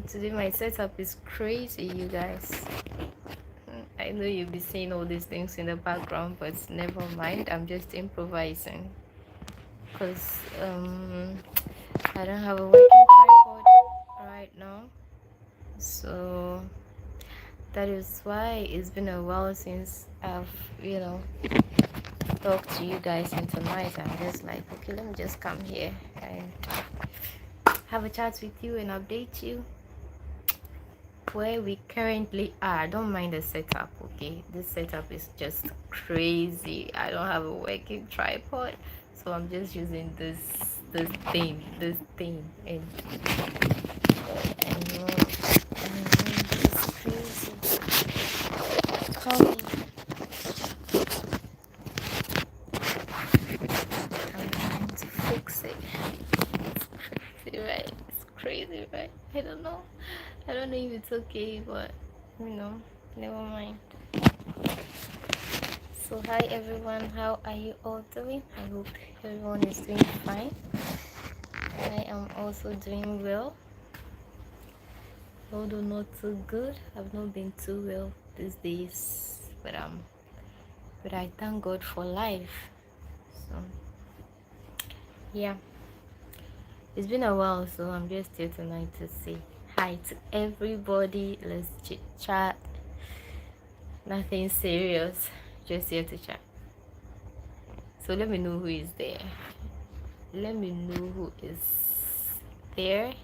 Today my setup is crazy, you guys. I know you'll be seeing all these things in the background, but never mind. I'm just improvising because I don't have a working tripod right now, so that is why it's been a while since I've talked to you guys. And tonight I'm just like, okay, let me just come here and have a chat with you and update you where we currently are. I don't mind the setup, okay? This setup is just crazy. I don't have a working tripod, so I'm just using this thing, and it's crazy. Call me. I'm trying to fix it. It's crazy, right? It's crazy, right? I don't know. I don't know if it's okay, but never mind. So hi everyone, how are you all doing? I hope everyone is doing fine. I am also doing well, although not too good. I've not been too well these days, but I thank God for life. So yeah, it's been a while, so I'm just here tonight to say hi to everybody. Let's chit chat. Nothing serious, just here to chat. So let me know who is there. Let me know who is there.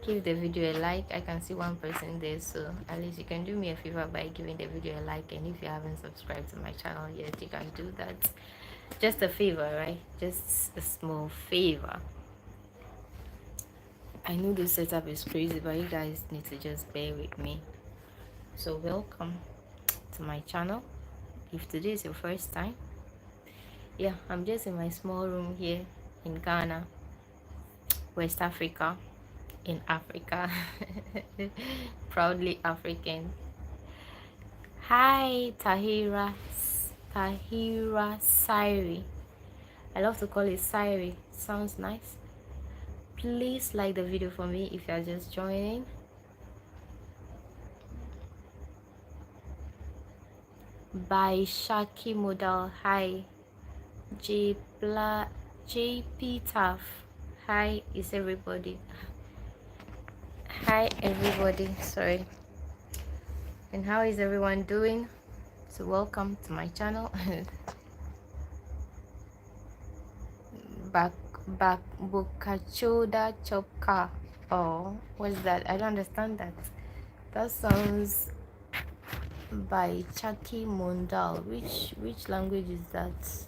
Give the video a like. I can see one person there, so at least you can do me a favor by giving the video a like. And if you haven't subscribed to my channel yet, you can do that. Just a favor, right? Just a small favor. I know this setup is crazy, but you guys need to just bear with me. So welcome to my channel. If today is your first time, yeah, I'm just in my small room here in Ghana, West Africa, in Africa. Proudly African. Hi Tahira Siri. I love to call it Siri. Sounds nice. Please like the video for me if you are just joining. By Shaki Model. Hi JP Taff. Hi is everybody. Hi everybody. Sorry. And how is everyone doing? So welcome to my channel. back Bokachoda Chopka. Oh, what's that? I don't understand that. That sounds by Chaki Mondal. Which language is that?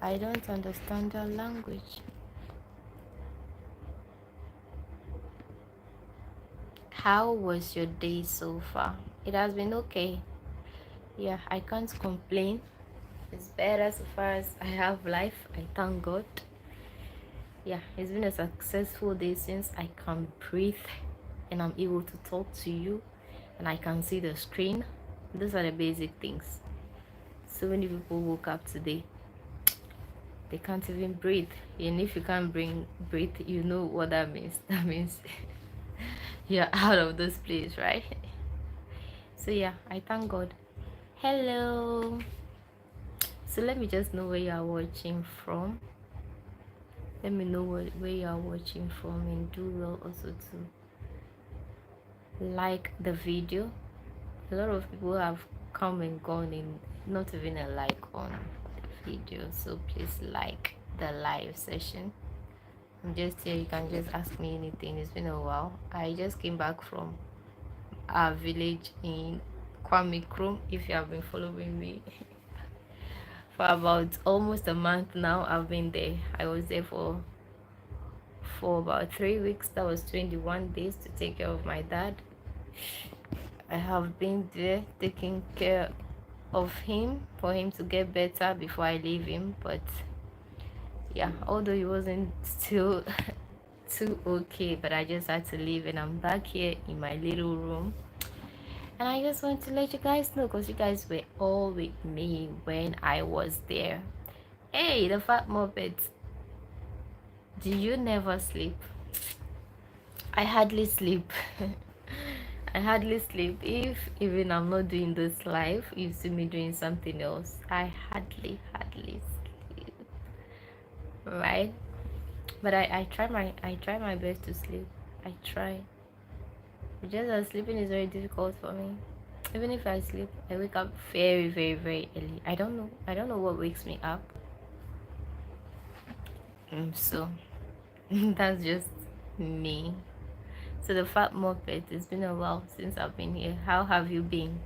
I don't understand that language. How was your day so far? It has been okay. Yeah, I can't complain. It's better so far as I have life. I thank God. Yeah, it's been a successful day since I can breathe and I'm able to talk to you and I can see the screen. Those are the basic things. So many people woke up today, they can't even breathe. And if you can't breathe, you know what that means. That means you're out of this place, right? So yeah, I thank God. Hello. So let me just know where you are watching from. Let me know where you are watching from, and do well also to like the video. A lot of people have come and gone in not even a like on the video, so please like the live session. I'm just here, you can just ask me anything. It's been a while. I just came back from our village in Kwame Krum. If you have been following me for about almost a month now, I've been there. I was there for about 3 weeks. That was 21 days to take care of my dad. I have been there taking care of him for him to get better before I leave him. But yeah, although he wasn't still too okay, but I just had to leave, and I'm back here in my little room. And I just want to let you guys know, because you guys were all with me when I was there. Hey, the fat moped. Do you never sleep? I hardly sleep. I hardly sleep. If even I'm not doing this live, you see me doing something else. I hardly sleep. Right? But I try my best to sleep. I try. It's just that sleeping is very difficult for me. Even if I sleep, I wake up very early. I don't know what wakes me up. So that's just me. So the Fat Muppet, it's been a while since I've been here. How have you been?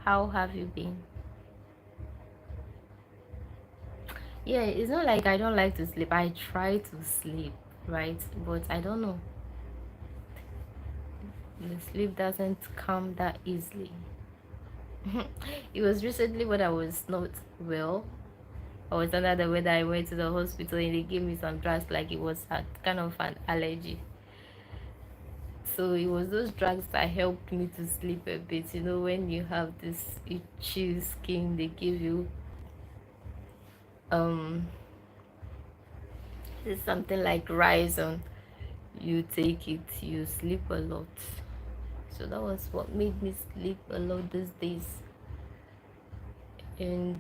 How have you been? Yeah, it's not like I don't like to sleep. I try to sleep, right? But I don't know. The sleep doesn't come that easily. It was recently when I was not well. I was under the weather. I went to the hospital and they gave me some drugs like it was a kind of an allergy. So it was those drugs that helped me to sleep a bit. You know, when you have this itchy skin, they give you um it's something like Rizon. You take it, you sleep a lot. So that was what made me sleep a lot these days. And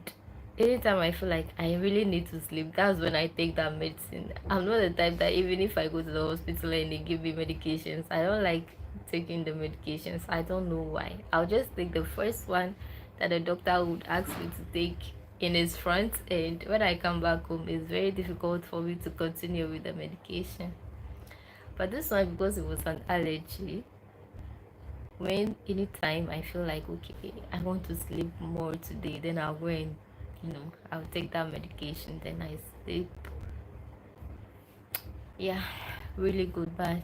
anytime I feel like I really need to sleep, that's when I take that medicine. I'm not the type that even if I go to the hospital and they give me medications, I don't like taking the medications. I don't know why. I'll just take the first one that the doctor would ask me to take in his front, and when I come back home, it's very difficult for me to continue with the medication. But this one, because it was an allergy, when anytime I feel like okay, I want to sleep more today, then I'll go and I'll take that medication, then I sleep. Yeah, really good. But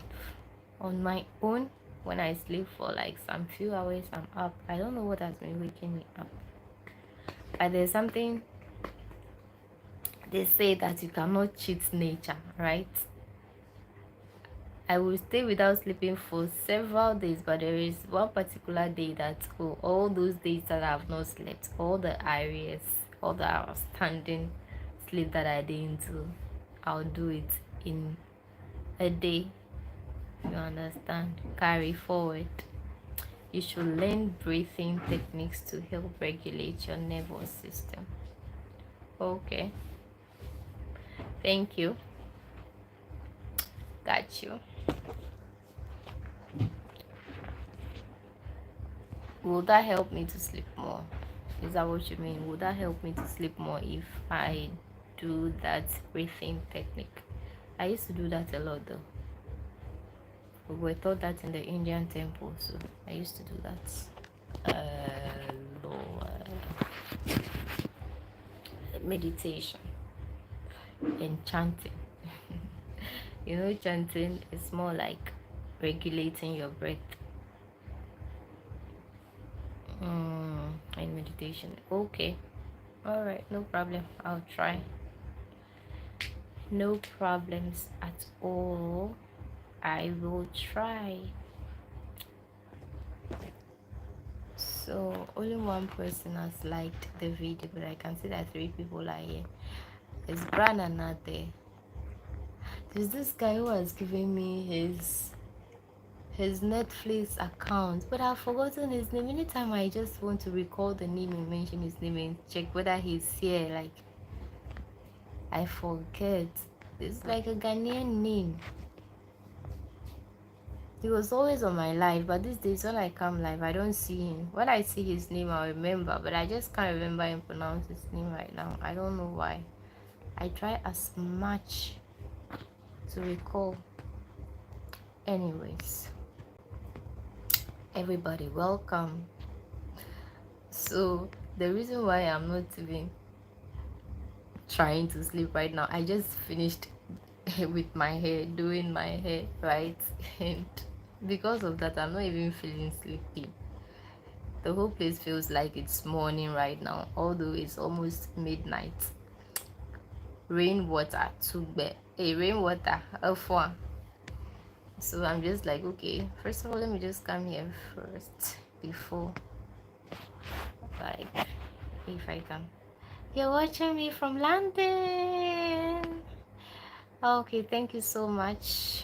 on my own, when I sleep for like some few hours, I'm up. I don't know what has been waking me up. But there's something they say that you cannot cheat nature, right? I will stay without sleeping for several days, but there is one particular day that all those days that I have not slept, all the areas, all the outstanding sleep that I didn't do, I'll do it in a day. You understand? Carry forward. You should learn breathing techniques to help regulate your nervous system. Okay. Thank you. Got you. Will that help me to sleep more? Is that what you mean? Would that help me to sleep more if I do that breathing technique? I used to do that a lot though. We were taught that in the Indian temple, so I used to do that. Meditation and chanting. Chanting is more like regulating your breath. And meditation. Okay. All right. No problem. I'll try. No problems at all. I will try. So only one person has liked the video, but I can see that 3 people are here. Is Brandon not there? There's this guy who has given me his Netflix account, but I've forgotten his name. Anytime I just want to recall the name and mention his name and check whether he's here, like I forget. It's like a Ghanaian name. He was always on my live, but these days when I come live, I don't see him. When I see his name, I'll remember, but I just can't remember and pronounce his name right now. I don't know why. I try as much to recall. Anyways, everybody, welcome. So the reason why I'm not even trying to sleep right now, I just finished with my hair, doing my hair, right? And because of that, I'm not even feeling sleepy. The whole place feels like it's morning right now, although it's almost midnight. Rainwater to bed. Hey, rainwater, F1. So I'm just like, okay, first of all, let me just come here first before, like, if I can. You're watching me from London. Okay, thank you so much.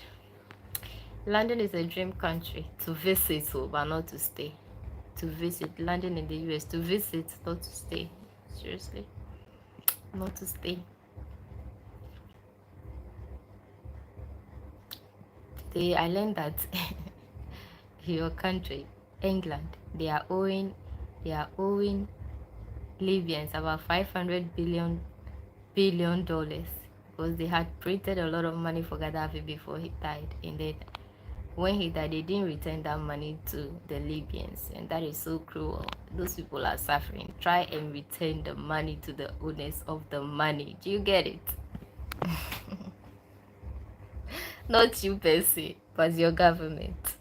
London is a dream country to visit, but not to stay. To visit. London in the US, to visit, not to stay. Seriously, not to stay. Today I learned that your country, England, they are owing Libyans about 500 billion dollars because they had printed a lot of money for Gaddafi before he died, and then when he died, they didn't return that money to the Libyans, and that is so cruel. Those people are suffering. Try and return the money to the owners of the money. Do you get it? Not you per se, but your government.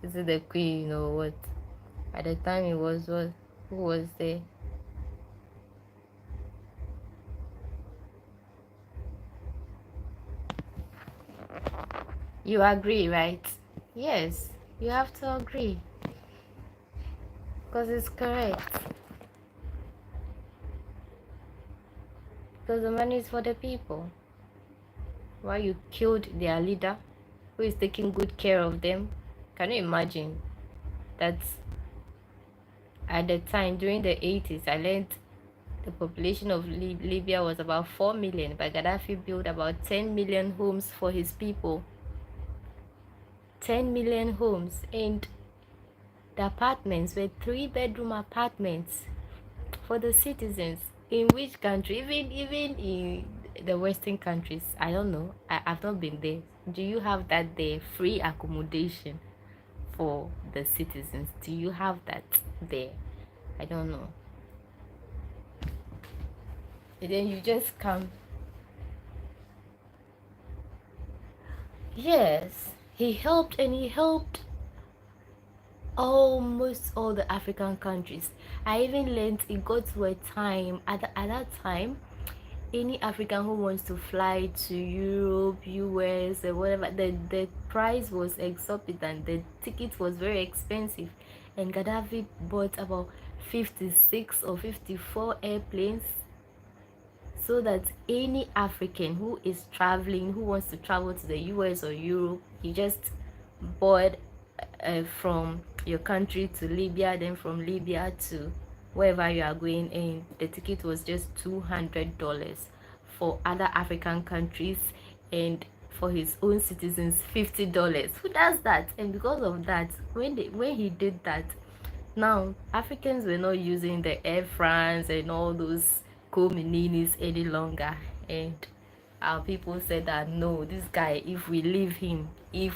Is it the queen or what? At the time it was what? Who was there? You agree, right? Yes, you have to agree because it's correct. Because the money is for the people. Why you killed their leader, who is taking good care of them? Can you imagine that at the time during the 80s, I learned the population of Libya was about 4 million, but Gaddafi built about 10 million homes for his people. 10 million homes, and the apartments were 3-bedroom apartments for the citizens. In which country? Even in the Western countries, I don't know. I've not been there. Do you have that there? Free accommodation for the citizens. Do you have that there? I don't know. And then you just come. Yes, he helped, and he helped almost all the African countries. I even learned it got to a time at that time, any African who wants to fly to Europe, US, or whatever, the price was exorbitant. The ticket was very expensive, and Gaddafi bought about 56 or 54 airplanes so that any African who is traveling, who wants to travel to the US or Europe, you just board from your country to Libya, then from Libya to wherever you are going, and the ticket was just $200 for other African countries, and for his own citizens $50. Who does that? And because of that, when he did that, now Africans were not using the Air France and all those communities any longer, and our people said that no, this guy, if we leave him, I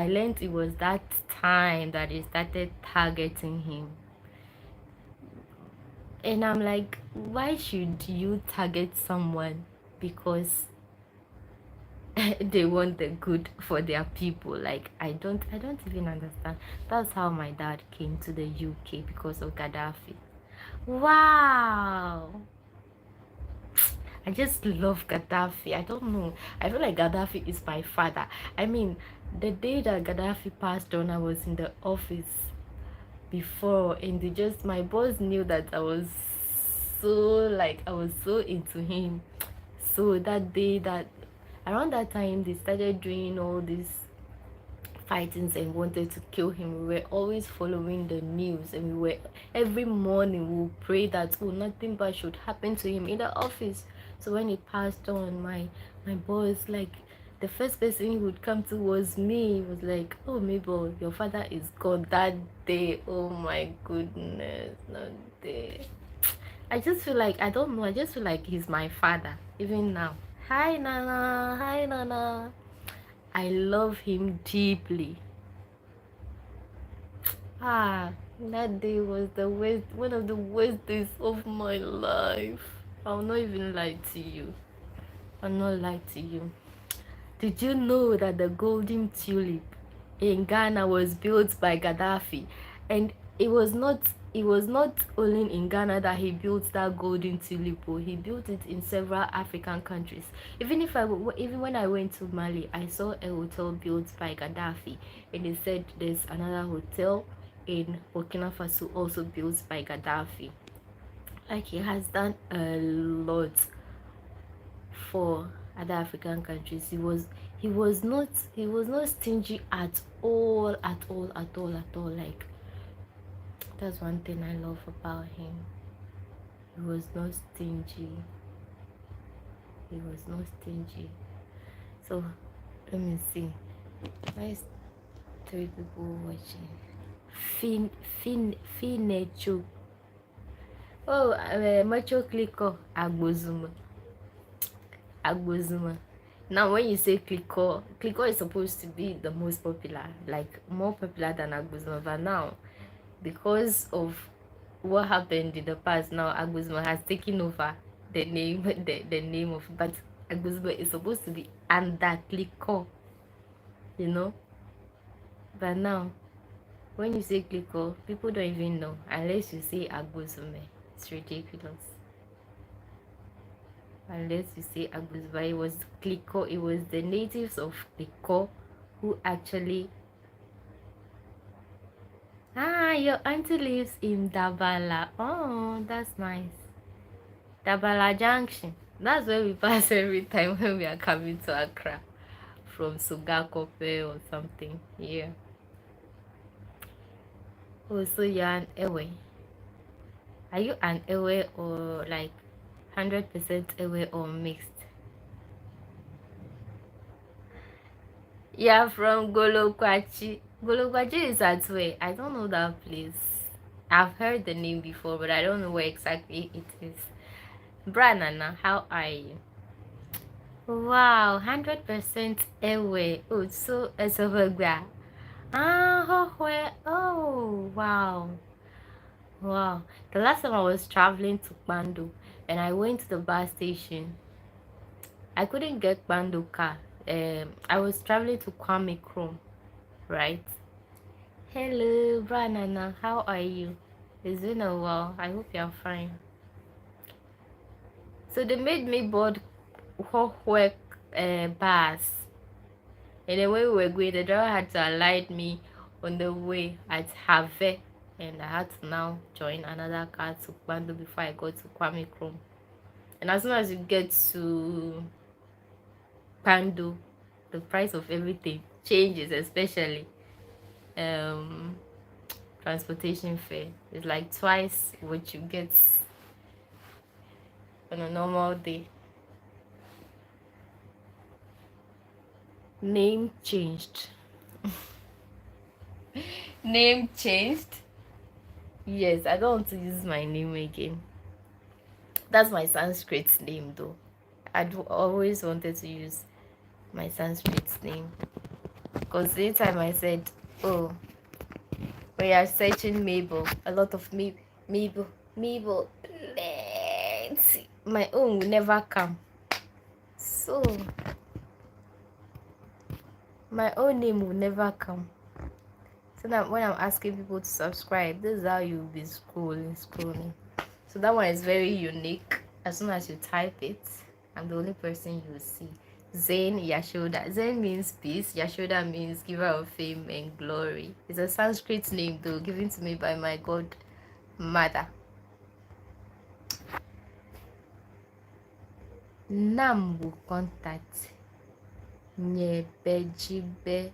learned it was that time that they started targeting him. And I'm like, why should you target someone because they want the good for their people? Like, I don't even understand. That's how my dad came to the UK, because of Gaddafi. Wow. I just love Gaddafi. I don't know. I feel like Gaddafi is my father. I mean, the day that Gaddafi passed on, I was in the office before, and my boss knew that I was so into him. So that day, that around that time, they started doing all these fightings and wanted to kill him. We were always following the news, and we were every morning we would pray that, oh, nothing bad should happen to him in the office. So when he passed on, my boss, like, the first person he would come to was me. He was like, oh, Mabel, your father is gone that day. Oh my goodness, not there. I just feel like, I don't know, I just feel like he's my father even now. Hi Nana, hi Nana. I love him deeply. That day was one of the worst days of my life. I'll not even lie to you. I'll not lie to you. Did you know that the golden tulip in Ghana was built by Gaddafi? And it was not only in Ghana that he built that golden tulip. He built it in several African countries. Even when I went to Mali, I saw a hotel built by Gaddafi, and they said there's another hotel in Burkina Faso also built by Gaddafi. Like he has done a lot for other African countries. He was not stingy at all, at all, at all, at all. Like that's one thing I love about him. He was not stingy. He was not stingy. So let me see. Why is 3 people watching? Finecho. Oh, Macho Clico Agbozuma. Agbozuma. Now, when you say Clico is supposed to be the most popular, like more popular than Agbozuma. But now, because of what happened in the past, now Agbozuma has taken over the name, the name of. But Agbozuma is supposed to be under Clico, you know. But now, when you say Clico, people don't even know unless you say Agbozume. It's ridiculous. Unless you say Agbozume, it was Clico. It was the natives of Clico who actually. Your auntie lives in Dabala. Oh, that's nice. Dabala Junction. That's where we pass every time when we are coming to Accra from Sugakope or something. Yeah. Oh, so you're an Ewe. Are you an Ewe or like 100% Ewe or mixed? Yeah, from Golokwachi. Golokwachi is at where? I don't know that place. I've heard the name before, but I don't know where exactly it is. Branana, how are you? Wow, 100% Ewe. Oh, so it's over there. Oh, wow. Wow. The last time I was traveling to Bando and I went to the bus station, I couldn't get Bando car. I was traveling to Kwame Krom, right? Hello, Branana. How are you? It's been a while. I hope you're fine. So they made me board Hohwek bus. And then when we were going, the driver had to alight me on the way at Have. And I had to now join another car to Bando before I got to Kwame Krom. And as soon as you get to Bando, the price of everything changes, especially transportation fare. It's like twice what you get on a normal day. Name changed. Name changed? Yes, I don't want to use my name again. That's my Sanskrit name though. I'd always wanted to use my Sanskrit name. Because the time I said, oh, we are searching Mabel, a lot of Mabel, plenty. My own will never come. So, my own name will never come. So now when I'm asking people to subscribe, this is how you'll be scrolling. So that one is very unique. As soon as you type it, I'm the only person you will see. Zain Yashoda. Zain means peace. Yashoda means giver of fame and glory. It's a Sanskrit name though, given to me by my godmother. Nambu contact. Nyebejibe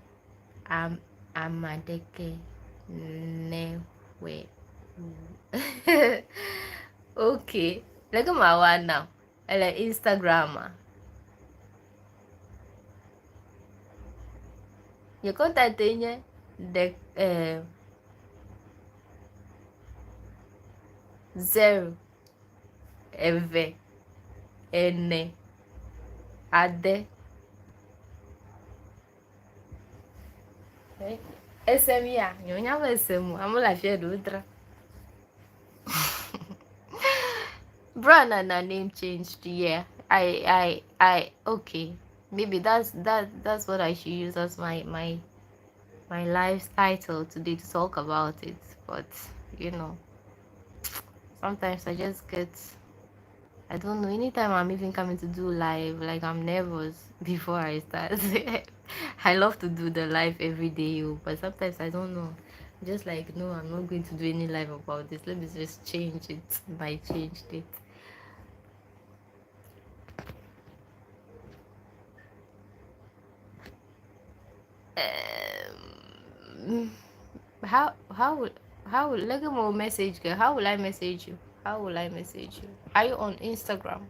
amadeke newe. Okay. Look at my one now. I like Instagram. You contact the zero eve ene ade SMia. You never SM. I'm like outra. Brand and name changed. Yeah. I okay. Maybe that's what I should use as my life's title today to talk about it. But you know, sometimes I just get, I don't know, anytime I'm even coming to do live, like I'm nervous before I start. I love to do the live every day, but sometimes I don't know. Just like, no, I'm not going to do any live about this. Let me just change it. I changed it. How will let me message girl? How will I message you? How will I message you? Are you on Instagram?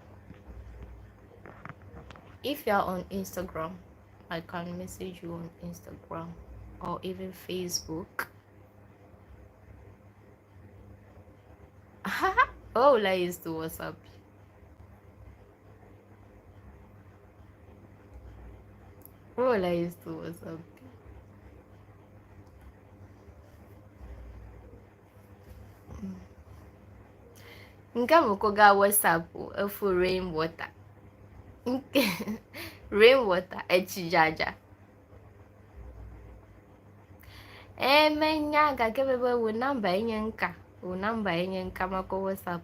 If you are on Instagram, I can message you on Instagram or even Facebook. Oh, will I use to WhatsApp? What will I use to WhatsApp? Nke m ga WhatsApp for rainwater. Rainwater echijaja. Menyaga kebebe wo namba enye nka. Wo namba enye nka mako WhatsApp.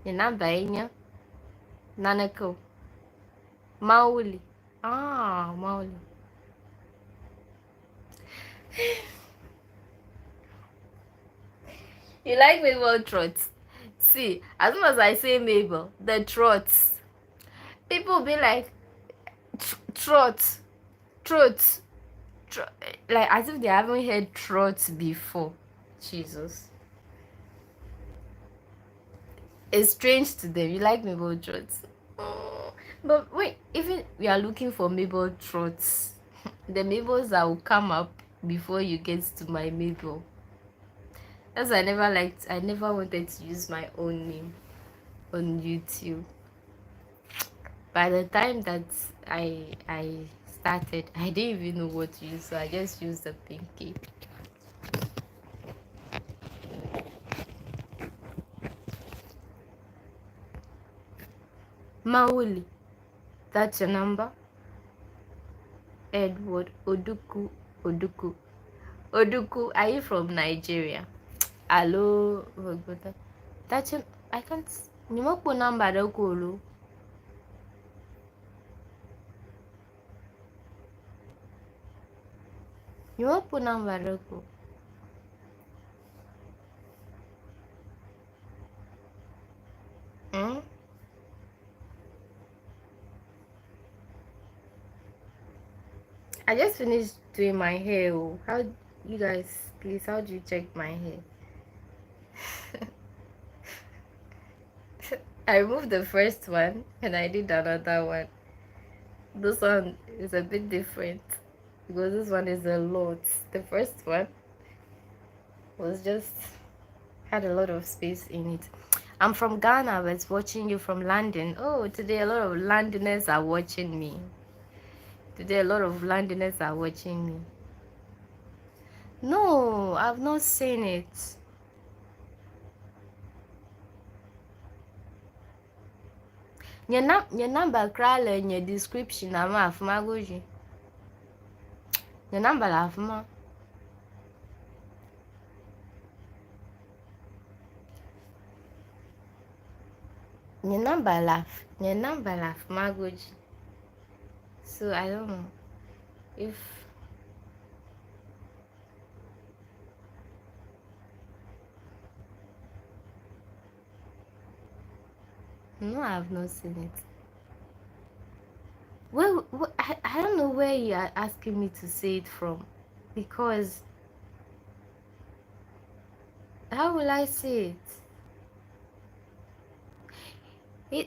Ni namba enye nanako. Mauli. Ah, Mauli. You like Mabel trots? See, as soon as I say Mabel, the trots, people be like, trots, trots, like as if they haven't heard trots before. Jesus. It's strange to them. You like Mabel trots? But wait, even we are looking for Mabel trots, the Mabels that will come up before you get to my Mabel. That's why I never wanted to use my own name on YouTube. By the time that I started, I didn't even know what to use, so I just used the Pinky. Mauli, that's your number. Edward Oduku. Oduku, are you from Nigeria? Hello, that's your, I can't. You want put number Dokulu? You want put number Doku? Hmm? I just finished doing my hair. How you guys, please, how do you check my hair? I removed the first one and I did another one. This one is a bit different because this one is a lot. The first one was just had a lot of space in it. I'm from Ghana, I was watching you from London. Oh, today a lot of Londoners are watching me. Today a lot of Londoners are watching me. No, I've not seen it. Your number crawl in your description. I'm off my goji. Your number laugh ma. Your number laugh my goji. So I don't know if no, I have not seen it. Well, I don't know where you are asking me to say it from, because how will I say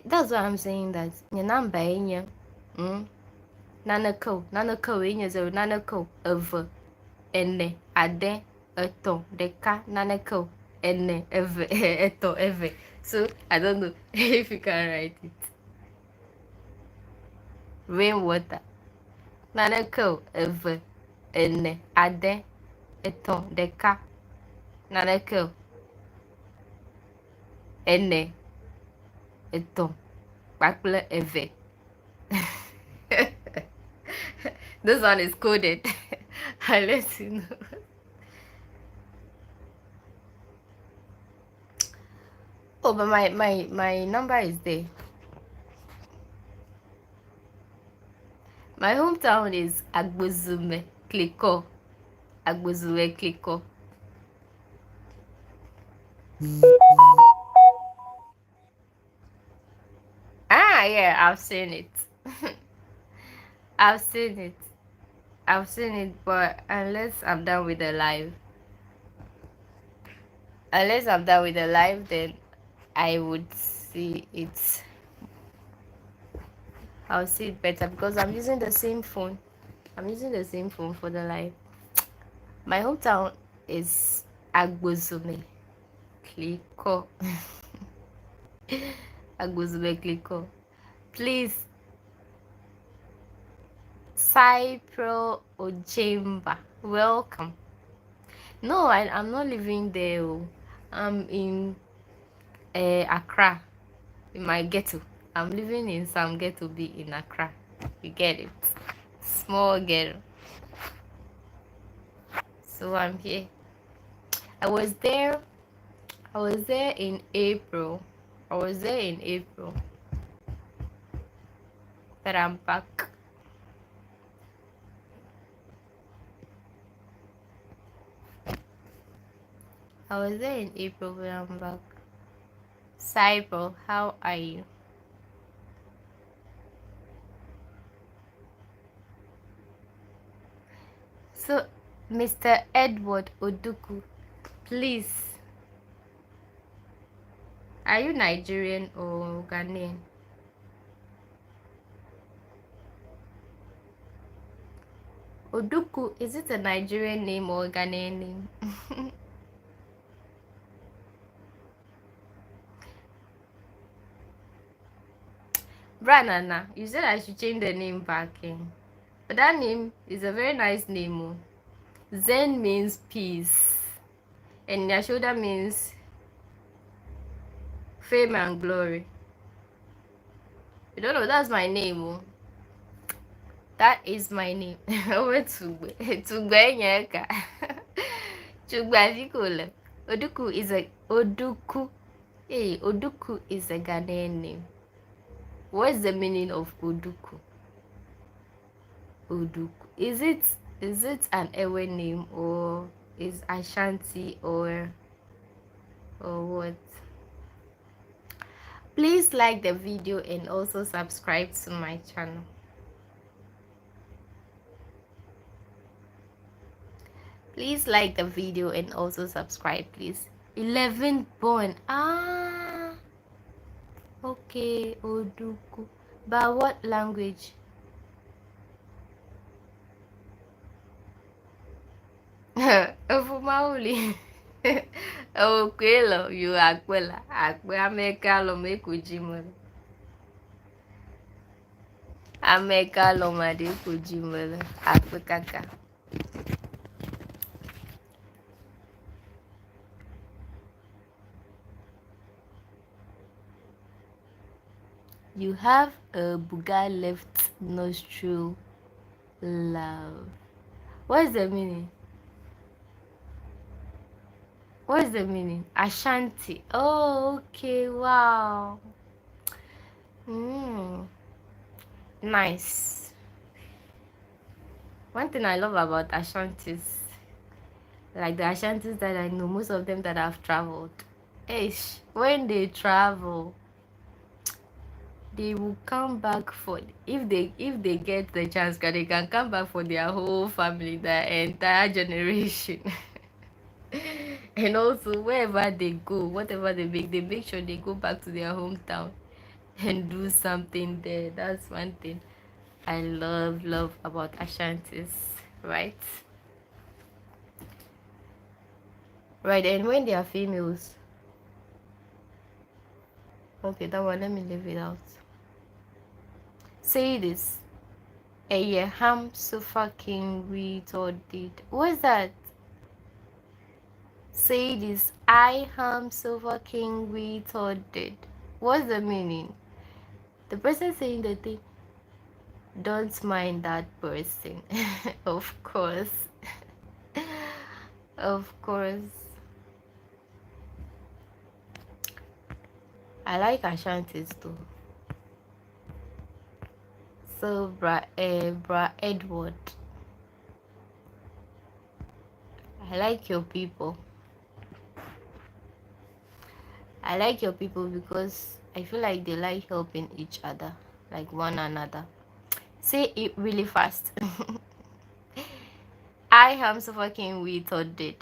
that's why I'm saying that your number in your nanako in your zero nanako over ene ade eto deka nanako ene ever eto ever. So I don't know if you can write it. Rainwater nanako over ene ade eto deka nanako ene eto bakula ever. This one is coded. I'll let you know. Oh, but my number is there. My hometown is Agbozume Kliko. Agbozume Kliko. Ah, yeah, I've seen it. I've seen it. I've seen it, but unless I'm done with the live, then I would see it. I'll see it better because I'm using the same phone. I'm using the same phone for the live. My hometown is Agbozume Kliko. Agbozume Kliko. Please, Cypro Ojemba, welcome. No, I'm not living there. I'm in Accra, in my ghetto. I'm living in some ghetto be in Accra. You get it? Small ghetto. So I'm here. I was there. I was there in April. I was there in April. But I'm back. I was there in April, but I'm back. Cyber, how are you? So, Mr. Edward Oduku, please, are you Nigerian or Ghanaian? Oduku, is it a Nigerian name or a Ghanaian name? Branana, you said I should change the name back in. But that name is a very nice name. Oh. Zen means peace. And Yashoda means fame and glory. You don't know, that's my name. Oh. That is my name. Over Tugbe. Tugbe Nyeka. Tugbe Vikule. Oduku is a Oduku. Hey, Oduku is a Ghanaian name. What's the meaning of Oduku? Oduku. Is it an Ewe name or is Ashanti or what? Please like the video and also subscribe to my channel. Please like the video and also subscribe, please. 11 born. Ah, okay. Oduku. But what language? Ofumauli. Oh, Kwelo, you are Kwela. Akwe Ameka lo mekujimolo. Ameka lo made kujimolo. Akwe kaka. You have a buga left nostril, love. What is the meaning? What is the meaning? Ashanti. Oh, okay. Wow. Nice. One thing I love about Ashantis, like the Ashantis that I know, most of them that have traveled, when they travel, they will come back for if they get the chance, they can come back for their whole family, their entire generation. And also wherever they go, whatever they make sure they go back to their hometown and do something there. That's one thing I love about Ashantis, right? Right, and when they are females, okay, that one, let me leave it out. Say this. A ham so fucking retarded. What's that? Say this. I am so fucking retarded. What's the meaning? The person saying the thing, don't mind that person. Of course. Of course. I like Ashantis too. So, Bra Edward, I like your people. I like your people because I feel like they like helping each other, like one another. Say it really fast. I am so fucking retarded.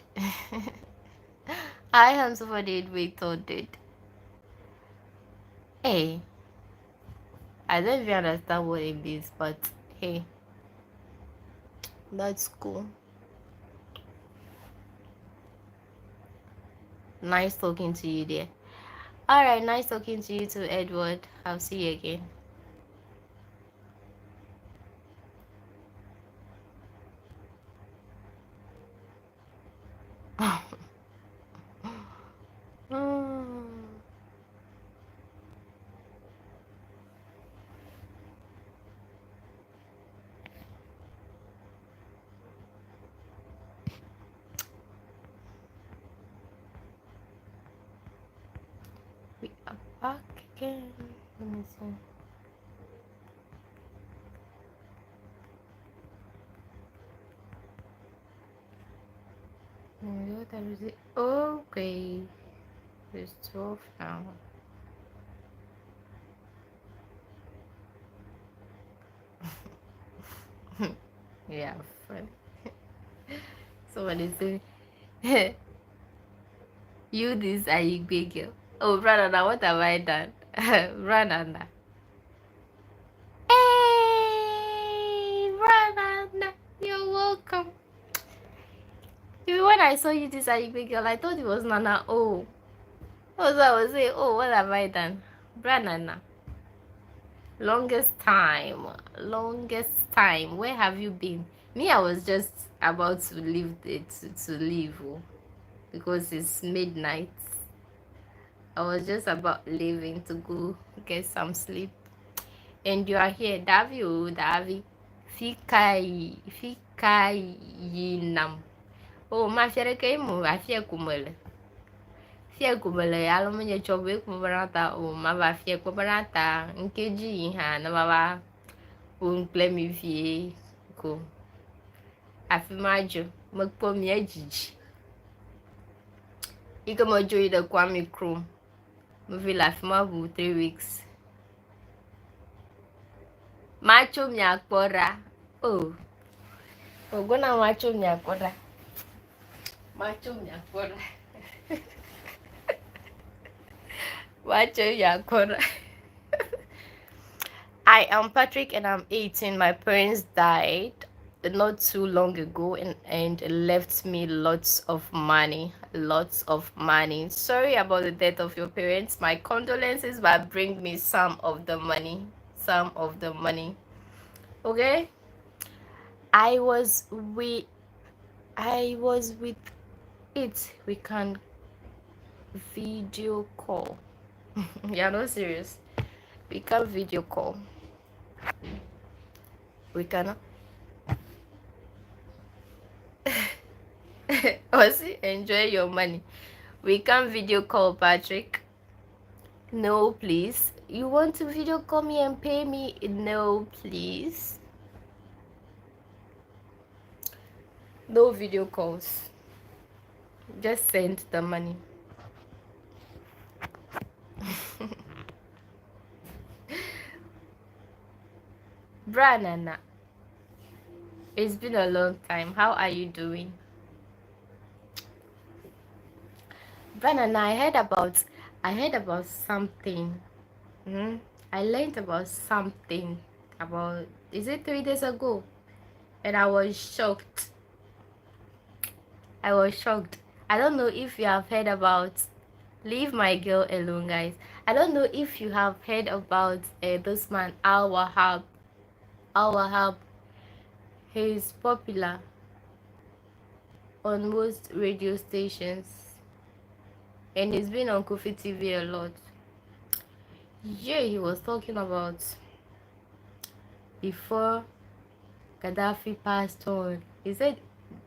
I am so fucking retarded. Hey, I don't even understand what it means, but hey, that's cool. Nice talking to you there. Alright, nice talking to you too, Edward. I'll see you again. We are back again. Let me see. What time is it? Okay. It's 12 now. Yeah, friend. Somebody say, you this are you big girl. Oh, Branana, what have I done? Branana. Hey, Branana, you're welcome. Even when I saw you this are you big girl, I thought it was Nana. Oh, also I was saying, oh, what have I done? Branana. Longest time. Where have you been? Me, I was just about to leave to leave, oh, because it's midnight. I was just about leaving to go get some sleep. And you are here, Davi, oh, Davi. Fikai yinam. Oh, ma fiere kai mu afia kumele. Fia kumele alo menye chobe kumarata o ma va fia kumarata nkeji ha na baba un plemi vie ko. Afi majo makpo mi ajiji. Ika mojo ida Kwame Chrome. Movie life ma bu 3 weeks. Macho mi akpora. Oh. Ogona macho mi akpora. Macho mi akpora. Macho mi akpora. I am Patrick and I'm 18. My parents died not too long ago and left me lots of money. Sorry about the death of your parents. My condolences, but bring me some of the money. Okay? I was with it. We can video call. Yeah, no serious. We can video call. We can also enjoy your money. We can video call, Patrick. No, please. You want to video call me and pay me? No, please. No video calls. Just send the money. Branana, it's been a long time. How are you doing? Branana, I heard about something. I learned about something about, is it 3 days ago? And I was shocked. I don't know if you have heard about, leave my girl alone, guys. I don't know if you have heard about this man, Al Wahab. He's popular on most radio stations and he's been on Kofi TV a lot. Yeah, he was talking about before Gaddafi passed on. He said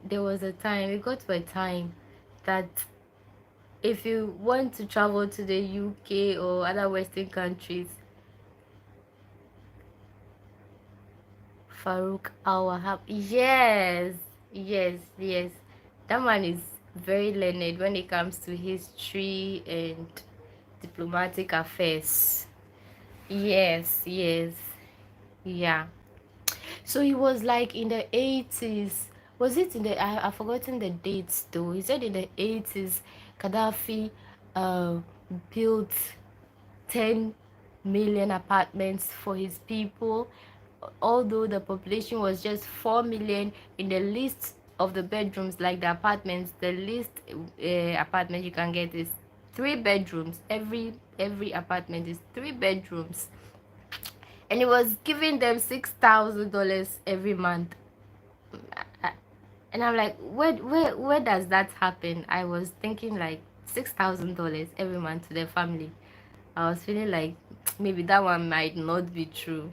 there was a time, it got to a time that if you want to travel to the UK or other Western countries, Farouk Al-Wahab, yes, that man is very learned when it comes to history and diplomatic affairs. Yes, yes, yeah. So he was like in the 80s. Was it in the I've forgotten the dates though. He said in the 80s Gaddafi uh built 10 million apartments for his people, although the population was just 4 million. In the list of the bedrooms, like the apartments, the least apartment you can get is 3 bedrooms. Every apartment is 3 bedrooms, and he was giving them $6,000 every month. And I'm like, where does that happen? I was thinking like $6,000 every month to their family. I was feeling like maybe that one might not be true.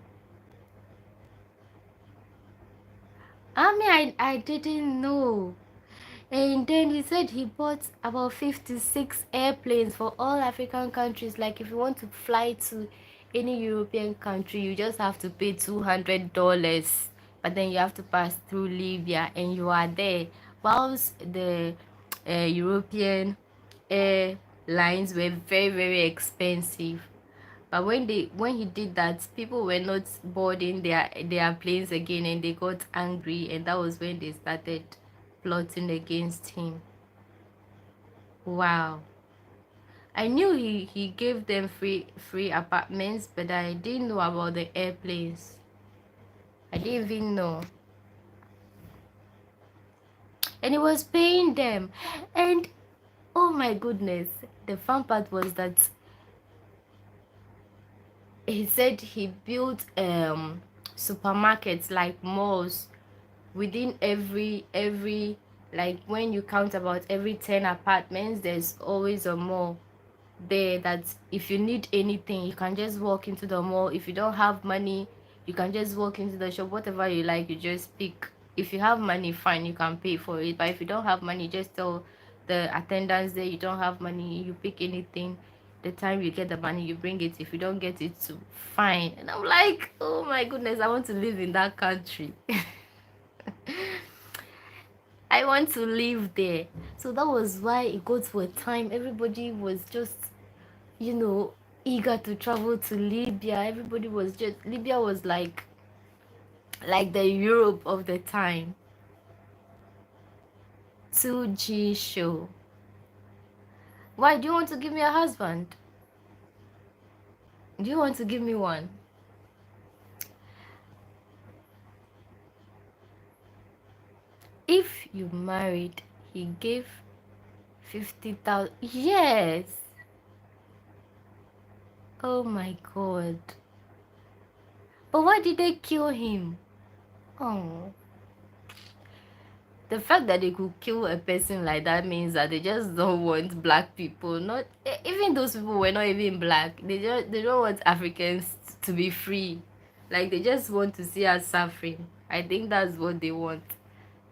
I mean, I didn't know. And then he said he bought about 56 airplanes for all African countries. Like if you want to fly to any European country, you just have to pay $200. But then you have to pass through Libya and you are there. Whilst the European airlines were very, very expensive. But when he did that, people were not boarding their planes again, and they got angry, and that was when they started plotting against him. Wow. I knew he gave them free apartments, but I didn't know about the airplanes. I didn't even know. And he was paying them. And oh my goodness, the fun part was that he said he built supermarkets, like malls, within every, like when you count about every 10 apartments, there's always a mall there. That if you need anything, you can just walk into the mall. If you don't have money, you can just walk into the shop. Whatever you like, you just pick. If you have money, fine, you can pay for it. But if you don't have money, just tell the attendants there you don't have money. You pick anything. The time you get the money, you bring it. If you don't get it, so fine. And I'm like, oh my goodness, I want to live in that country. I want to live there. So that was why it got to a time everybody was just, you know, eager to travel to Libya. Everybody was just, Libya was like the Europe of the time. 2G show. Why do you want to give me a husband? Do you want to give me one? If you married, he gave 50,000. Yes. Oh my god. But why did they kill him? Oh. The fact that they could kill a person like that means that they just don't want black people. Not even those people were not even black. They don't want Africans to be free. Like they just want to see us suffering. I think that's what they want,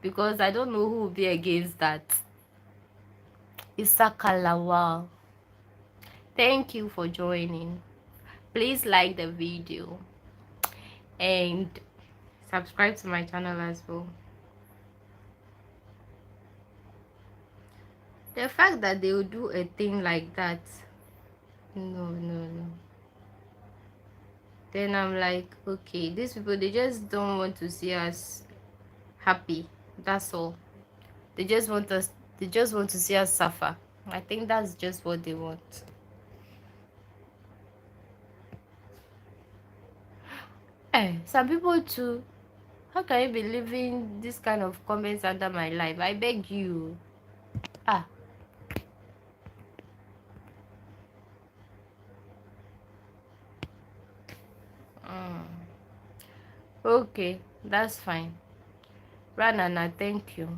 because I don't know who will be against that. Isaka Lawal, thank you for joining. Please like the video and subscribe to my channel as well. The fact that they will do a thing like that, no. Then I'm like, okay, these people, they just don't want to see us happy. That's all. They just want to see us suffer. I think that's just what they want. Some people too. How can you be leaving this kind of comments under my life? I beg you. Ah. Okay, that's fine. Ranana, thank you.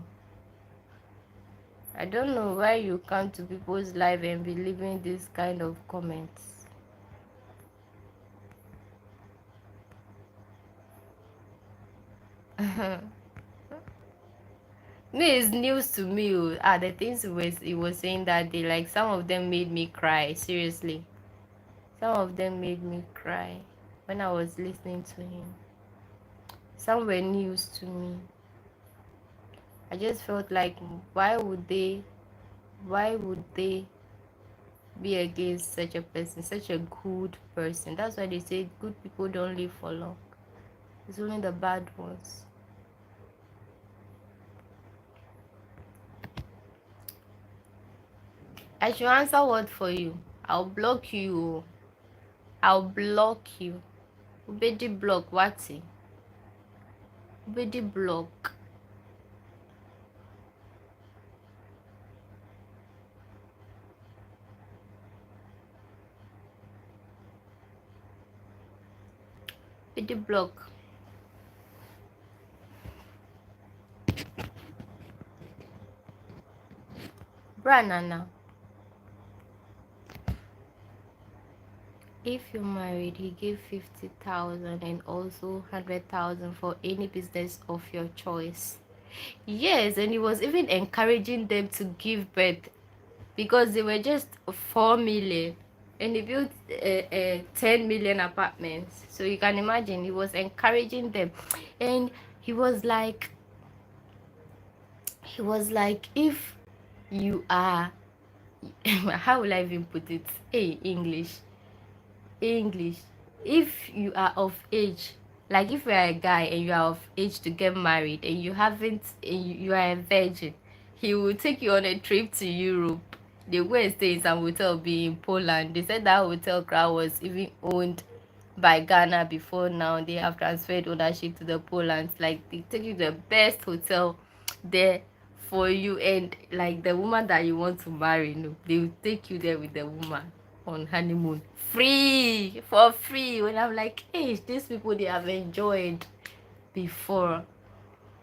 I don't know why you come to people's life and be leaving this kind of comments. No, it's news to me. The things he was saying that day, like some of them made me cry. Seriously, some of them made me cry when I was listening to him. Some were news to me. I just felt like, why would they be against such a person, such a good person. That's why they say good people don't live for long. It's only the bad ones. I should answer what for you? I'll block you. I'll block you. Ubedi block Wati. Ubedi block. Ubedi block. Branana. If you're married, he gave 50,000 and also 100,000 for any business of your choice. Yes, and he was even encouraging them to give birth because they were just 4 million and he built 10 million apartments. So you can imagine he was encouraging them, and he was like, if you are how will I even put it? Hey, English. If you are of age, like if you are a guy and you are of age to get married and you haven't, and you are a virgin, he will take you on a trip to Europe. They go and stay in some hotel, be in Poland. They said that hotel crowd was even owned by Ghana before. Now they have transferred ownership to the Poland. Like they take you to the best hotel there for you, and like the woman that you want to marry, no, they will take you there with the woman on honeymoon free, for free. When I'm like, hey, these people, they have enjoyed before,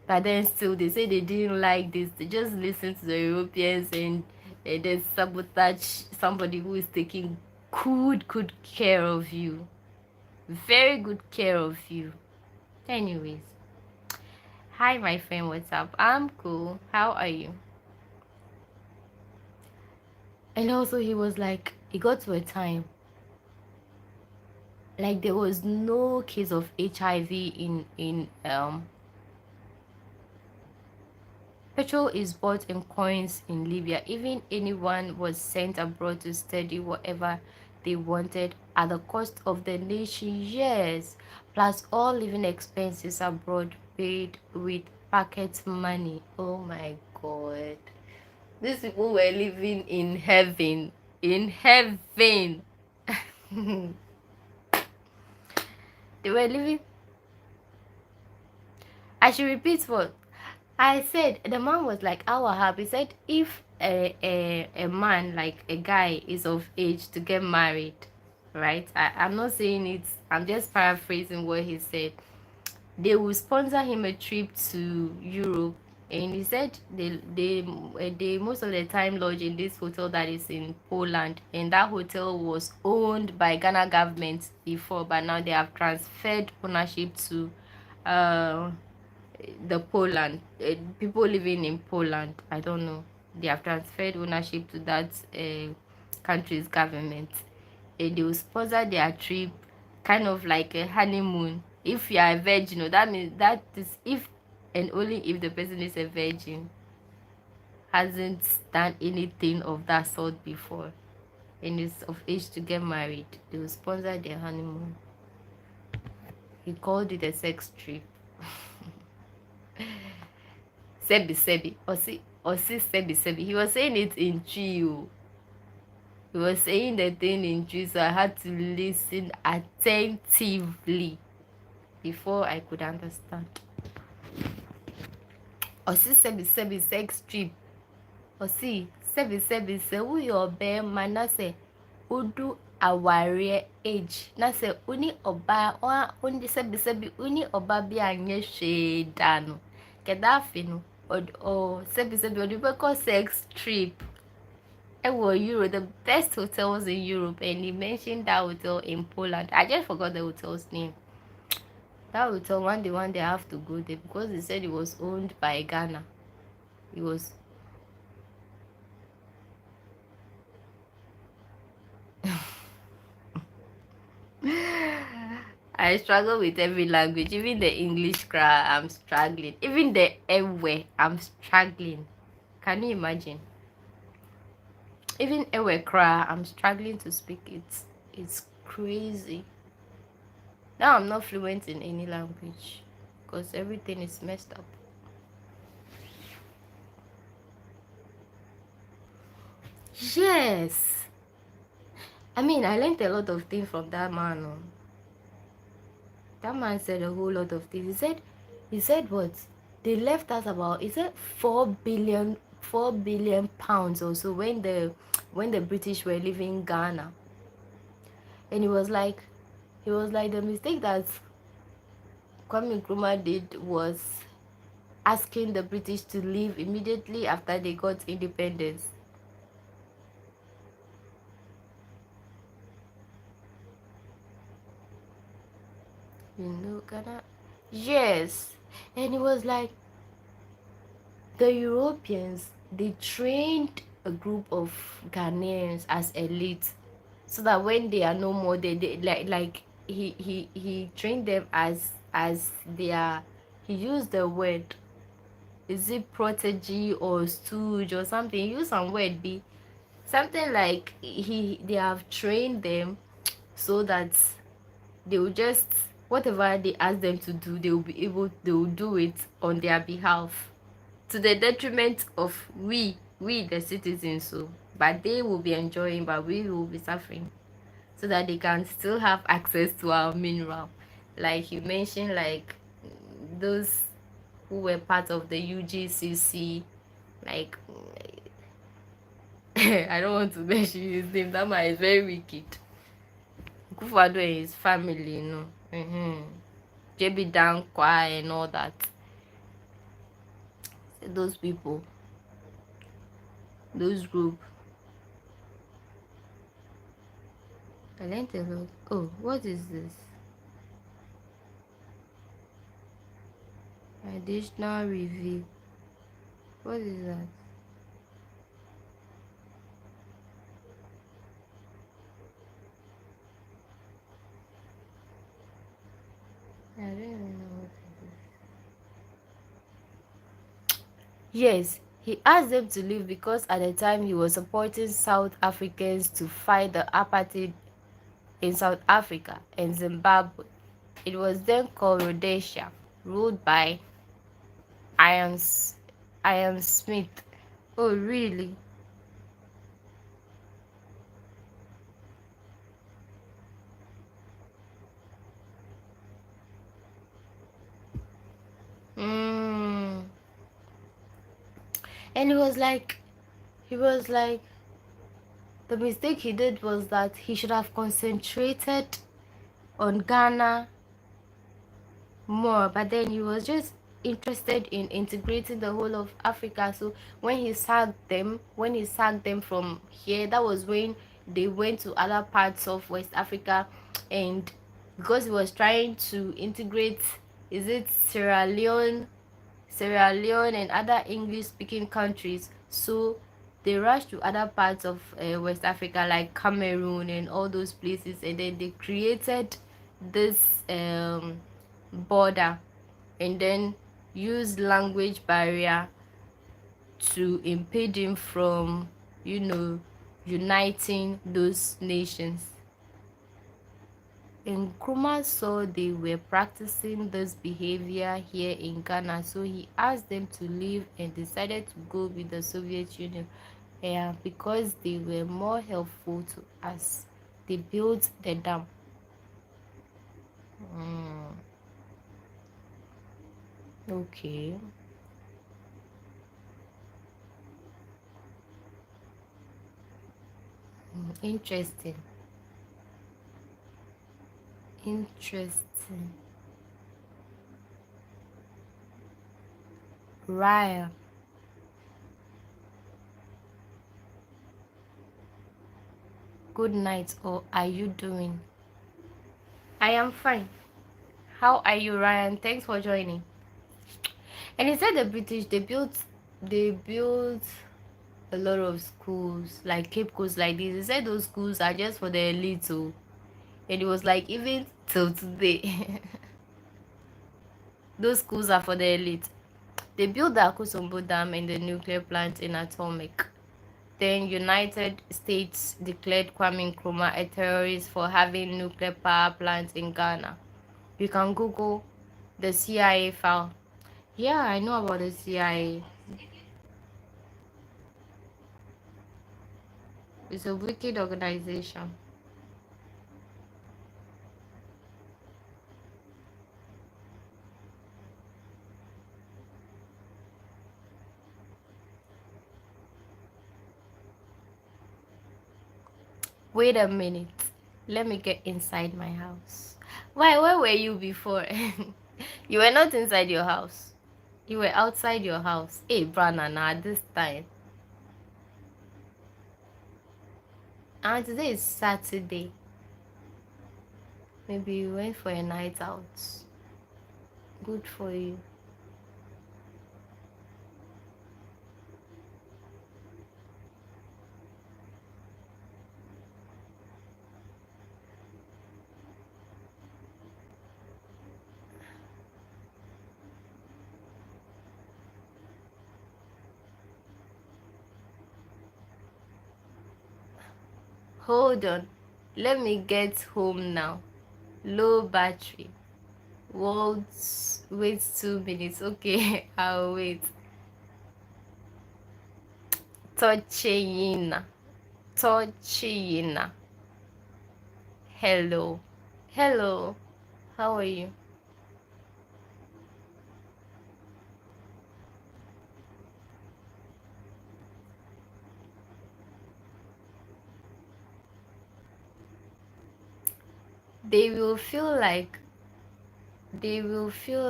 but then still they say they didn't like this. They just listen to the Europeans and they sabotage somebody who is taking good care of you, very good care of you. Anyways, hi my friend, what's up? I'm cool, how are you? And also he was like, it got to a time like there was no case of HIV in petrol is bought in coins in Libya. Even anyone was sent abroad to study whatever they wanted at the cost of the nation. Yes, plus all living expenses abroad paid with pocket money. Oh my god, these people were living in heaven, in heaven. They were living. I should repeat what I said. The man was like, our happy. He said, if a man, like a guy, is of age to get married, right? I'm not saying it, I'm just paraphrasing what he said. They will sponsor him a trip to Europe. And he said they most of the time lodge in this hotel that is in Poland. And that hotel was owned by Ghana government before, but now they have transferred ownership to the Poland, people living in Poland. I don't know, they have transferred ownership to that country's government, and they will sponsor their trip, kind of like a honeymoon. If you are a virgin, that means that is if and only if the person is a virgin, hasn't done anything of that sort before, and is of age to get married, they will sponsor their honeymoon. He called it a sex trip. Sebi. Osi Sebi. He was saying it in Trio. He was saying the thing in Trio, so I had to listen attentively before I could understand. Osi Sebi sex trip. Osi Sebi se who your bear man na se udu aware age. Na se uni oba uni Sebi uni oba bi anye hwe da no. Kedafi no. Or sebi or sex trip. Europe, the best hotels in Europe, and he mentioned that hotel in Poland. I just forgot the hotel's name. That hotel, one day I have to go there because he said it was owned by Ghana. It was I struggle with every language, even the English cry, I'm struggling. Even the Ewe, I'm struggling. Can you imagine? Even Ewekra, I'm struggling to speak it. It's crazy. Now I'm not fluent in any language because everything is messed up. Yes. I mean, I learned a lot of things from that man. Oh. That man said a whole lot of things. He said what? They left us about, he said 4 billion pounds or so when the British were leaving Ghana. And he was like the mistake that Kwame Nkrumah did was asking the British to leave immediately after they got independence. Ghana. Yes. And it was like the Europeans, they trained a group of Ghanaians as elite so that when they are no more, they like he trained them as their, he used the word, is it protege or stooge or something, he used some word be something like they have trained them so that they will just, whatever they ask them to do, they will do it on their behalf, to the detriment of we the citizens. So but they will be enjoying, but we will be suffering, so that they can still have access to our mineral. Like you mentioned, like those who were part of the UGCC, like I don't want to mention his name, that man is very wicked. Kufado and his family, JB Dankwa and all that. Those people, those group. I learned a lot. Oh, what is this? Additional review. What is that? I don't even know what it is. Yes, he asked them to leave because at the time he was supporting South Africans to fight the apartheid in South Africa and Zimbabwe. It was then called Rhodesia, ruled by Ian, Ian Smith. Oh, really? Mm. And he was like, the mistake he did was that he should have concentrated on Ghana more, but then he was just interested in integrating the whole of Africa. So when he sacked them from here, that was when they went to other parts of West Africa, and because he was trying to integrate, is it Sierra Leone and other English speaking countries, so they rushed to other parts of West Africa like Cameroon and all those places, and then they created this border, and then used language barrier to impede him from, uniting those nations. And Nkrumah saw they were practicing this behavior here in Ghana, so he asked them to leave and decided to go with the Soviet Union, because they were more helpful to us. They built the dam. Okay. Interesting. Interesting. Ryan, good night, or are you doing? I am fine. How are you, Ryan? Thanks for joining. And he said the British, they built a lot of schools like Cape Coast like this. He said those schools are just for the elite too. And it was like even till today, those schools are for the elite. They built the Akosombo Dam and the nuclear plant in Atomic. Then United States declared Kwame Nkrumah a terrorist for having nuclear power plants in Ghana. You can Google the CIA file. Yeah, I know about the CIA. It's a wicked organization. Wait a minute. Let me get inside my house. Why? Where were you before? You were not inside your house. You were outside your house. Hey, Branana, this time. And today is Saturday. Maybe you went for a night out. Good for you. Hold on. Let me get home now. Low battery. Wait 2 minutes. Okay, I'll wait. Touching. Touching. Hello. Hello. How are you? They will feel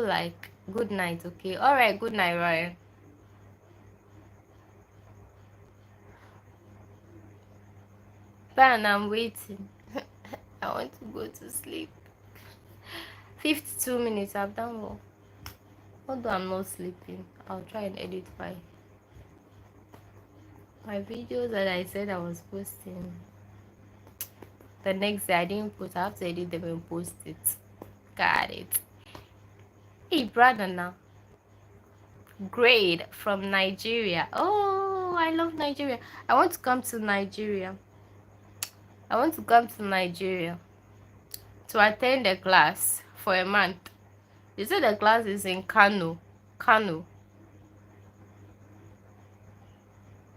like good night, okay? Alright, good night, Ryan. But I'm waiting. I want to go to sleep. 52 minutes, I've done well. Although I'm not sleeping, I'll try and edit my videos that I said I was posting. The next day I didn't post. I have to edit them and post it. Got it. Hey, brother now. Grade from Nigeria. Oh, I love Nigeria. I want to come to Nigeria. I want to come to Nigeria to attend a class for a month. They said the class is in Kano. Kano.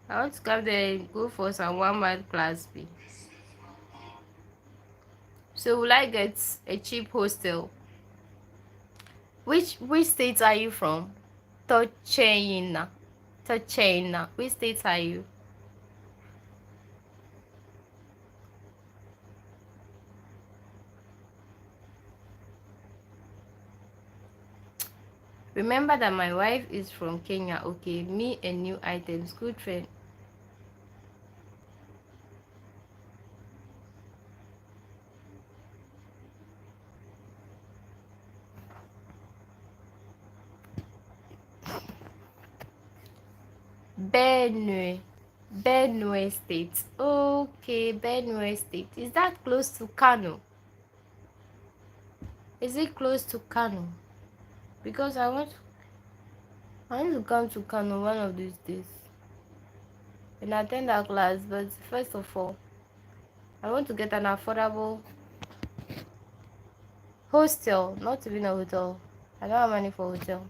I want to come there and go for some 1 month class B. So will I get a cheap hostel? Which state are you from? Tochena. Tochena. Which state are you? Remember that my wife is from Kenya. Okay, me and new items. Good friend. Benue. Benue State. Okay, Benue State. Is that close to Kano? Is it close to Kano? Because I want to come to Kano one of these days and attend that class. But first of all, I want to get an affordable hostel, not even a hotel. I don't have money for hotel.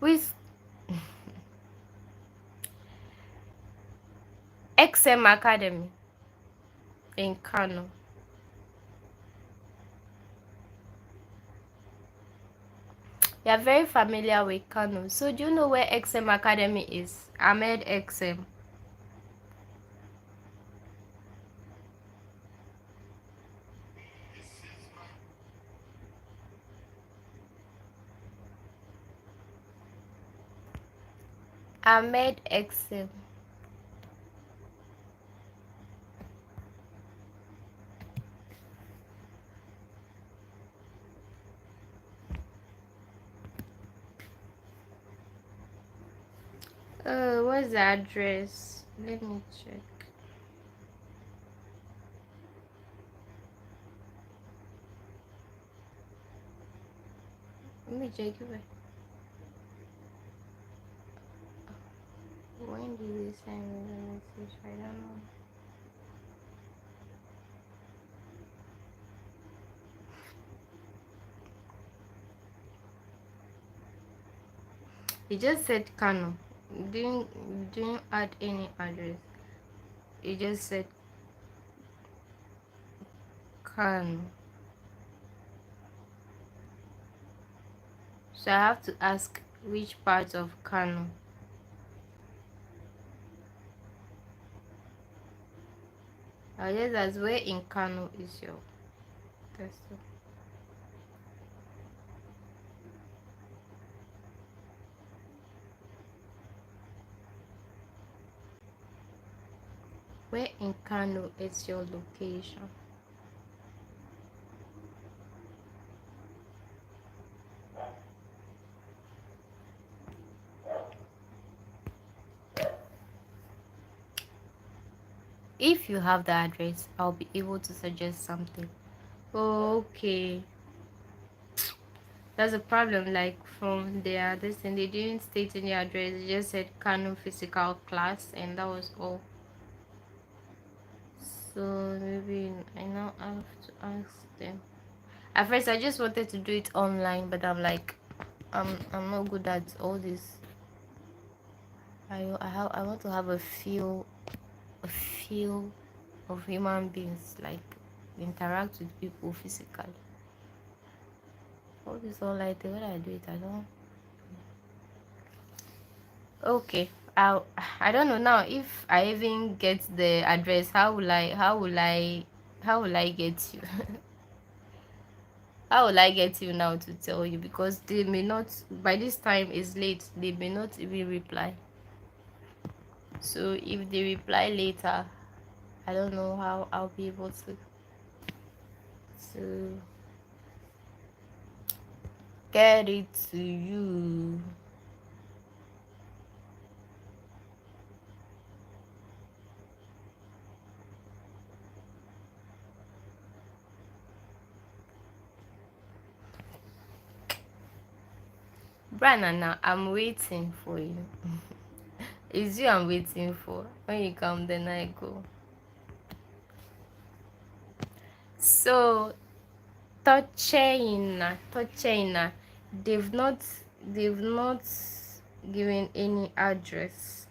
With XM Academy in Kano. You are very familiar with Kano. So do you know where XM Academy is? Ahmed XM. Ahmed XM. What's the address? Let me check. Let me check it. When did you send me the message? I don't know. He just said Kano. Didn't add any address. He just said Kano. So I have to ask which part of Kano. I just ask where in Kano is your test. Where in Kano is your location? If you have the address, I'll be able to suggest something. Okay. That's a problem. Like from their this thing, they didn't state any address. They just said Kano physical class, and that was all. So maybe I now have to ask them. At first, I just wanted to do it online, but I'm like, I'm not good at all this. I want to have a feel of human beings, like interact with people physically. All this online thing, when I do it, I don't. Okay, I don't know now if I even get the address. How will I get you? How will I get you now to tell you? Because they may not, by this time it's late, they may not even reply. So if they reply later, I don't know how I'll be able to get it to you. Branana, I'm waiting for you. It's you I'm waiting for. When you come, then I go. So Touchina, they've not given any address.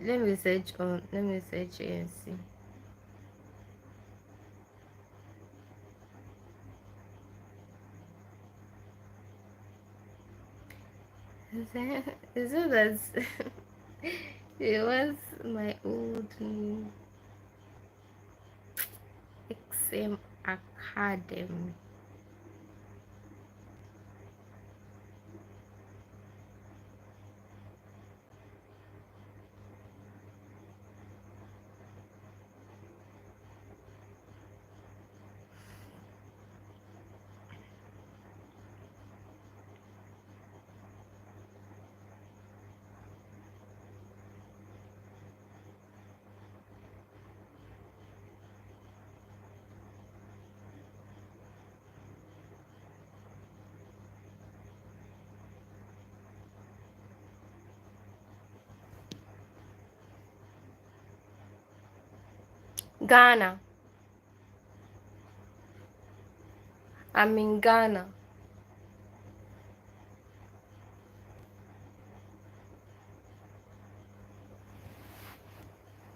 Let me search and see. Is it that it was my old name, XM Academy? Ghana. I'm in Ghana.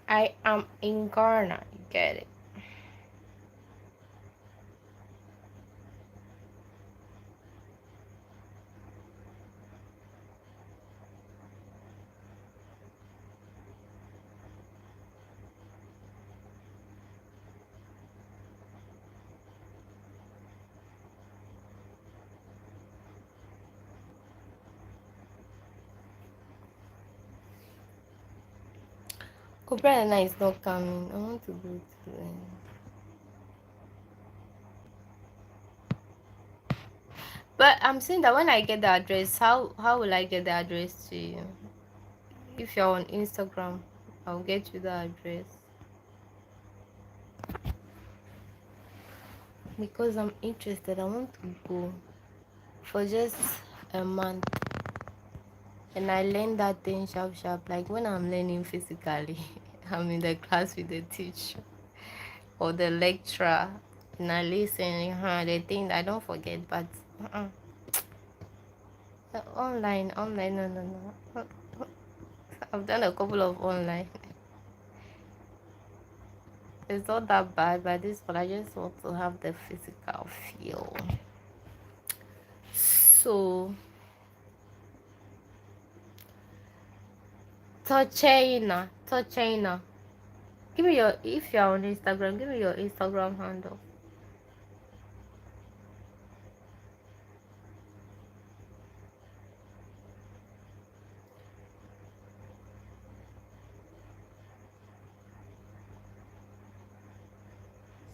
I am in Ghana. You get it? Cobra is not coming. I want to go to them. But I'm saying that when I get the address, how will I get the address to you? If you're on Instagram, I'll get you the address. Because I'm interested. I want to go. for just a month, and I learned that thing sharp sharp. Like when I'm learning physically, I'm in the class with the teacher or the lecturer, and I listen. The thing I don't forget, but online, no, no, no. I've done a couple of online. It's not that bad, but this one I just want to have the physical feel. So, Touchaina. Give me your, if you're on Instagram, give me your Instagram handle.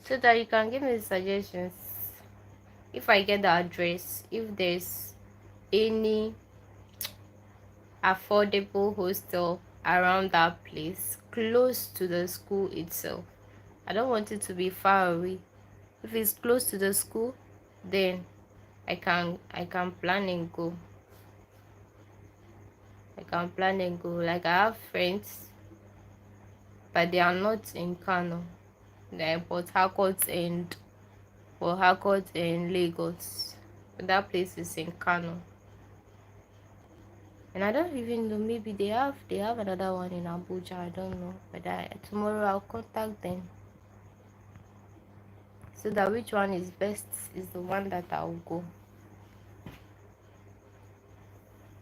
So that you can give me suggestions. If I get the address, if there's any affordable hostel around that place, close to the school itself. I don't want it to be far away. If it's close to the school, then I can plan and go. I can plan and go. Like I have friends, but they are not in Kano. They're in Port Harcourt and Lagos. But that place is in Kano. And I don't even know, maybe they have another one in Abuja, I don't know. But tomorrow I'll contact them. So that which one is best is the one that I'll go.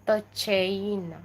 The China.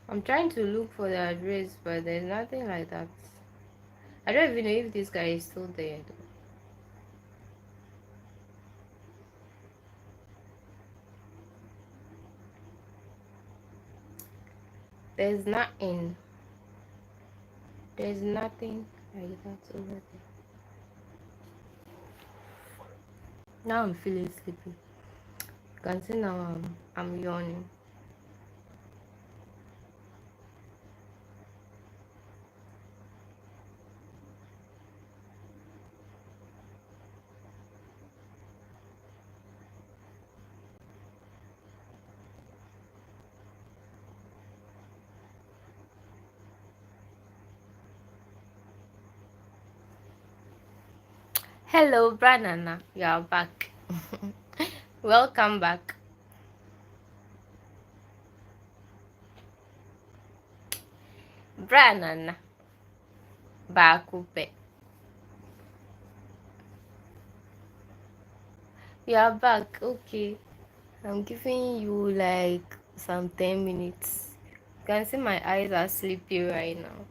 I'm trying to look for the address, but there's nothing like that. I don't even know if this guy is still there. There's nothing. There's nothing like that over there. Now I'm feeling sleepy. You can see now I'm yawning. Hello, Branana. You are back. Welcome back. Branana. Bakupe. You are back. Okay. I'm giving you like some 10 minutes. You can see my eyes are sleepy right now.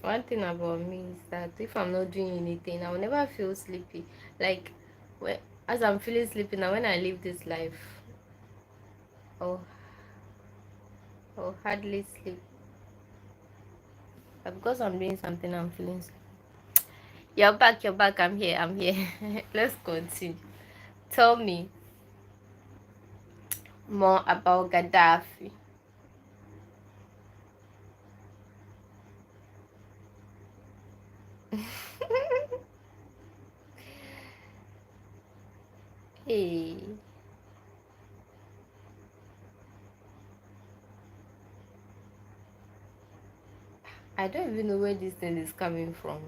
One thing about me is that if I'm not doing anything, I will never feel sleepy. Like, when, as I'm feeling sleepy now, when I leave this life, oh, I'll hardly sleep. But because I'm doing something, I'm feeling sleepy. You're back, I'm here, I'm here. Let's continue. Tell me more about Gaddafi. Hey, I don't even know where this thing is coming from.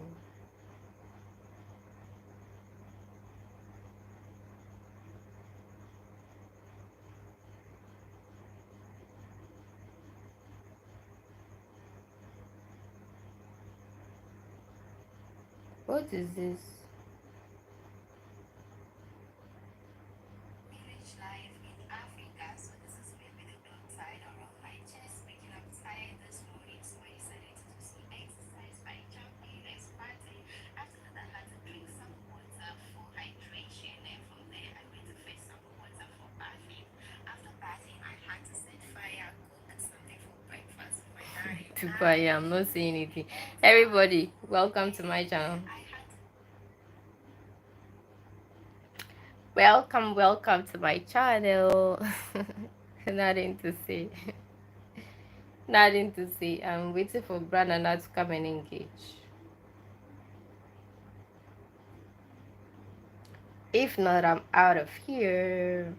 What is this? Dubai, I'm not saying anything. Everybody, welcome to my channel. Welcome to my channel. Nothing to say. Nothing to say. I'm waiting for Brandon to come and engage. If not, I'm out of here.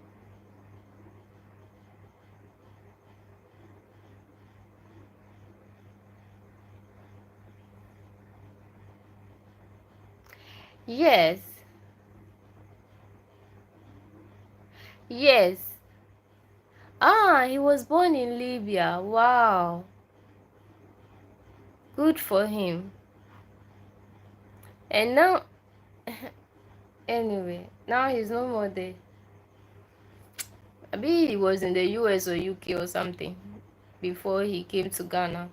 Yes. Yes. Ah, he was born in Libya. Wow. Good for him. And now, anyway, now he's no more there. Maybe he was in the US or UK or something before he came to Ghana.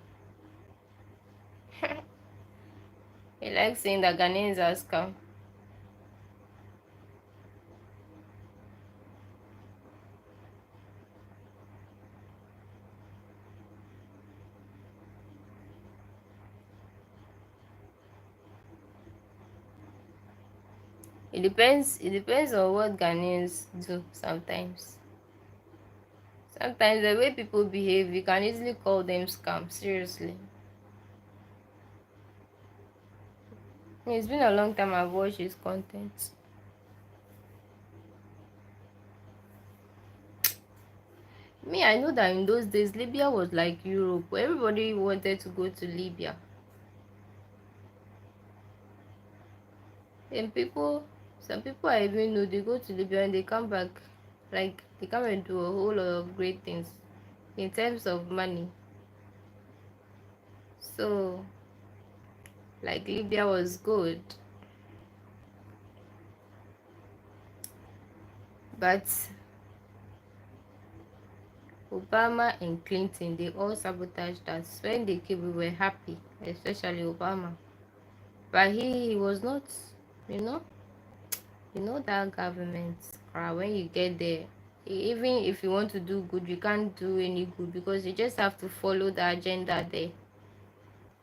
He likes saying that Ghanaians are scum. It depends on what Ghanaians do sometimes. Sometimes the way people behave, you can easily call them scam. Seriously. It's been a long time I've watched his content. Me, I know that in those days Libya was like Europe. Everybody wanted to go to Libya. And some people I even know, they go to Libya and they come back, like they come and do a whole lot of great things in terms of money. So, like Libya was good, but Obama and Clinton, they all sabotaged us. When they came, we were happy, especially Obama. But he was not, you know, that government. When you get there, even if you want to do good, you can't do any good because you just have to follow the agenda there.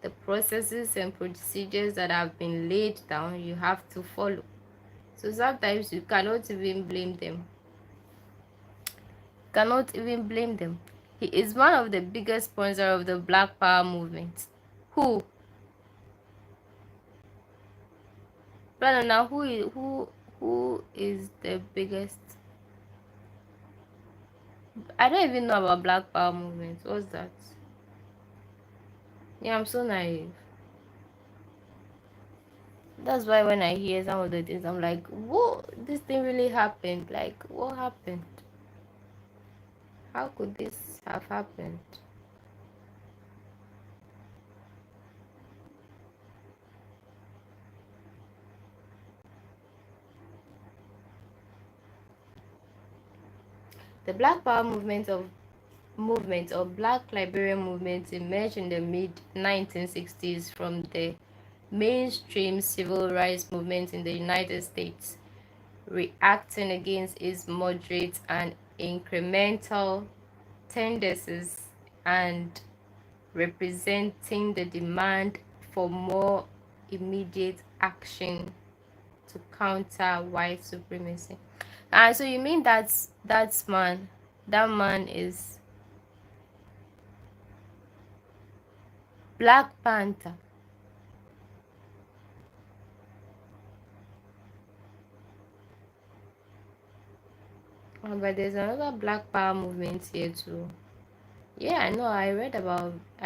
The processes and procedures that have been laid down, you have to follow. So sometimes you cannot even blame them. Cannot even blame them. He is one of the biggest sponsors of the Black Power movement. Who? Brother, now who is the biggest? I don't even know about Black Power movement. What's that? Yeah, I'm so naive. That's why when I hear some of the things, I'm like, whoa, this thing really happened. Like, what happened? How could this have happened? The Black Power movement or Black Liberian movement emerged in the mid 1960s from the mainstream civil rights movement in the United States, reacting against its moderate and incremental tendencies and representing the demand for more immediate action to counter white supremacy. So you mean that man is Black Panther? But there's another Black Power movement here too. Yeah, I know. I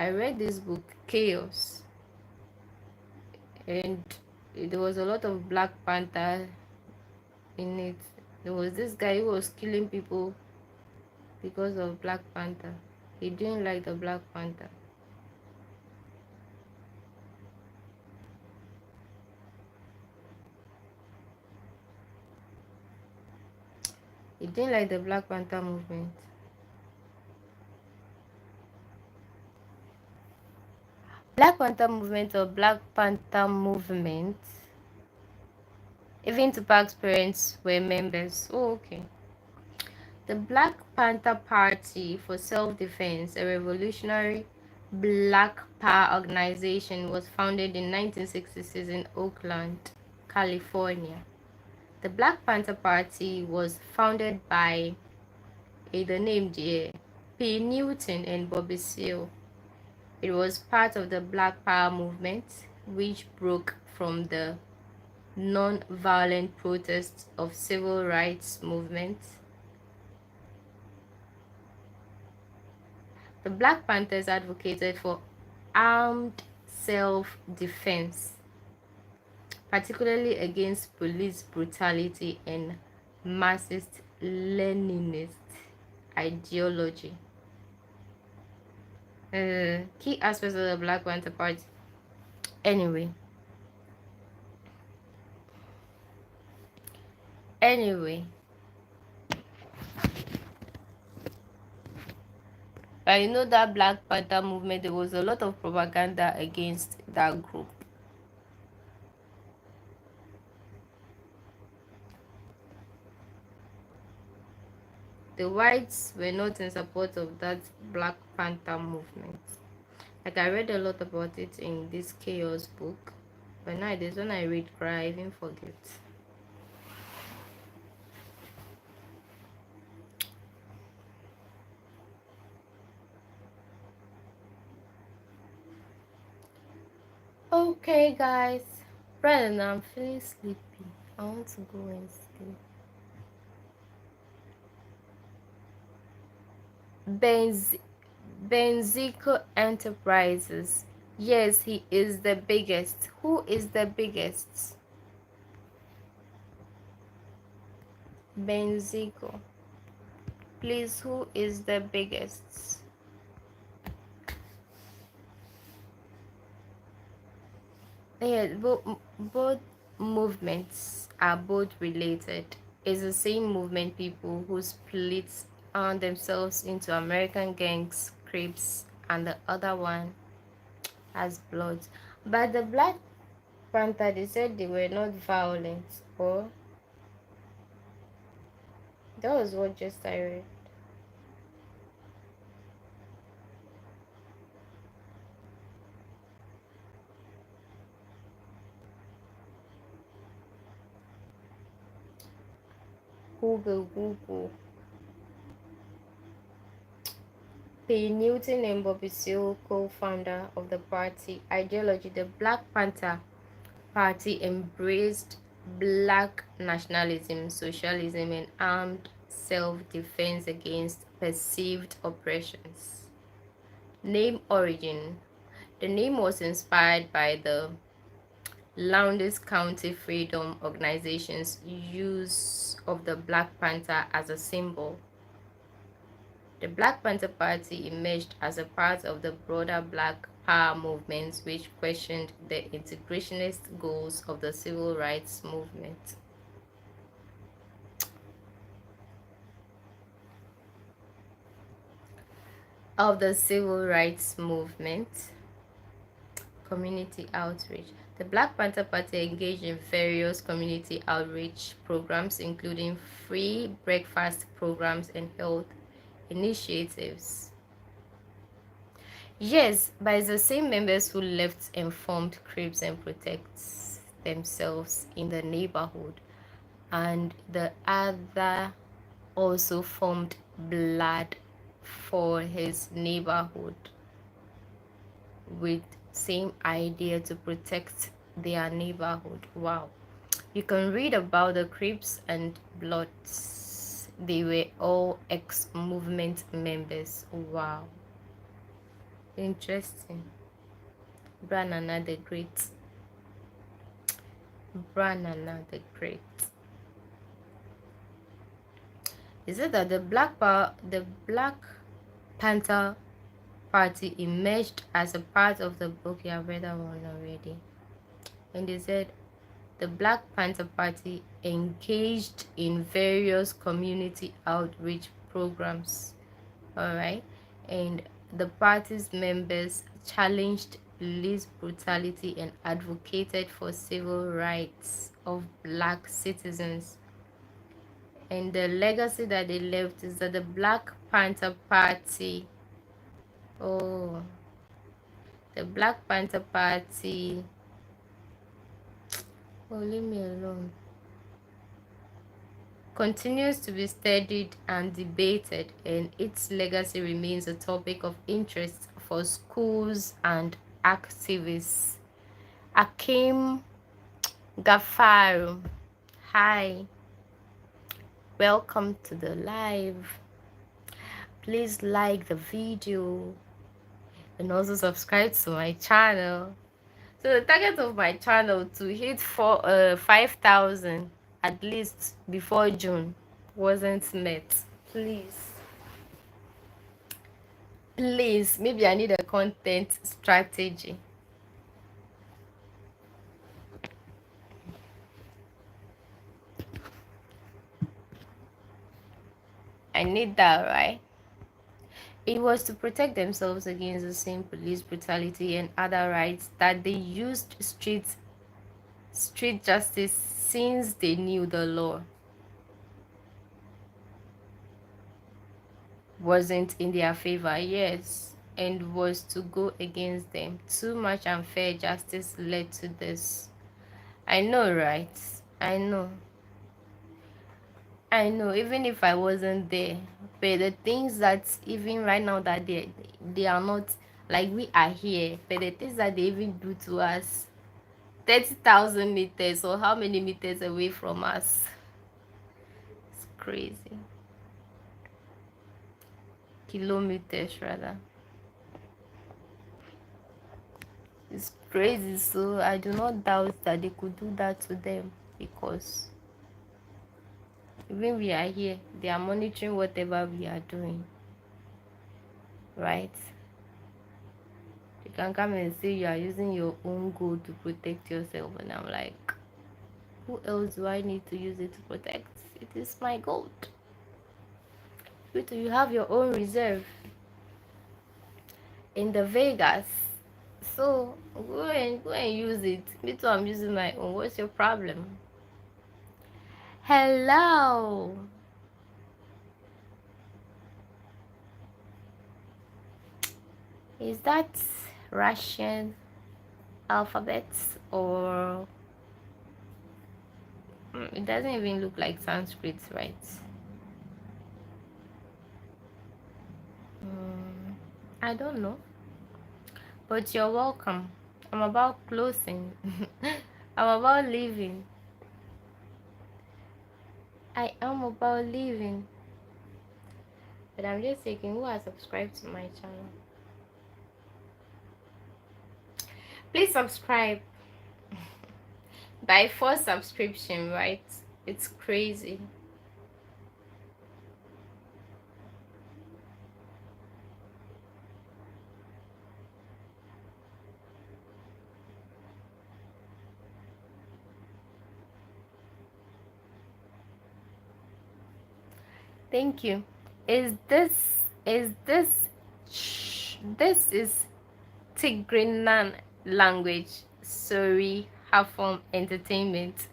read this book, Chaos, and there was a lot of Black Panther in it. There was this guy who was killing people because of Black Panther. He didn't like the Black Panther. You didn't like the Black Panther movement. Black Panther movement or Black Panther movement. Even Tupac's parents were members. Oh, okay. The Black Panther Party for Self-Defense, a revolutionary Black Power organization, was founded in 1966 in Oakland, California. The Black Panther Party was founded by the name P. Newton and Bobby Seale. It was part of the Black Power movement, which broke from the non-violent protests of civil rights movements. The Black Panthers advocated for armed self-defense, particularly against police brutality and Marxist-Leninist ideology. Key aspects of the Black Panther Party. Anyway, I know that Black Panther movement, there was a lot of propaganda against that group. The whites were not in support of that Black Panther movement. Like, I read a lot about it in this Chaos book, but nowadays when I read cry, I even forget. Okay, guys. Brother, now I'm feeling sleepy. I want to go and sleep. Benzico Enterprises. Yes, he is the biggest. Who is the biggest? Benzico. Please, who is the biggest? Yeah, both movements are both related. It's the same movement people who split themselves into American gangs, Crips, and the other one has Bloods. But the Black Panther, they said they were not violent, or that was what just I read. Google. P. Newton and Bobby Seale, co-founder of the party ideology, the Black Panther Party embraced black nationalism, socialism, and armed self-defense against perceived oppressions. Name origin. The name was inspired by the Lowndes County Freedom Organization's use of the Black Panther as a symbol. The Black Panther Party emerged as a part of the broader Black Power movement, which questioned the integrationist goals of the civil rights movement. Community outreach. The Black Panther Party engaged in various community outreach programs, including free breakfast programs and health initiatives. Yes, but it's the same members who left and formed Crips and Protects themselves in the neighborhood, and the other also formed Blood for his neighborhood with same idea to protect their neighborhood. Wow. You can read about the Crips and Bloods. They were all ex-movement members. Wow. Interesting. Branana the Great. Is it that the Black Panther Party emerged as a part of the book? You have read that one already. And they said the Black Panther Party engaged in various community outreach programs. All right, and the party's members challenged police brutality and advocated for civil rights of Black citizens. And the legacy that they left is that the Black Panther Party, oh, the Black Panther Party, oh, leave me alone, continues to be studied and debated, and its legacy remains a topic of interest for schools and activists. Akim Gafaru, hi, welcome to the live. Please like the video and also subscribe to my channel. So the target of my channel to hit 5,000 at least before June wasn't met. Please, maybe I need a content strategy. I need that, right? It was to protect themselves against the same police brutality and other rights that they used street justice since they knew the law wasn't in their favor, yes, and was to go against them. Too much unfair justice led to this. I know, right? I know. I know, even if I wasn't there, but the things that even right now that they are not like we are here, but the things that they even do to us, 30,000 meters or how many meters away from us, it's crazy. Kilometers rather. It's crazy. So I do not doubt that they could do that to them, because even we are here, they are monitoring whatever we are doing, right? You can come and say you are using your own gold to protect yourself, and I'm like, who else do I need to use it to protect? It is my gold. You have your own reserve in the Vegas, so go and use it. Me too, I'm using my own. What's your problem? Hello. Is that Russian alphabets or it doesn't even look like Sanskrit, right? I don't know, but you're welcome. I'm about closing. I'm about leaving. I am about leaving, but I'm just thinking who has subscribed to my channel. Please subscribe. By first subscription, right? It's crazy. Thank you. Is this this is Tigrinan language? Sorry, Hafom Entertainment.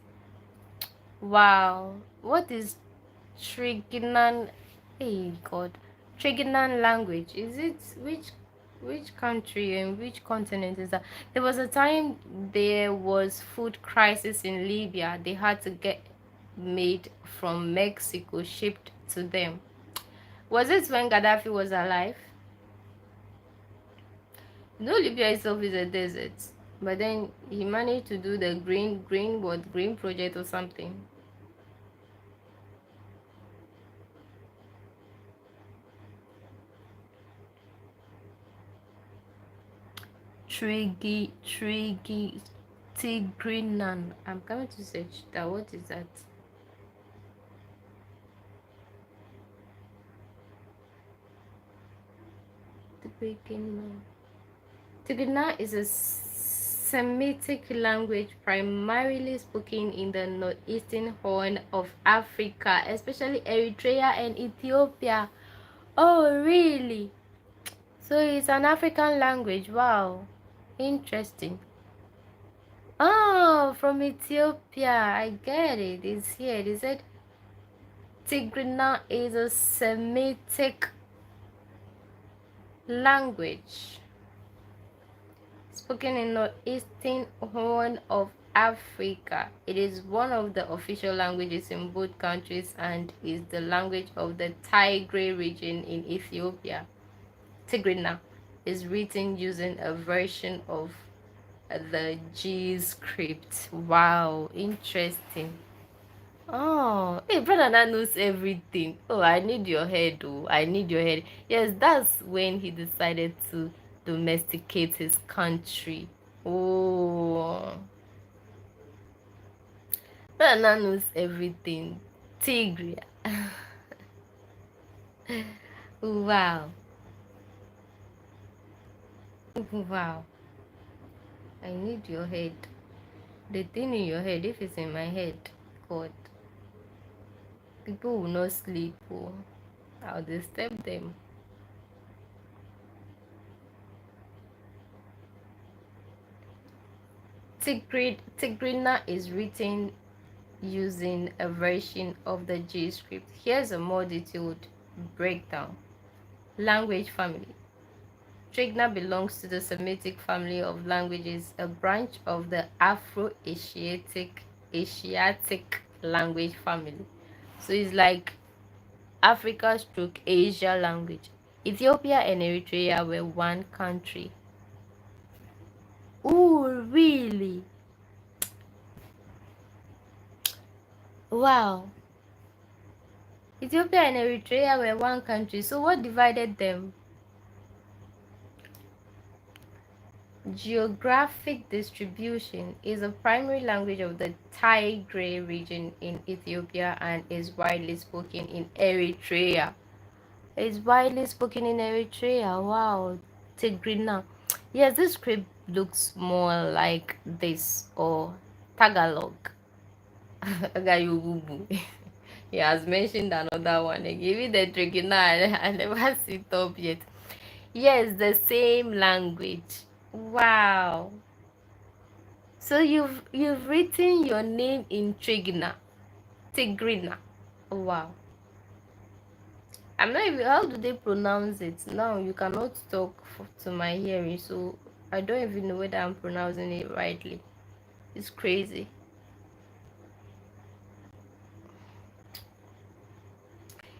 Wow, what is Triginan? Hey God, Triginan language. Is it which country and which continent is that? There was a time there was food crisis in Libya. They had to get made from Mexico shipped to them. Was it when Gaddafi was alive? No, Libya itself is a desert, but then he managed to do the green project or something. Tigrinan. I'm coming to search that. What is that? Tigrinan is a Semitic language primarily spoken in the northeastern horn of Africa, especially Eritrea and Ethiopia. Oh, really? So it's an African language. Wow. Interesting. Oh, from Ethiopia. I get it. It's here. They said Tigrinya is a Semitic language spoken in northeastern horn of Africa. It is one of the official languages in both countries and is the language of the Tigray region in Ethiopia. Tigrinya is written using a version of the G script. Wow, interesting. Oh, hey, brother that knows everything. Oh, I need your head. Oh, I need your head. Yes, that's when he decided to domesticate his country. Oh, brother that knows everything. Tigria. Wow. Wow. I need your head. The thing in your head, if it's in my head, God, people will not sleep. Oh, I'll disturb them. Tigrinya is written using a version of the G script. Here's a more detailed breakdown. Language family. Tigrinya belongs to the Semitic family of languages, a branch of the Afro-Asiatic language family. So it's like Africa stroke Asia language. Ethiopia and Eritrea were one country. Oh, really? Wow. Ethiopia and Eritrea were one country. So what divided them? Geographic distribution is a primary language of the Tigray region in Ethiopia and is widely spoken in Eritrea. It's widely spoken in Eritrea. Wow. Tigrinya. Yes, this script looks more like this or Tagalog. Agayububu. He has mentioned another one. He gave it the Tigrinya. I never see it up yet. Yes, the same language. Wow. So you've written your name in Tigrina. Wow. I'm not even, how do they pronounce it? Now you cannot talk to my hearing, so I don't even know whether I'm pronouncing it rightly. It's crazy.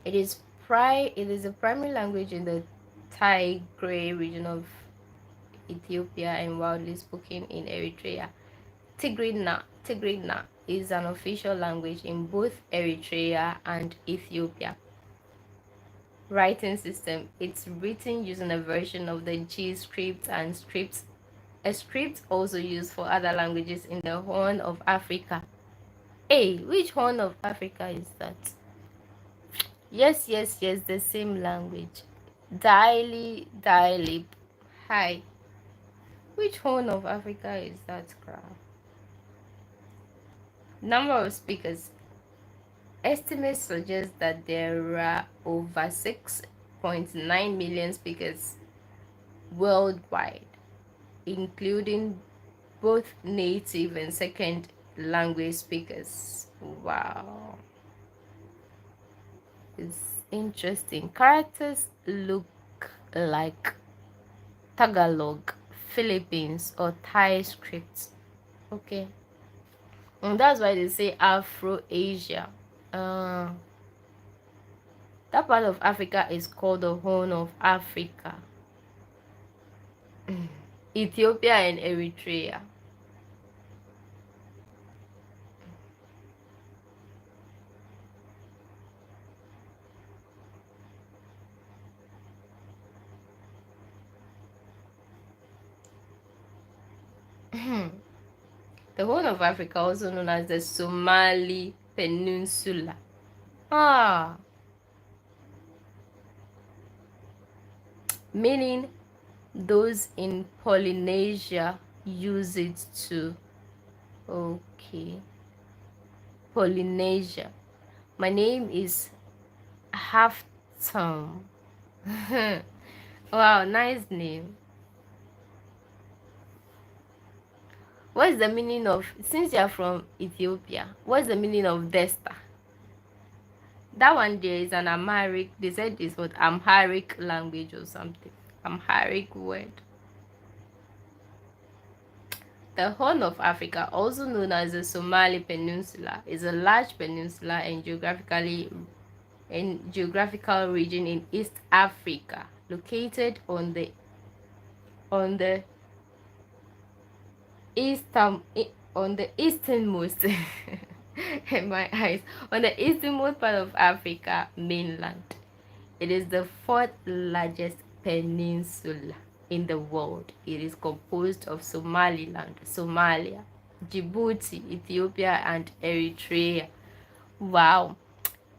It is a primary language in the Tigray region of Ethiopia and widely spoken in Eritrea. Tigrinya is an official language in both Eritrea and Ethiopia. Writing system. It's written using a version of the G script and scripts. A script also used for other languages in the Horn of Africa. Hey, which Horn of Africa is that? Yes, the same language. Dialib. Hi. Which Horn of Africa is that, crap? Number of speakers. Estimates suggest that there are over 6.9 million speakers worldwide, including both native and second language speakers. Wow. It's interesting. Characters look like Tagalog, Philippines, or Thai scripts. Okay. And that's why they say Afro-Asia. That part of Africa is called the Horn of Africa. Ethiopia and Eritrea. The Horn of Africa, also known as the Somali Peninsula. Meaning those in Polynesia use it to. Okay. Polynesia. My name is Halfton. Wow, nice name. What's the meaning of, since you're from Ethiopia, what's the meaning of Desta? That one there is an Amharic, they said it's what, Amharic language or something. Amharic word. The Horn of Africa, also known as the Somali Peninsula, is a large peninsula and geographical region in East Africa, located on the eastern on the easternmost in my eyes, on the easternmost part of Africa mainland. It is the fourth largest peninsula in the world. It is composed of Somaliland, Somalia, Djibouti, Ethiopia, and Eritrea. Wow.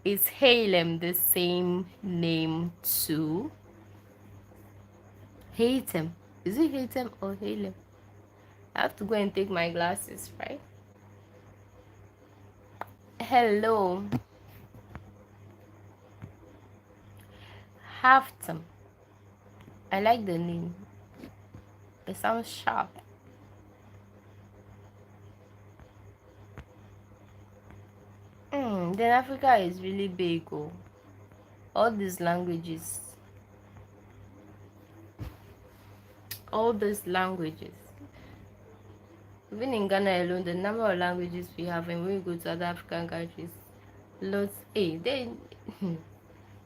Is Halem the same name too? Hatem. Is it Hatem or Halem? I have to go and take my glasses, right? Hello. Haftam. I like the name. It sounds sharp. Then Africa is really big. Oh. All these languages. All these languages. Even in Ghana alone, the number of languages we have, and when we go to other African countries, lots. Hey, then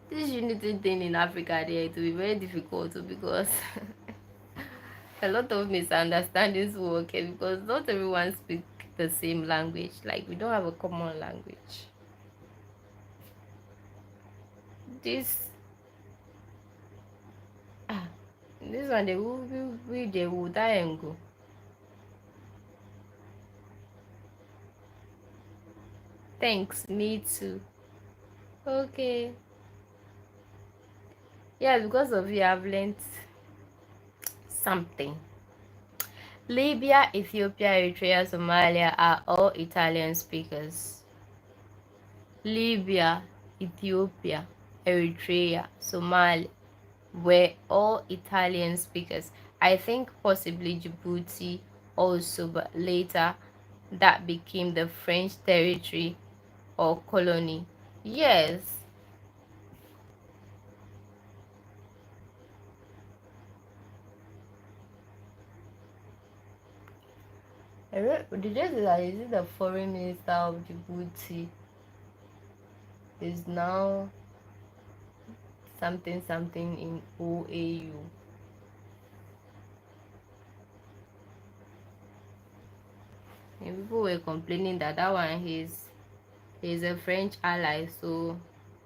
this unity thing in Africa there, it will be very difficult too, because a lot of misunderstandings will occur because not everyone speaks the same language. Like, we don't have a common language. This this one they will die and go. Thanks, me too. Okay. Yeah, because of you, I've learned something. Libya, Ethiopia, Eritrea, Somalia are all Italian speakers. Libya, Ethiopia, Eritrea, Somalia were all Italian speakers. I think possibly Djibouti also, but later that became the French territory or colony. Yes. Did you say that is it the foreign minister of Djibouti is now something something in OAU? And people were complaining that that one he's a French ally, so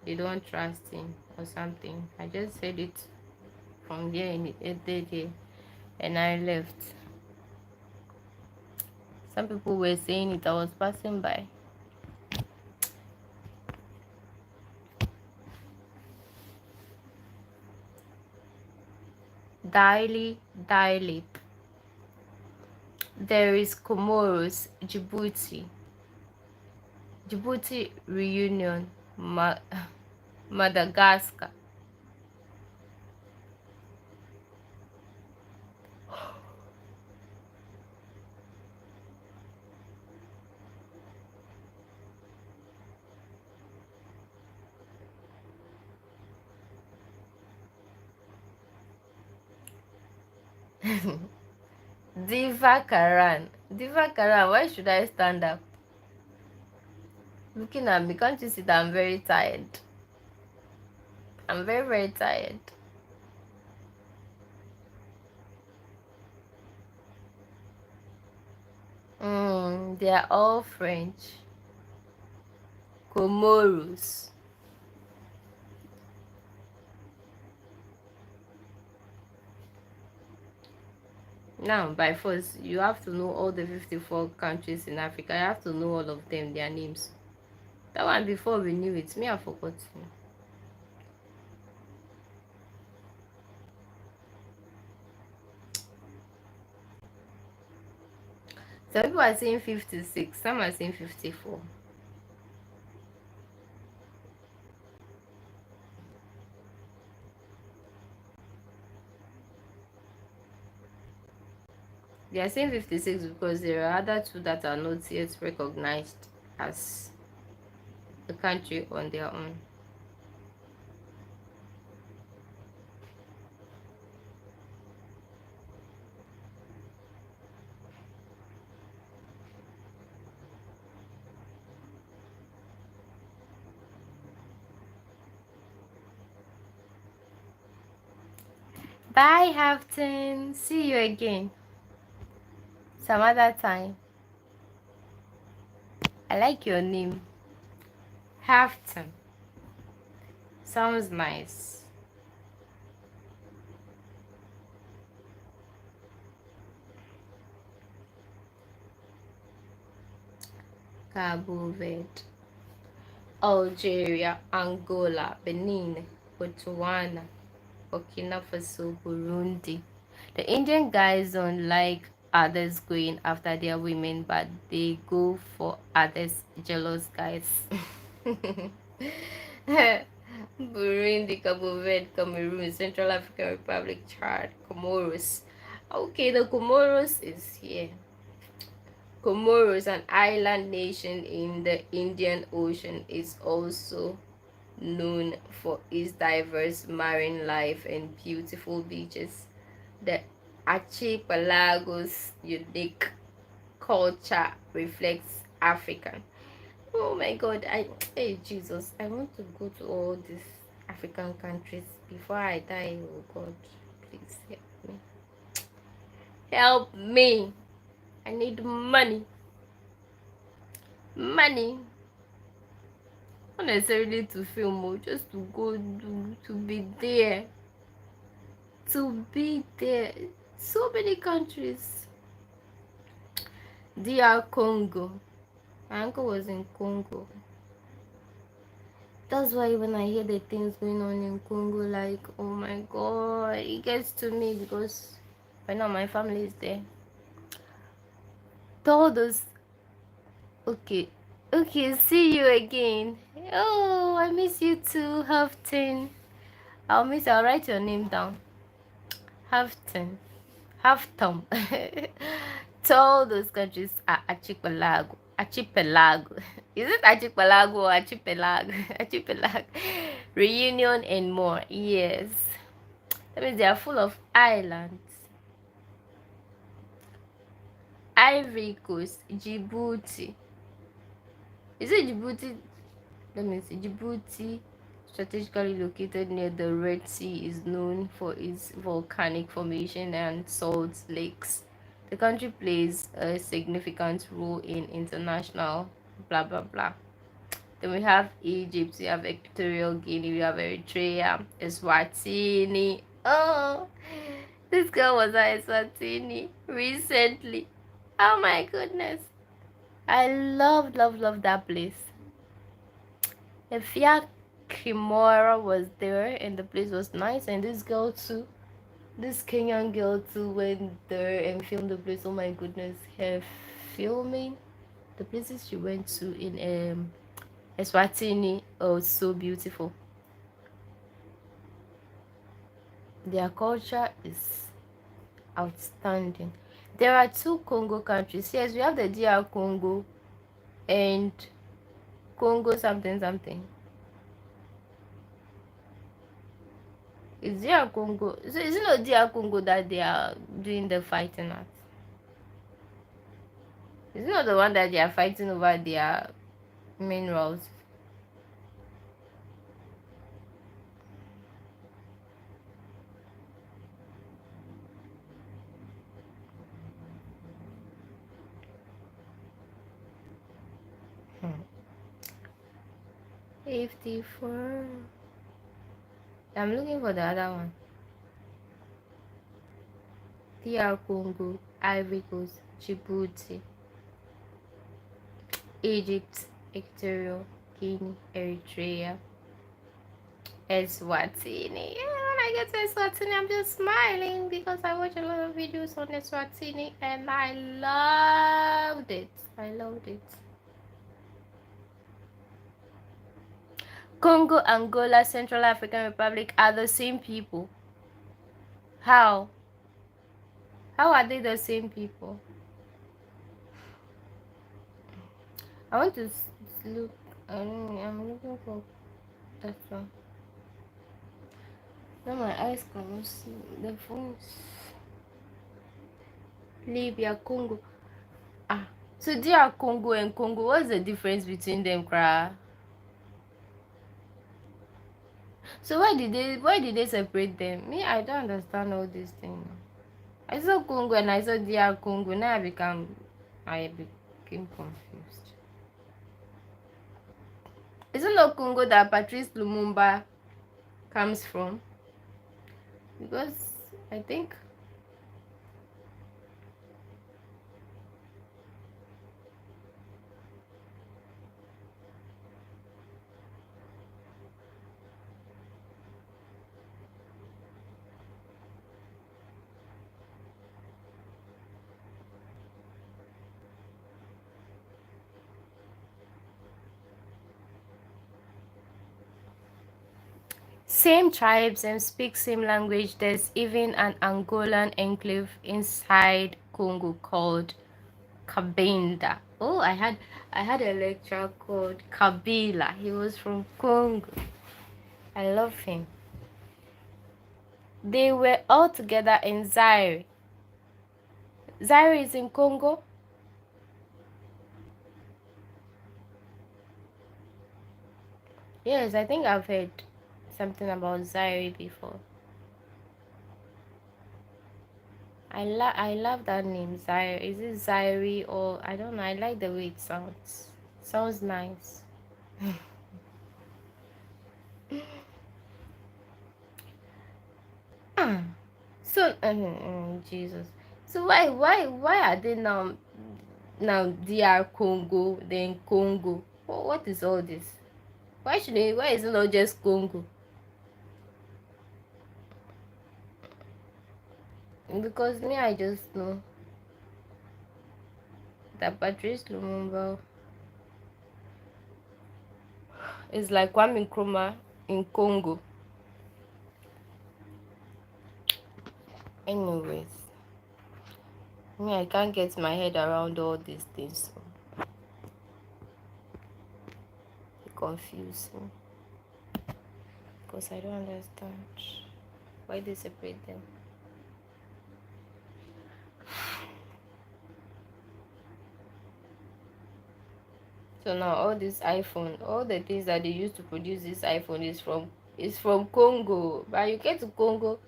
they don't trust him or something. I just said it from there in the and I left. Some people were saying it, I was passing by. Daily. There is Comoros, Djibouti Reunion, Madagascar. Diva Karan. Diva Karan, why should I stand up? Looking at me, can't you see that I'm very tired? I'm very, very tired. They are all French. Comoros. Now, by force, you have to know all the 54 countries in Africa. You have to know all of them, their names. That one, before we knew it, me, I forgot. Some people are saying 56, some are saying 54. They are saying 56 because there are other two that are not yet recognized as a country on their own. Bye, Hafton. See you again some other time. I like your name, Hafton. Sounds nice. Cabo Verde, Algeria, Angola, Benin, Botswana, Burkina Faso, Burundi. The Indian guys don't like others going after their women, but they go for others jealous guys. Burundi, Cabo Verde, Cameroon, Central African Republic, Chad, Comoros. Okay, the Comoros is here. Comoros, an island nation in the Indian Ocean, is also known for its diverse marine life and beautiful beaches. The archipelago's unique culture reflects African. Oh my God! Hey Jesus, I want to go to all these African countries before I die. Oh God, please help me. Help me! I need money. Money. Not necessarily to film, or just to go to be there. To be there. So many countries. DR Congo. My uncle was in Congo. That's why when I hear the things going on in Congo, like, oh my God, it gets to me because right now my family is there. Todos. Okay. Okay, see you again. Oh, I miss you too, Hafton. I'll write your name down. Hafton. Hafton. To all those countries are archipelago. Archipelago. Is it archipelago or archipelago? Archipelago. Reunion and more. Yes. That means they are full of islands. Ivory Coast, Djibouti. Is it Djibouti? Let me see. Djibouti, strategically located near the Red Sea, is known for its volcanic formation and salt lakes. The country plays a significant role in international blah blah blah. Then we have Egypt, we have Equatorial Guinea, we have Eritrea, Eswatini. Oh, this girl was at Eswatini recently. Oh my goodness. I love that place. The Fiat Kimura was there and the place was nice, and this girl too. This Kenyan girl too went there and filmed the place. Oh my goodness, her filming the places she went to in Eswatini. Oh, so beautiful. Their culture is outstanding. There are two Congo countries. Yes, we have the DR Congo and Congo something something. Is DR Congo? So is it not DR Congo that they are doing the fighting at? Is it not the one that they are fighting over their minerals? Hmm. 54. I'm looking for the other one. DR Congo, Ivory Coast, Djibouti, Egypt, Equatorial Guinea, Eritrea, Eswatini. Oh my get to Eswatini, I'm just smiling because I watch a lot of videos on Eswatini and I loved it. I loved it. Congo, Angola, Central African Republic are the same people. How? How are they the same people? I want to look. I'm looking for that one. Now my eyes cannot see the phones. Libya, Congo. Ah, so they are Congo and Congo. What's the difference between them, cra? So why did they separate them? Me, I don't understand all these things. I saw Congo and I saw DR Congo. Now I became confused. Is it not Congo that Patrice Lumumba comes from? Because I think same tribes and speak same language. There's even an Angolan enclave inside Congo called Cabinda. Oh, I had a lecturer called Kabila. He was from Congo. I love him. They were all together in Zaire. Zaire is in Congo. Yes, I think I've heard something about Zaire before. I love that name, Zaire. Is it Zaire or I don't know. I like the way it sounds. Sounds nice. Ah, so Jesus. So why are they now DR Congo then Congo? What is all this? Why is it not just Congo? Because me, I just know that Patrice Lumumba is like Kwame Nkrumah in Congo. Anyways, me, I can't get my head around all these things. So it confuses me because I don't understand why they separate them. So now all this iPhone, all the things that they used to produce this iPhone is from Congo. But you get to Congo,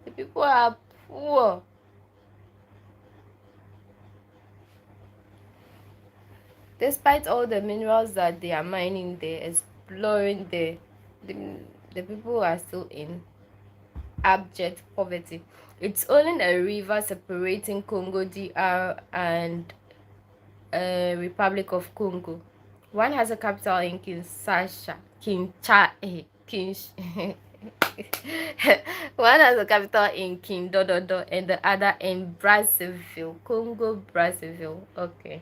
the people are poor. Despite all the minerals that they are mining there, exploring there, the people are still in abject poverty. It's only a river separating Congo DR and Republic of Congo. One has a capital in Kinshasa. One has a capital in Kindododo and the other in Brazzaville. Congo Brazzaville. Okay.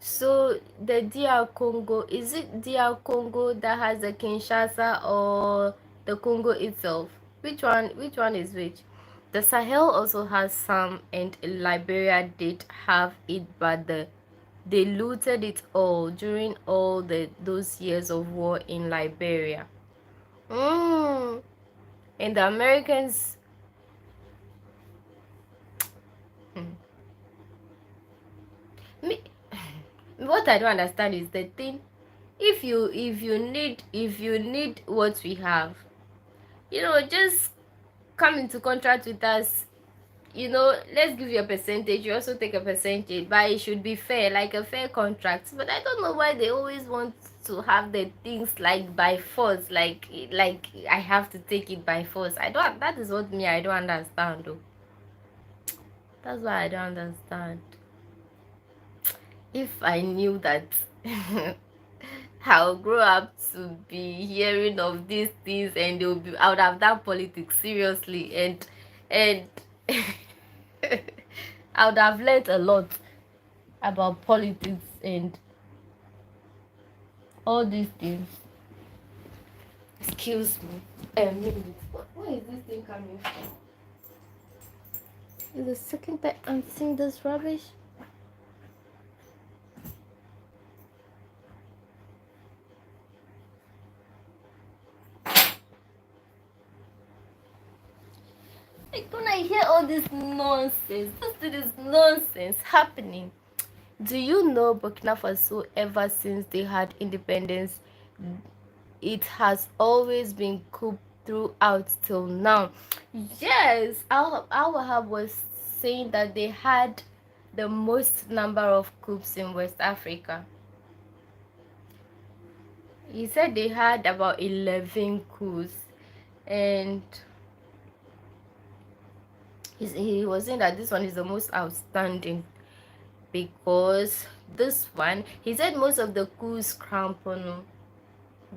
So the DR Congo, is it DR Congo that has the Kinshasa or the Congo itself? Which one is which? The Sahel also has some and Liberia did have it, but they looted it all during all those years of war in Liberia. And the Americans me, what I don't understand is the thing, if you need what we have, just come into contract with us. let's give you a percentage, you also take a percentage, but it should be fair, like a fair contract. But I don't know why they always want to have the things like by force, like I have to take it by force. I don't That is what me, I don't understand though. That's why I don't understand. If I knew that I'll grow up to be hearing of these things, and I would have done politics seriously, and I would have learned a lot about politics and all these things. Excuse me. Where is this thing coming from? Is the second time I'm seeing this rubbish? Like, when I hear all this nonsense, this is nonsense happening. Do you know Burkina Faso, ever since they had independence, it has always been coup throughout till now? Yes, Al Wahab was saying that they had the most number of coups in West Africa. He said they had about 11 coups, and he was saying that this one is the most outstanding, because this one, he said most of the coups crampon,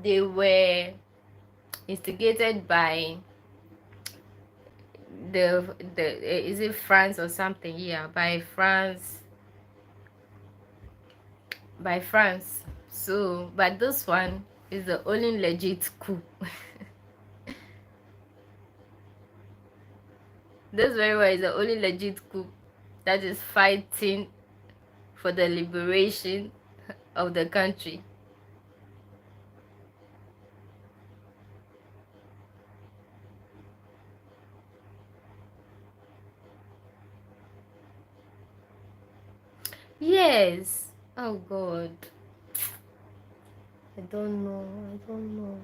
they were instigated by the is it France or something? Yeah, by France. So, but this one is the only legit coup. This very one is the only legit coup that is fighting for the liberation of the country. Yes. Oh God. I don't know.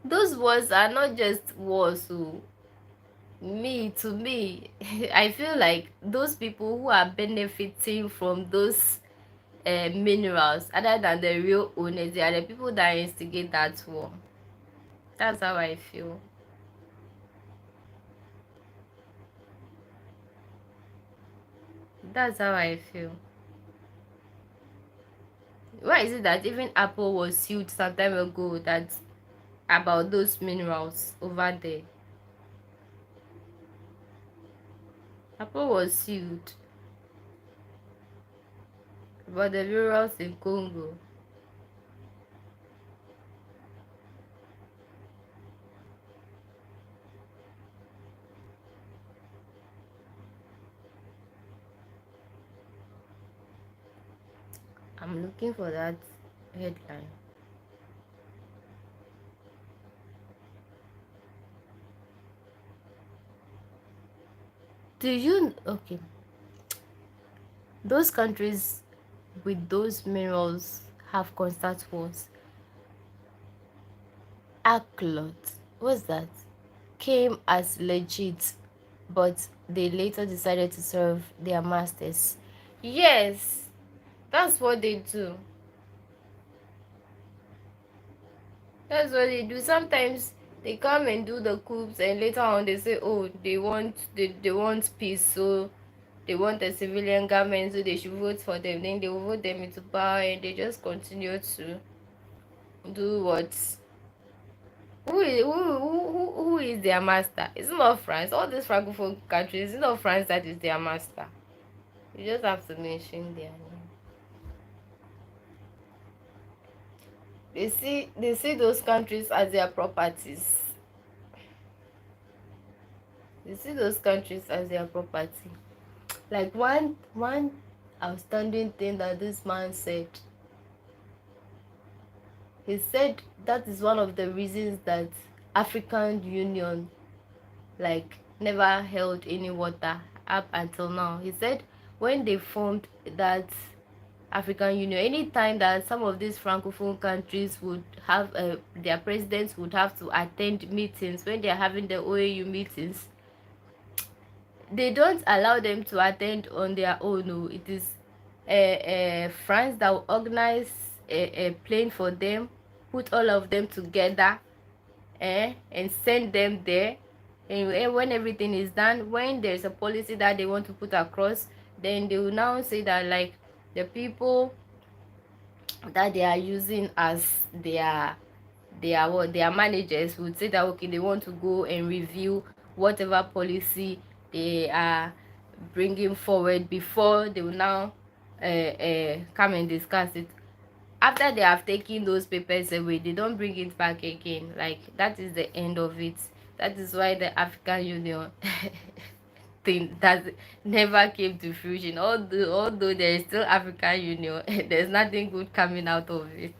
Those wars are not just wars. So to me, I feel like those people who are benefiting from those minerals, other than the real owners, they are the people that instigate that war. That's how I feel. That's how I feel. Why is it that even Apple was sued some time ago that about those minerals over there? Apple was sued about the minerals in Congo. I'm looking for that headline. Do you okay? Those countries with those minerals have constant wars. Aclot, what's that? Came as legit, but they later decided to serve their masters. Yes, that's what they do. That's what they do. Sometimes they come and do the coups, and later on they say, oh, they want peace, so they want a civilian government, so they should vote for them. Then they will vote them into power, and they just continue to do what. Who is their master? It's not France. All these francophone countries, it's not France that is their master. You just have to mention their name. They see those countries as their properties. They see those countries as their property. Like one outstanding thing that this man said. He said that is one of the reasons that African Union like never held any water up until now. He said when they formed that African Union, anytime that some of these francophone countries would have their presidents would have to attend meetings when they are having the OAU meetings, they don't allow them to attend on their own. No, it is France that will organize a plane for them, put all of them together, and send them there. And when everything is done, when there's a policy that they want to put across, then they will now say that, like, the people that they are using as their managers would say that, okay, they want to go and review whatever policy they are bringing forward before they will now come and discuss it. After they have taken those papers away, they don't bring it back again. Like, that is the end of it. That is why the African Union thing that never came to fruition. Although there is still African Union, there's nothing good coming out of it,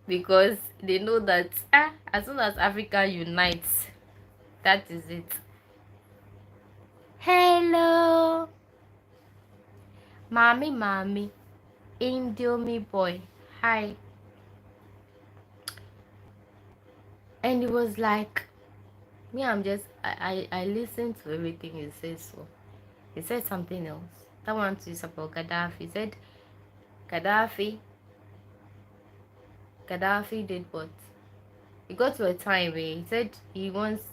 because they know that as soon as Africa unites, that is it. Hello, mommy, Indomie boy, hi. And it was like, me, I'm just, I listened to everything he said. So he said something else. That one is about Gaddafi. He said Gaddafi did what? He got to a time where he said he wants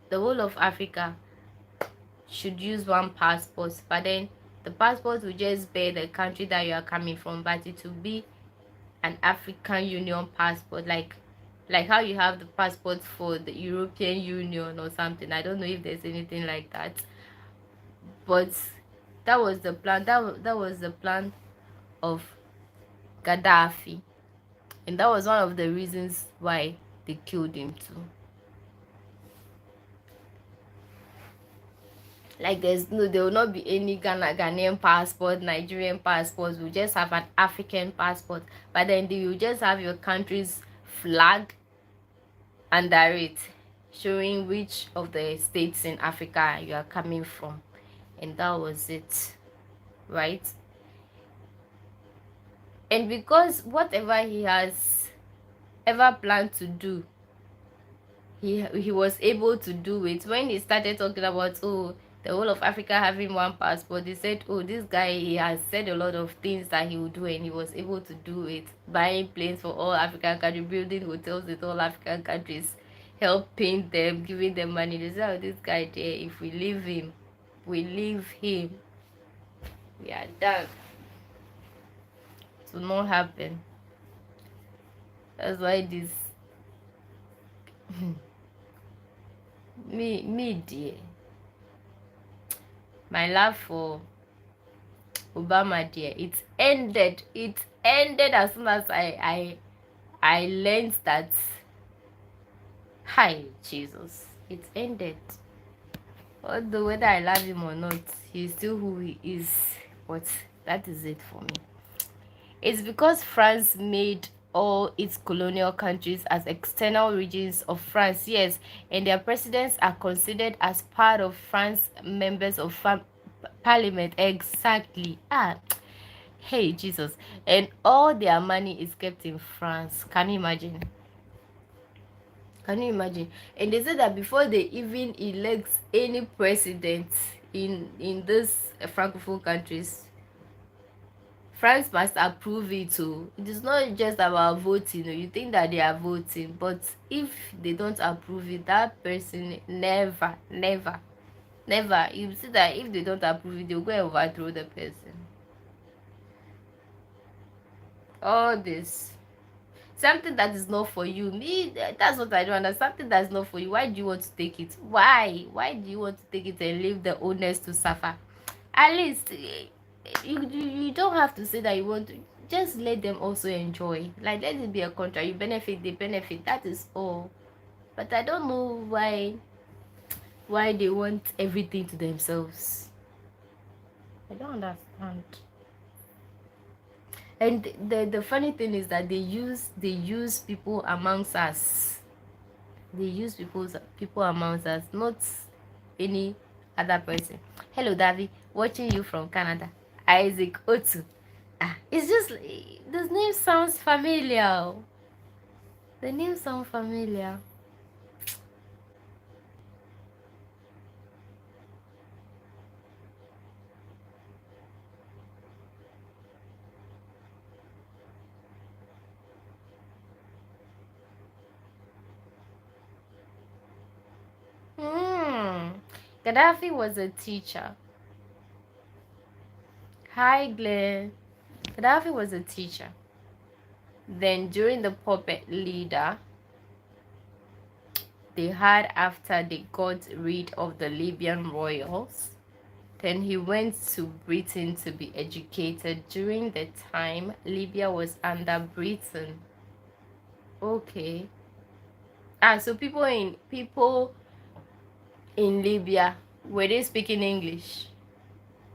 the whole of Africa should use one passport, but then the passport will just bear the country that you are coming from, but it will be an African Union passport, like how you have the passport for the European Union or something. I don't know if there's anything like that, but that was the plan. That was the plan of Gaddafi, and that was one of the reasons why they killed him too. Like, there will not be any Ghanaian passport, Nigerian passports. We'll just have an African passport, but then you just have your country's flag under it, showing which of the states in Africa you are coming from, and that was it, right? And because whatever he has ever planned to do, he was able to do it. When he started talking about, the whole of Africa having one passport, they said, this guy, he has said a lot of things that he would do, and he was able to do it. Buying planes for all African countries, building hotels with all African countries, helping them, giving them money. They said, this guy there, if we leave him, we are done. It will not happen. That's why this me dear, my love for Obama, dear, it ended as soon as I learned that, hi Jesus, it ended. Although whether I love him or not, he's still who he is. But that is it for me. It's because France made all its colonial countries as external regions of France, yes, and their presidents are considered as part of France, members of parliament, exactly. Hey Jesus, and all their money is kept in France. Can you imagine? And they said that before they even elect any president in this francophone countries, France must approve it too. It is not just about voting. You think that they are voting, but if they don't approve it, that person never. You see that if they don't approve it, they'll go and overthrow the person. All this. Something that is not for you. Me, that's what I don't understand. Something that's not for you. Why do you want to take it? Why? Why do you want to take it and leave the owners to suffer? At least you don't have to say that you want to. Just let them also enjoy. Like, let it be a contract. You benefit, they benefit. That is all. But I don't know why they want everything to themselves. I don't understand. And the funny thing is that they use people amongst us. They use people amongst us, not any other person. Hello, Davi, watching you from Canada. Isaac Otu. It's just, the name sounds familiar. The name sounds familiar. Gaddafi was a teacher. Hi, Glenn. Gaddafi was a teacher. Then during the puppet leader, they had after they got rid of the Libyan royals. Then he went to Britain to be educated. During the time, Libya was under Britain. Okay. So people in Libya, were they speaking English?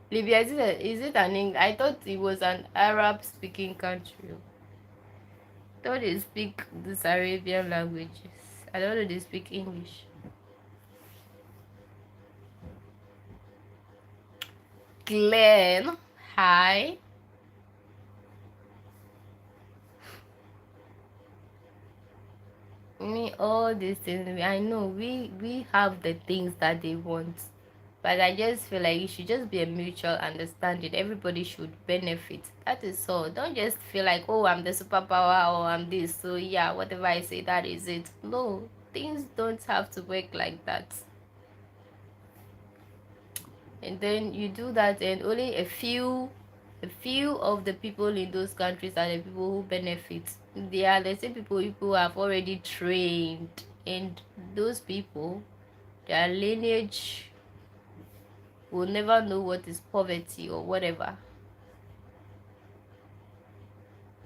Libya, is it an English? I thought it was an Arab speaking country. I thought they speak these Arabian languages. I don't know they speak English. Glenn, hi. Me, all these things. I know we have the things that they want, but I just feel like it should just be a mutual understanding. Everybody should benefit. That is all. Don't just feel like, oh, I'm the superpower or I'm this. So yeah, whatever I say, that is it. No, things don't have to work like that. And then you do that, and only a few of the people in those countries are the people who benefit. They are the same people who have already trained, and those people, their lineage will never know what is poverty or whatever.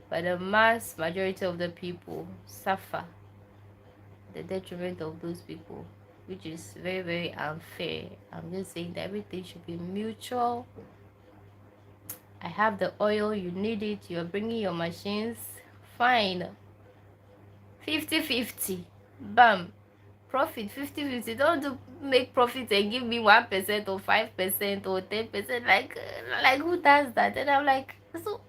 But the mass majority of the people suffer the detriment of those people, which is very, very unfair. I'm just saying that everything should be mutual. I have the oil, you need it, you're bringing your machines, fine. 50-50, bam, profit. 50-50. Don't make profit and give me 1% or 5% or 10%. Like who does that? And I'm like, so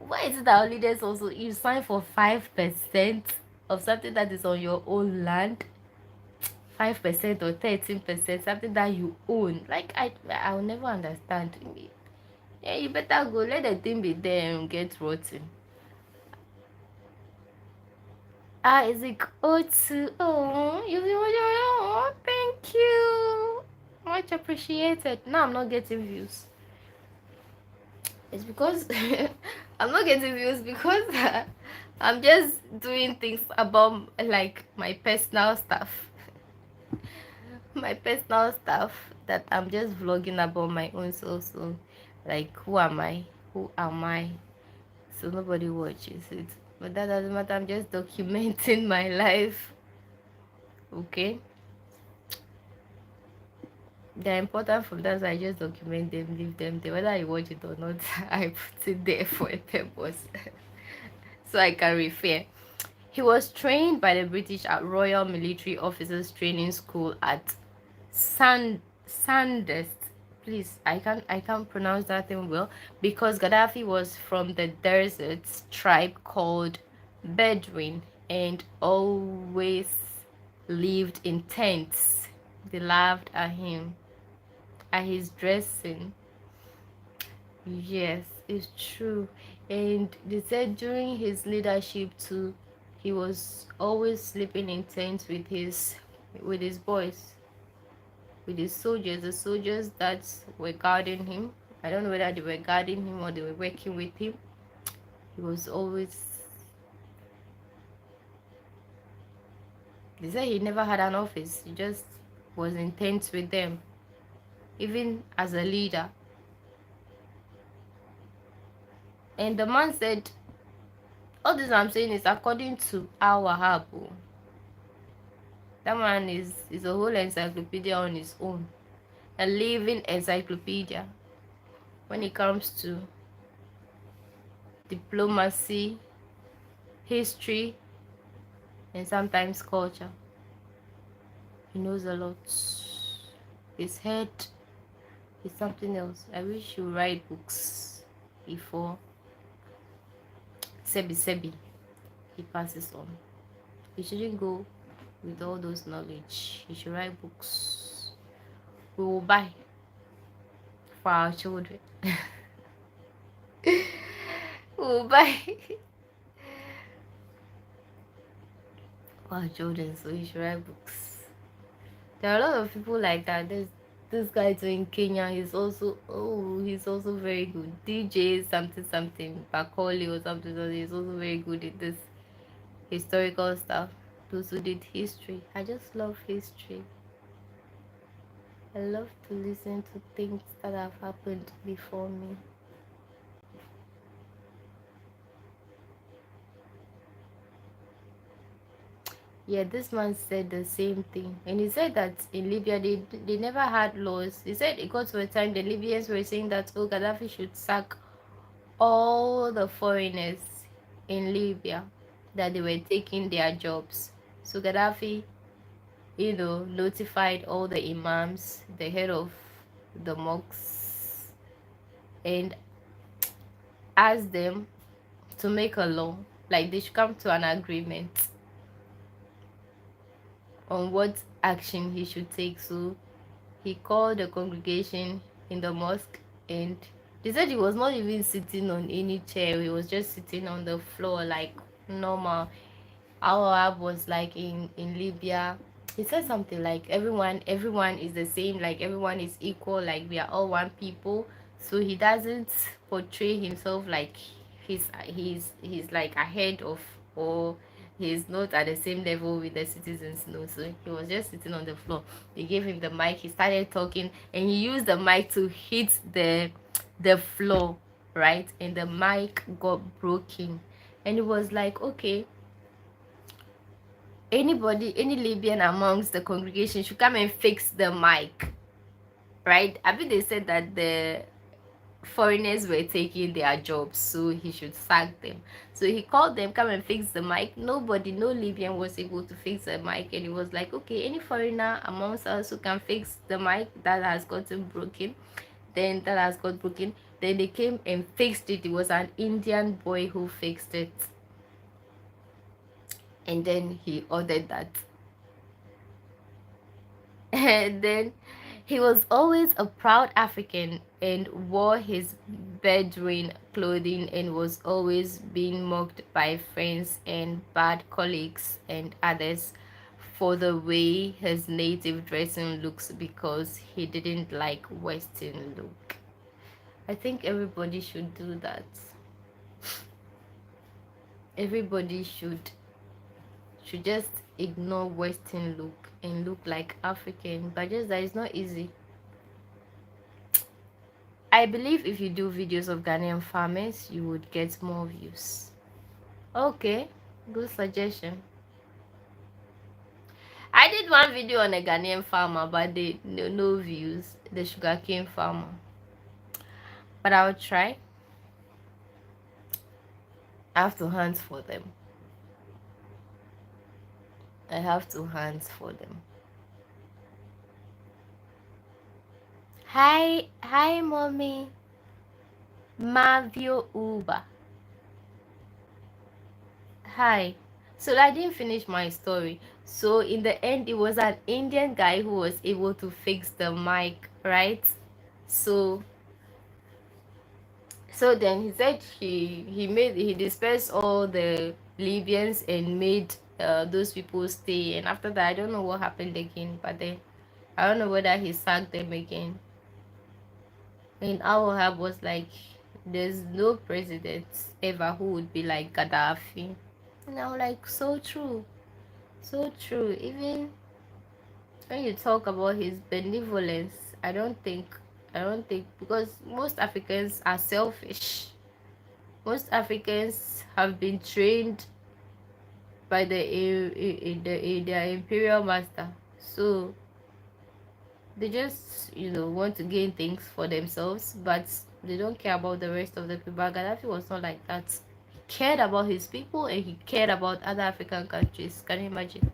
why is it that our leaders also, you sign for 5% of something that is on your own land, 5% or 13%, something that you own? Like I'll never understand. Yeah, you better go let the thing be there and get rotten. Is it O2? Oh, oh, thank you. Much appreciated. Now I'm not getting views. It's because I'm not getting views because I'm just doing things about like my personal stuff. My personal stuff that I'm just vlogging about my own soul. So, like, who am I? Who am I? So nobody watches it. But that doesn't matter. I'm just documenting my life. Okay? They're important from that, so I just document them, leave them there. Whether I watch it or not, I put it there for a purpose. So I can refer. He was trained by the British at Royal Military Officers Training School at Sandhurst. Please, I can't pronounce that thing well, because Gaddafi was from the desert tribe called Bedouin and always lived in tents. They laughed at him, at his dressing. Yes, it's true. And they said during his leadership too, he was always sleeping in tents with his boys, with his soldiers, the soldiers that were guarding him. I don't know whether they were guarding him or they were working with him. He was always, they said he never had an office. He just was in tents with them, even as a leader. And the man said, all this I'm saying is according to our Habu. That man is a whole encyclopedia on his own. A living encyclopedia when it comes to diplomacy, history, and sometimes culture. He knows a lot. His head is something else. I wish he would write books before Sebi he passes on. He shouldn't go with all those knowledge. He should write books. We will buy for our children. We will buy for our children, so he should write books. There are a lot of people like that. This guy too in Kenya, he's also very good. DJ something something Bakoli or something, so he's also very good at this historical stuff. Those who did history. I just love history. I love to listen to things that have happened before me. Yeah, this man said the same thing, and he said that in Libya they never had laws. He said it got to a time the Libyans were saying that Gaddafi should sack all the foreigners in Libya, that they were taking their jobs. So Gaddafi, notified all the imams, the head of the mosques, and asked them to make a law, like they should come to an agreement on what action he should take. So he called the congregation in the mosque, and they said he was not even sitting on any chair, he was just sitting on the floor like normal. Our Arab was like in Libya. He said something like everyone is the same, like everyone is equal, like we are all one people. So he doesn't portray himself like he's like ahead of, or he's not at the same level with the citizens. No, so he was just sitting on the floor. They gave him the mic, he started talking, and he used the mic to hit the floor, right? And the mic got broken. And it was like, okay, any Libyan amongst the congregation should come and fix the mic, right? I mean, they said that the foreigners were taking their jobs, so he should sack them. So he called them, come and fix the mic. Nobody, no Libyan was able to fix the mic, and he was like, okay, any foreigner amongst us who can fix the mic that has gotten broken, then that has got broken. Then they came and fixed it. It was an Indian boy who fixed it, and then he ordered that. And then he was always a proud African and wore his Bedouin clothing, and was always being mocked by friends and bad colleagues and others for the way his native dressing looks, because he didn't like Western look. I think everybody should do that. Everybody should just ignore Western look and look like African, but just that it's not easy. I believe if you do videos of Ghanaian farmers, you would get more views. Okay, good suggestion. I did one video on a Ghanaian farmer, but no views, the sugarcane farmer. But I'll try. I have to hunt for them. I have to hunt for them. Hi, mommy. Mavio Uber. Hi. So I didn't finish my story. So in the end, it was an Indian guy who was able to fix the mic, right? So then he said he dispersed all the Libyans and made those people stay. And after that, I don't know what happened again. But then I don't know whether he sacked them again. And Al was like, there's no president ever who would be like Gaddafi. And I'm like, so true. So true. Even when you talk about his benevolence, I don't think, because most Africans are selfish. Most Africans have been trained by their imperial master, so they just want to gain things for themselves, but they don't care about the rest of the people. Gaddafi was not like that. He cared about his people, and he cared about other African countries. Can you imagine?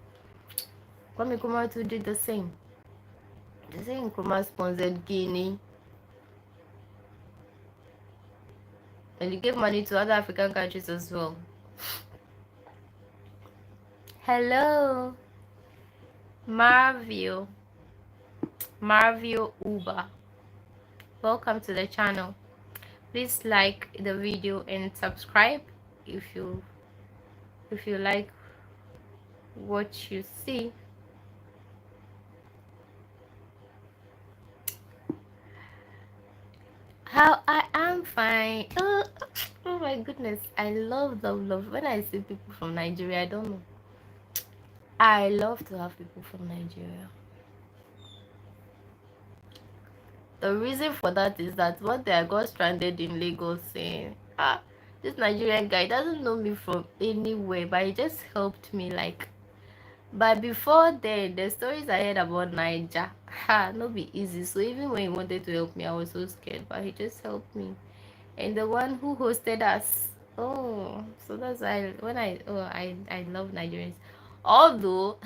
Kwame Nkrumah too did the same. The same. Nkrumah sponsored Guinea, and he gave money to other African countries as well. Hello, Marvio Uber. Welcome to the channel. Please like the video and subscribe if you like what you see. How I am fine. Oh my goodness. I love. When I see people from Nigeria, I don't know. I love to have people from Nigeria. The reason for that is that one day I got stranded in Lagos saying, this Nigerian guy doesn't know me from anywhere, but he just helped me like. But before then, the stories I heard about Niger, not be easy. So even when he wanted to help me, I was so scared, but he just helped me. And the one who hosted us, so that's why I love Nigerians. Although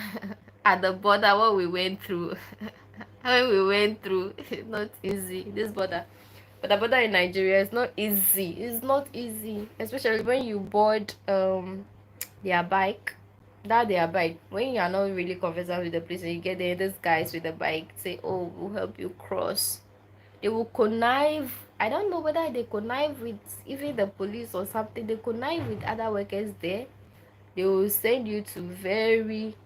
at the border, what we went through, when we went through, not easy. This border, but the border in Nigeria is not easy. It's not easy, especially when you board their bike. That their bike, when you are not really conversant with the place and you get there, these guys with the bike say, oh, we'll help you cross. They will connive. I don't know whether they connive with even the police or something. They connive with other workers there. They will send you to very.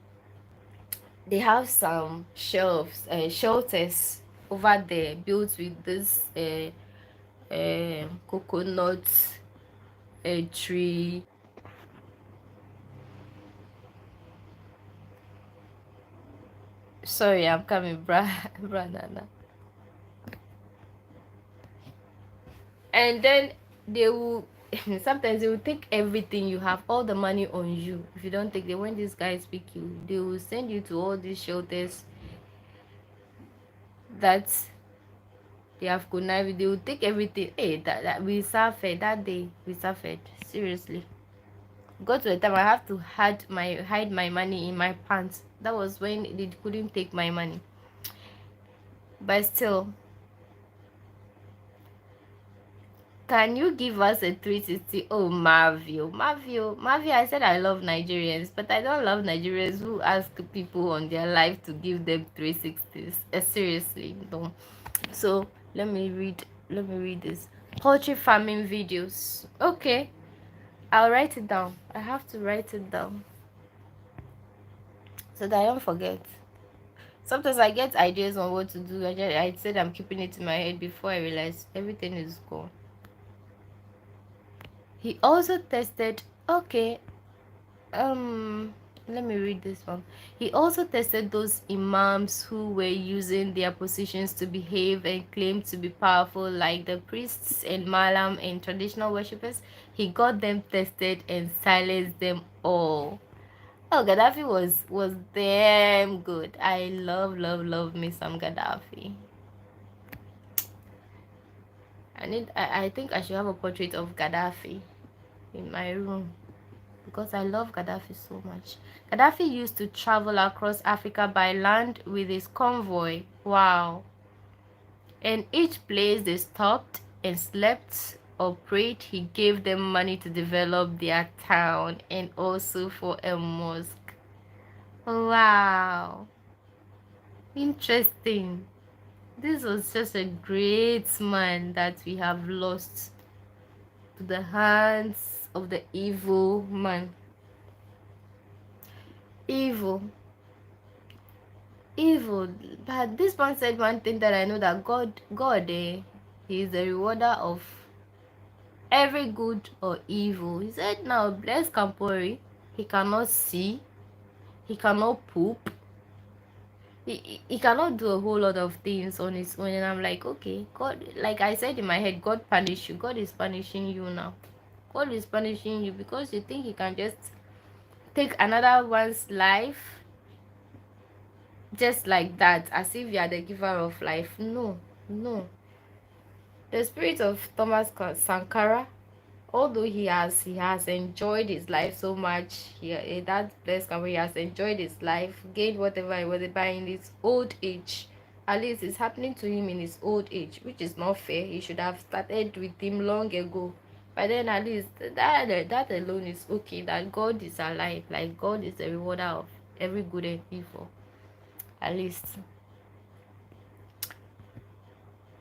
They have some shelters over there built with this coconut tree. Sorry, I'm coming, Nana. And then they will sometimes they will take everything you have, all the money on you. If you don't take them, when these guys pick you, they will send you to all these shelters that they have connived. They will take everything. Hey, that we suffered that day. We suffered seriously. Got to a time I have to hide my money in my pants. That was when they couldn't take my money. But still, can you give us a 360? Oh, Marvio. I said I love Nigerians, but I don't love Nigerians who ask people on their life to give them 360s. Seriously, no. So let me read this. Poultry farming videos. Okay, I'll write it down. I have to write it down so that I don't forget. Sometimes I get ideas on what to do. I said I'm keeping it in my head before I realize everything is gone. He also tested, okay, let me read this one. He also tested those imams who were using their positions to behave and claim to be powerful, like the priests and malam and traditional worshippers. He got them tested and silenced them all. Oh, Gaddafi was damn good. I love me some Gaddafi. I think I should have a portrait of Gaddafi in my room because I love Gaddafi so much. Gaddafi used to travel across Africa by land with his convoy. Wow. And each place they stopped and slept or prayed, he gave them money to develop their town and also for a mosque. Wow. Interesting. This was just a great man that we have lost to the hands of the evil man. Evil. But this man said one thing that I know, that God he is the rewarder of every good or evil. He said, now bless Kampori, he cannot see, he cannot poop, he cannot do a whole lot of things on his own. And I'm like, okay, God, like I said in my head, God punish you. God is punishing you now. God is punishing you because you think he can just take another one's life just like that, as if you are the giver of life. No. The spirit of Thomas Sankara, although he has enjoyed his life so much, that blessed Cameron, he has enjoyed his life, gained whatever he was by in his old age. At least it's happening to him in his old age, which is not fair. He should have started with him long ago. But then at least that alone is okay, that God is alive, like God is the rewarder of every good and evil. At least.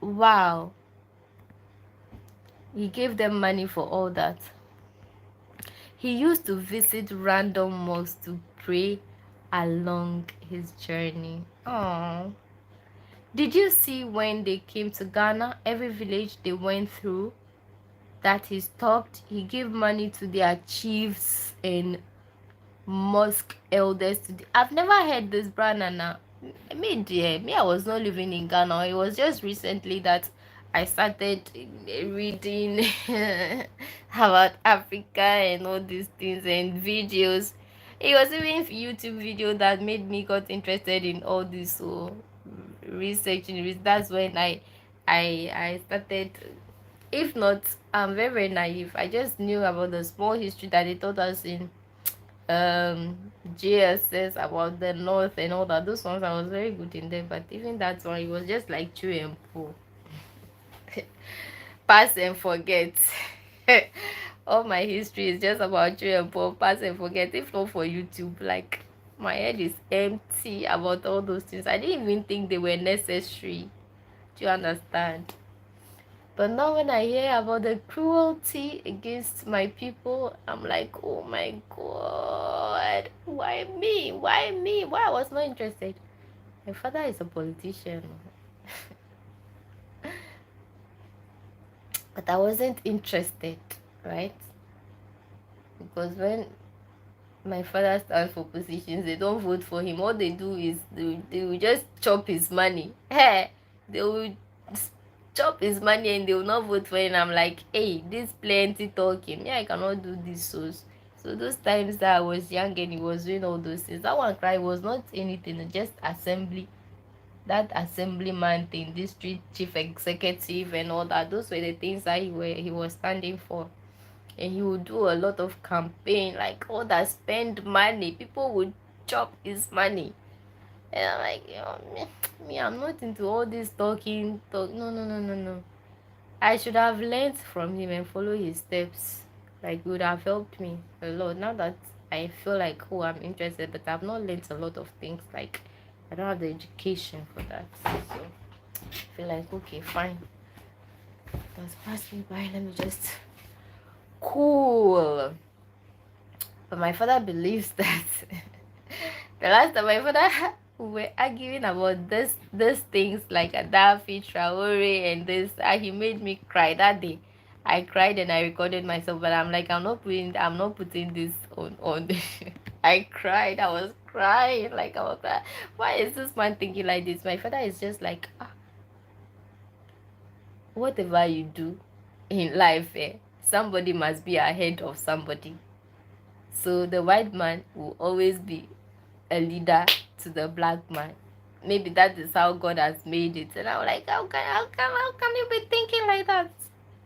Wow. He gave them money for all that. He used to visit random mosques to pray along his journey. Oh, Did you see when they came to Ghana, every village they went through, that he stopped, he gave money to their chiefs and mosque elders I've never heard this brand Nana. Me, I was not living in Ghana. It was just recently that I started reading about Africa and all these things and videos. It was even YouTube video that made me got interested in all this. So researching, that's when I started. If not, I'm very very naive. I just knew about the small history that they taught us in GSS about the north and all that. Those ones I was very good in them, but even that one, it was just like chew and pull. Pass and forget. All my history is just about chew and pull, pass and forget. If not for YouTube, like my head is empty about all those things. I didn't even think they were necessary. Do you understand? But now when I hear about the cruelty against my people, I'm like, oh my God, why me? Why me? Why I was not interested? My father is a politician. But I wasn't interested, right? Because when my father stands for positions, they don't vote for him. All they do is they will just chop his money. Hey, they will chop his money and they will not vote for him. I'm like, hey, this plenty talking. Yeah, I cannot do this. So those times that I was young and he was doing all those things, that one cry was not anything, just assembly. That assemblyman thing, district chief executive and all that, those were the things that he was standing for. And he would do a lot of campaign, like all that spend money. People would chop his money. And I'm like, me, I'm not into all this talk. No, no, no, no, no. I should have learned from him and follow his steps. Like, it would have helped me a lot. Now that I feel like, oh, I'm interested, but I've not learned a lot of things. Like, I don't have the education for that. So, I feel like, okay, fine. Let's pass me by. Let me just cool. But my father believes that the last time my father we were arguing about this things like Adafi, Traore and this, he made me cry that day. I cried and I recorded myself, but I'm like, I'm not putting this on. I cried. I was crying like I was like, why is this man thinking like this? My father is just like, whatever you do in life, somebody must be ahead of somebody. So the white man will always be a leader to the black man. Maybe that is how God has made it. And I'm like, how can you be thinking like that?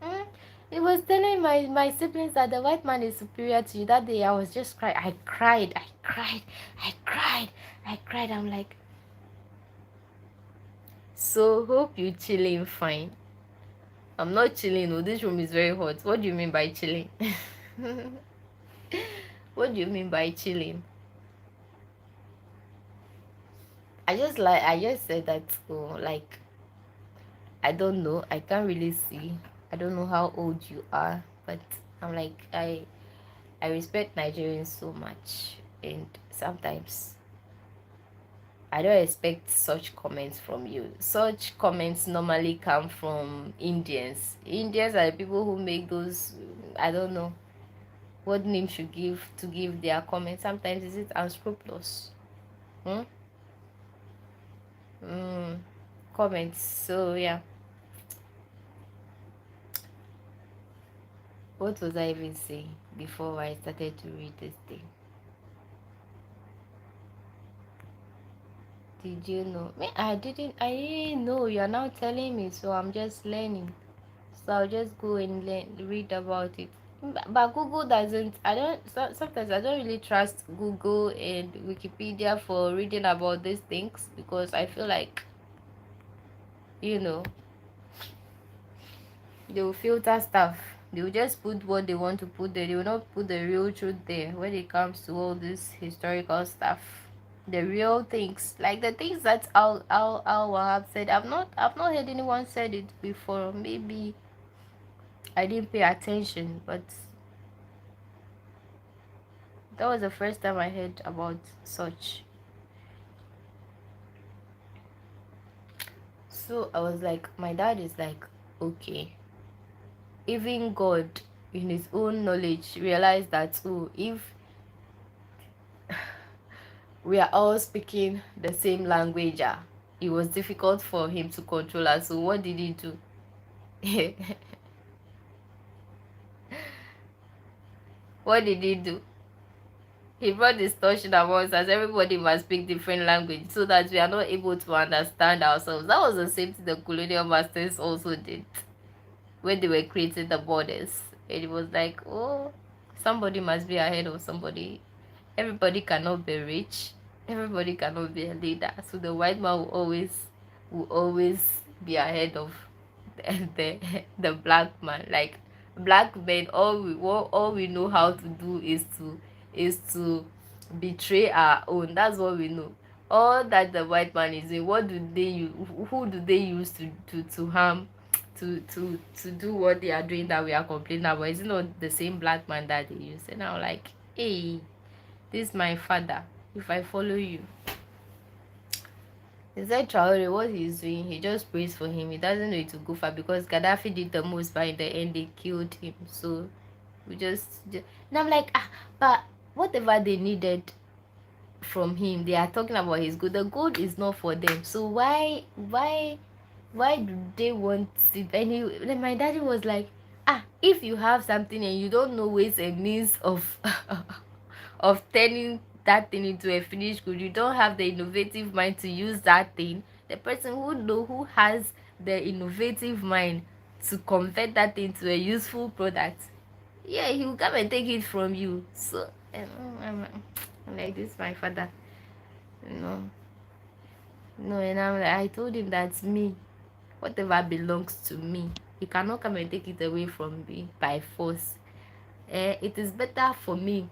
Hmm? He was telling my siblings that the white man is superior to you. That day I was just crying. I cried. I'm like, so hope you chilling fine. I'm not chilling. Oh, this room is very hot. What do you mean by chilling? What do you mean by chilling? I just said that, oh, like, I don't know. I can't really see. I don't know how old you are, but I'm like, I respect Nigerians so much, and sometimes I don't expect such comments from you. Such comments normally come from Indians. Indians are the people who make those, I don't know what name should give to give their comments. Sometimes is it unscrupulous? Hmm? Comments. So yeah. What was I even saying before I started to read this thing? Did you know? Me, I didn't know. You're now telling me, so I'm just learning. So I'll just go and read about it. But Google doesn't. Sometimes I don't really trust Google and Wikipedia for reading about these things because I feel like, you know, they will filter stuff. They will just put what they want to put there. They will not put the real truth there when it comes to all this historical stuff. The real things, like the things that Al Wahab said. I've not heard anyone said it before. Maybe I didn't pay attention, but that was the first time I heard about such. So I was like, my dad is like, okay, even God in his own knowledge realized that, oh, if we are all speaking the same language, it was difficult for him to control us. So what did he do? What did he do? He brought distortion amongst us. Everybody must speak different language so that we are not able to understand ourselves. That was the same thing the colonial masters also did when they were creating the borders. And it was like, oh, somebody must be ahead of somebody. Everybody cannot be rich. Everybody cannot be a leader. So the white man will always be ahead of the black man. Like black men, all we know how to do is to betray our own. That's what we know. All that the white man is doing, what do they use? Who do they use to harm, to do what they are doing that we are complaining about? Is it not the same black man that they use? And I'm like, hey, this is my father. If I follow you, he said Traore, what he's doing, he just prays for him. He doesn't know it to go far because Gaddafi did the most, but in the end they killed him. So we just and I'm like, but whatever they needed from him, they are talking about his good. The good is not for them. So why do they want it? And then my daddy was like, if you have something and you don't know ways and means of of turning that thing into a finished good, you don't have the innovative mind to use that thing. The person who has the innovative mind to convert that thing to a useful product, yeah, he will come and take it from you. So I'm like, this my father, you know. No, and I'm like, I told him that's me. Whatever belongs to me, you cannot come and take it away from me by force. It is better for me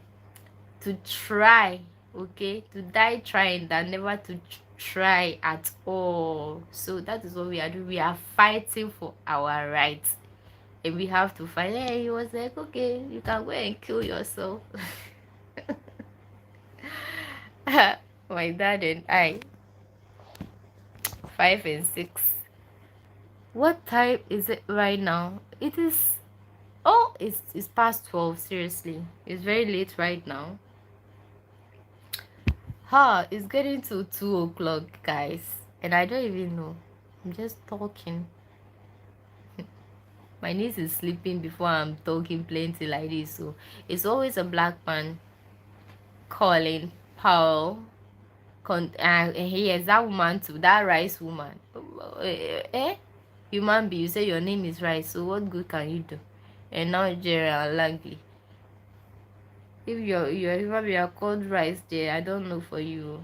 to try, okay, to die trying than never to try at all. So that is what we are doing. We are fighting for our rights, and we have to fight. He was like, okay, you can go and kill yourself. My dad and I, 5 and 6. What time is it right now? It is, oh, it's past 12. Seriously, it's very late right now. It's getting to 2 o'clock, guys, and I don't even know. I'm just talking. My niece is sleeping before I'm talking plenty like this, so it's always a black man calling Paul. And he is that woman too, that rice woman. Human being, you say your name is Rice, so what good can you do? And now Gerald Langley. If you are called Rice there, I don't know for you.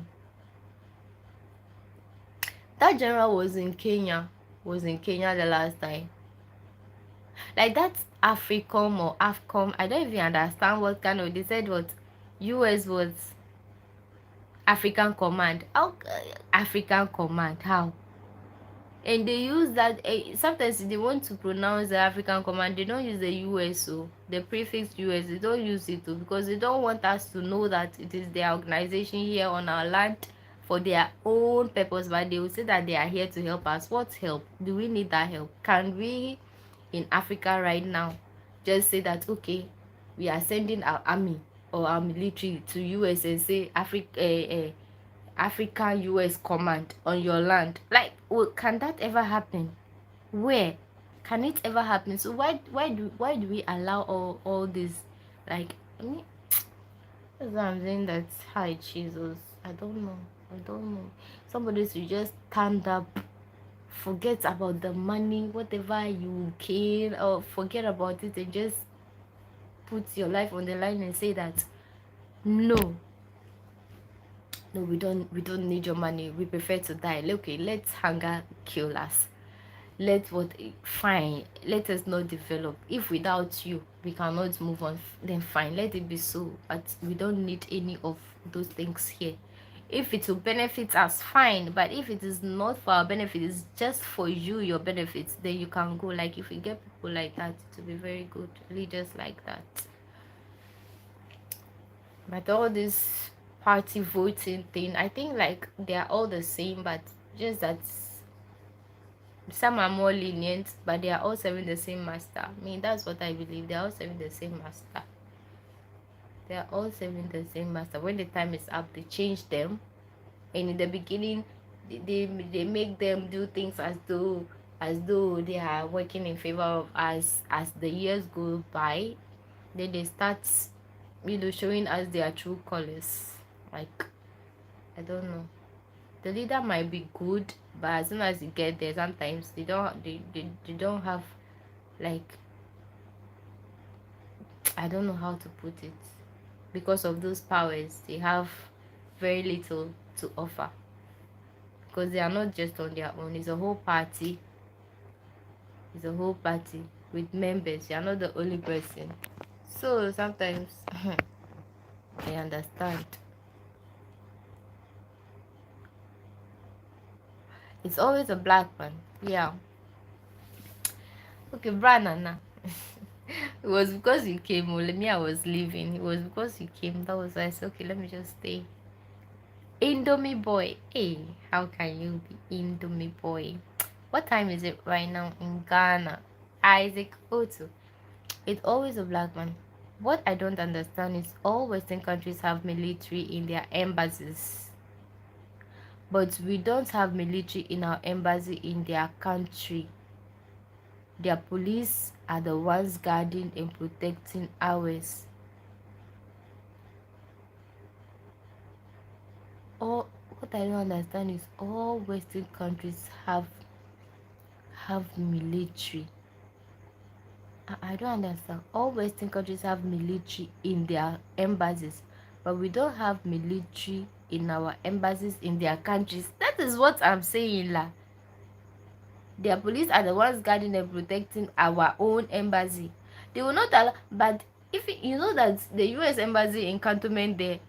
That general was in Kenya the last time. Like that Africom or Afcom, I don't even understand what kind of, they said what US was African Command. How African Command? How? And they use that, sometimes they want to pronounce the African Command, they don't use the US, so the prefix US, they don't use it too, because they don't want us to know that it is their organization here on our land for their own purpose, but they will say that they are here to help us. What help? Do we need that help? Can we in Africa right now just say that, okay, we are sending our army or our military to US and say African US command on your land? Like, can that ever happen? Where can it ever happen? So why do we allow all this? Like, I mean, that's what I'm saying. That, hi Jesus, I don't know. Somebody should just stand up, forget about the money, whatever you gain, or forget about it and just put your life on the line and say that no, we don't need your money, we prefer to die. Okay, let's hunger kill us. Fine, let us not develop. If without you we cannot move on, then fine, let it be so, but we don't need any of those things here. If it will benefit us, fine, but if it is not for our benefit, it's just for you, your benefits, then you can go. Like, if we get people like that, to be very good leaders like that. But all this party voting thing, I think like they are all the same, but just that Some are more lenient, but they are all serving the same master. I mean, that's what I believe. They are all serving the same master. They are all serving the same master. When the time is up, they change them. And in the beginning, they make them do things as though they are working in favor of us. As the years go by, then they start, showing us their true colors. Like, I don't know. The leader might be good, but as soon as you get there, sometimes they don't have, like, I don't know how to put it. Because of those powers, they have very little to offer. Because they are not just on their own. It's a whole party. It's a whole party with members. You are not the only person. So sometimes I understand. It's always a black man. Yeah. Okay, Branana. It was because you came. Well, me, I was leaving. It was because you came. That was why I said, okay, let me just stay. Indomie boy. Hey, how can you be Indomie boy? What time is it right now in Ghana? Isaac Otu. It's always a black man. What I don't understand is all Western countries have military in their embassies, but we don't have military in our embassy in their country. Their police are the ones guarding and protecting ours. All what I don't understand is all Western countries have military. I don't understand. All Western countries have military in their embassies, but we don't have military in our embassies in their countries. That is what I'm saying, la. Their police are the ones guarding and protecting our own embassy. They will not allow, but if you know that the U.S. embassy in Cantonment there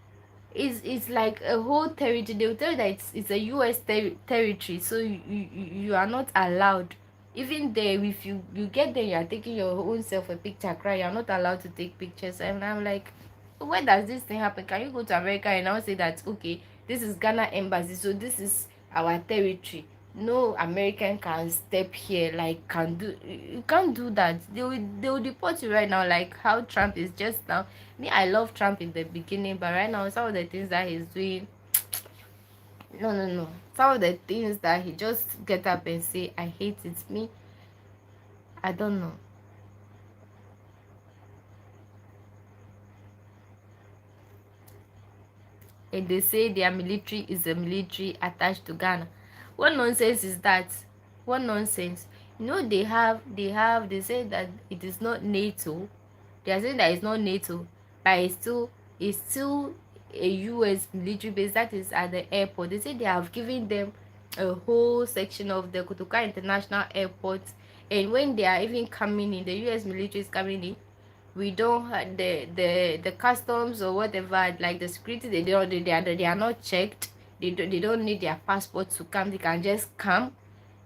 is like a whole territory, they will tell you that it's a U.S. territory, so you are not allowed. Even there, if you get there, you are taking your own self a picture, cry, you are not allowed to take pictures. And I'm like, where does this thing happen? Can you go to America and now say that, okay, this is Ghana embassy, so this is our territory, no American can step here, like, can do, you can't do that. They will deport you right now, like how Trump is just now. Me, I love Trump in the beginning, but right now some of the things that he's doing, no, some of the things that he just get up and say, I hate it. Me, I don't know. And they say their military is a military attached to Ghana. What nonsense is that? What nonsense? They say that it is not NATO. They are saying that it's not NATO, but it's still a US military base that is at the airport. They say they have given them a whole section of the Kotoka International Airport, and when they are even coming in, the US military is coming in, we don't have the customs or whatever, like the security, they are not checked. They don't need their passport to come. They can just come.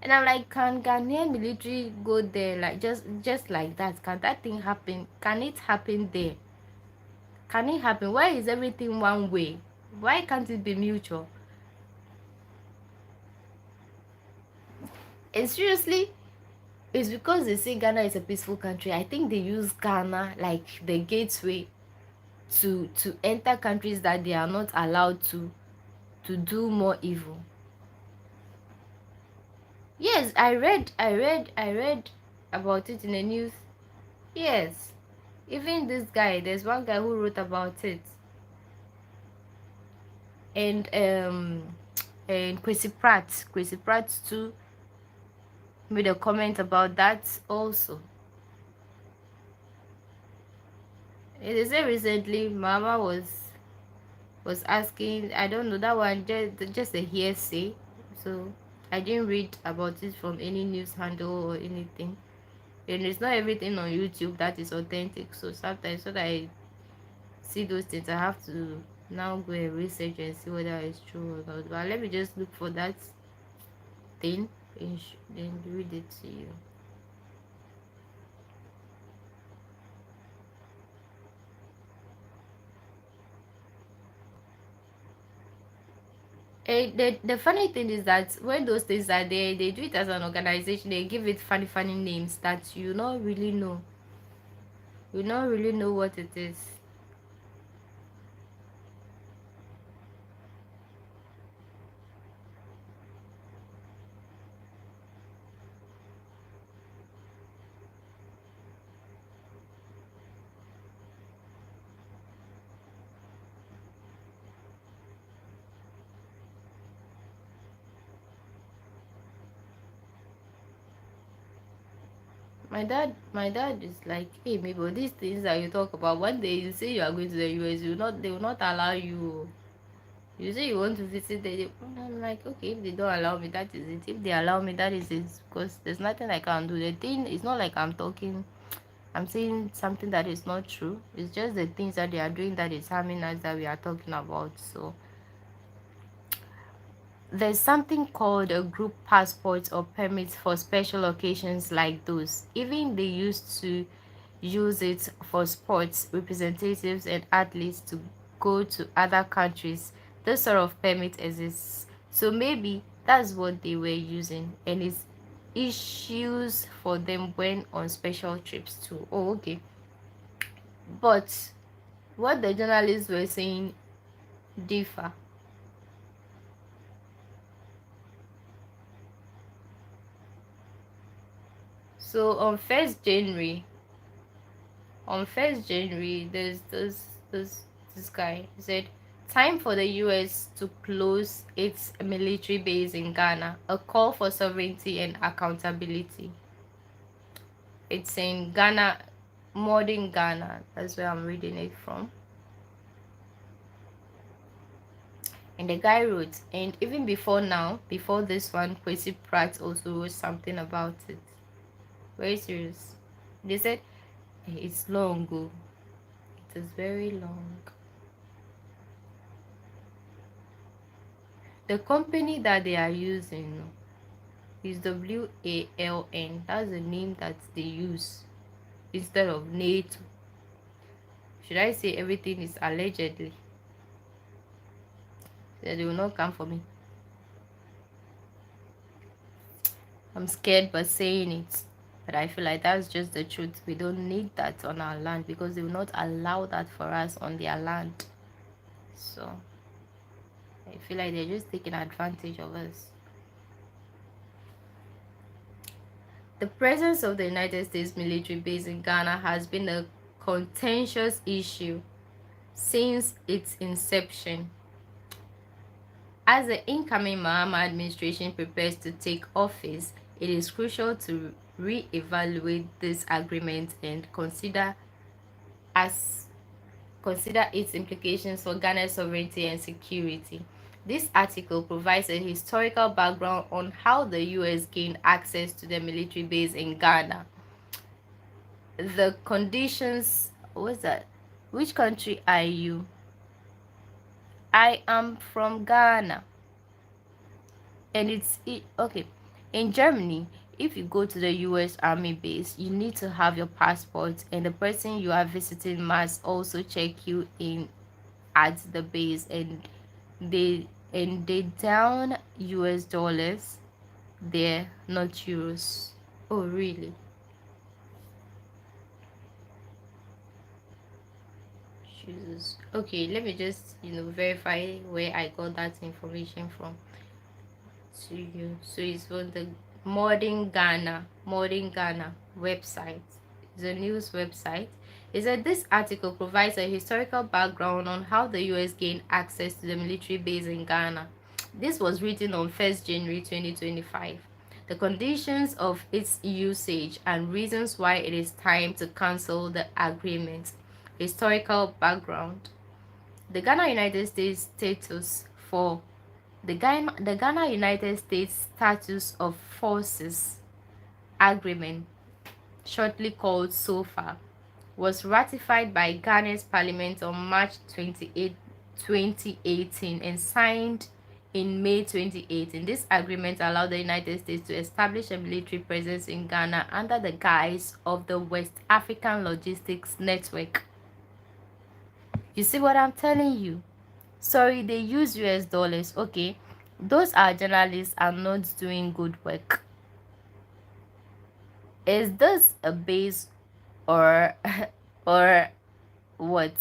And I'm like, can Ghanaian military go there, like, just like that? Can that thing happen? Can it happen there? Can it happen? Why is everything one way? Why can't it be mutual? And seriously, it's because they say Ghana is a peaceful country. I think they use Ghana like the gateway to enter countries that they are not allowed to do more evil. Yes, I read about it in the news. Yes, even this guy, there's one guy who wrote about it. And and Chrissy Pratt too made a comment about that also. They say recently Mama was asking, I don't know, that one just a hearsay, so I didn't read about it from any news handle or anything. And it's not everything on YouTube that is authentic, so sometimes when I see those things, I have to now go and research and see whether it's true or not. But let me just look for that thing and then read it to you. The funny thing is that when those things are there, they do it as an organization. They give it funny names that you not really know. You not really know what it is. My dad is like, hey, maybe these things that you talk about, one day you say you are going to the US, they will not allow you. You say you want to visit the, I'm like, okay, if they don't allow me, that is it. If they allow me, that is it. Because there's nothing I can do. The thing, it's not like I'm saying something that is not true. It's just the things that they are doing that is harming us that we are talking about. So there's something called a group passport or permit for special occasions like those. Even they used to use it for sports representatives and athletes to go to other countries. This sort of permit exists. So maybe that's what they were using, and it's issues for them when on special trips too. Oh, okay. But what the journalists were saying differ. So on 1st January, this guy said, time for the US to close its military base in Ghana, a call for sovereignty and accountability. It's in Ghana, modern Ghana. That's where I'm reading it from. And the guy wrote, and even before now, before this one, Kwesi Pratt also wrote something about it. Very serious. They said, it's long ago. It is very long. The company that they are using is WALN. That's the name that they use instead of NATO. Should I say everything is allegedly? So they will not come for me. I'm scared but saying it. But I feel like that's just the truth. We don't need that on our land because they will not allow that for us on their land. So I feel like they're just taking advantage of us. The presence of the United States military base in Ghana has been a contentious issue since its inception. As the incoming Mahama administration prepares to take office, it is crucial to re-evaluate this agreement and consider its implications for Ghana's sovereignty and security. This article provides a historical background on how the US gained access to the military base in Ghana. The conditions, what's that? Which country are you? I am from Ghana. And okay. In Germany, if you go to the US Army base, you need to have your passport, and the person you are visiting must also check you in at the base, and they down US dollars there, not euros. Oh, really? Jesus. Okay, let me just verify where I got that information from to you. So it's on the Modern Ghana website. It's a news website. It said this article provides a historical background on how the US gained access to the military base in Ghana. This was written on 1st January 2025. The conditions of its usage and reasons why it is time to cancel the agreement. Historical background. The Ghana United States status for the Ghana United States Status of Forces Agreement, shortly called SOFA, was ratified by Ghana's Parliament on March 28, 2018 and signed in May 2018. This agreement allowed the United States to establish a military presence in Ghana under the guise of the West African Logistics Network. You see what I'm telling you? Sorry, they use US dollars, okay? Those our journalists are not doing good work. Is this a base or or what?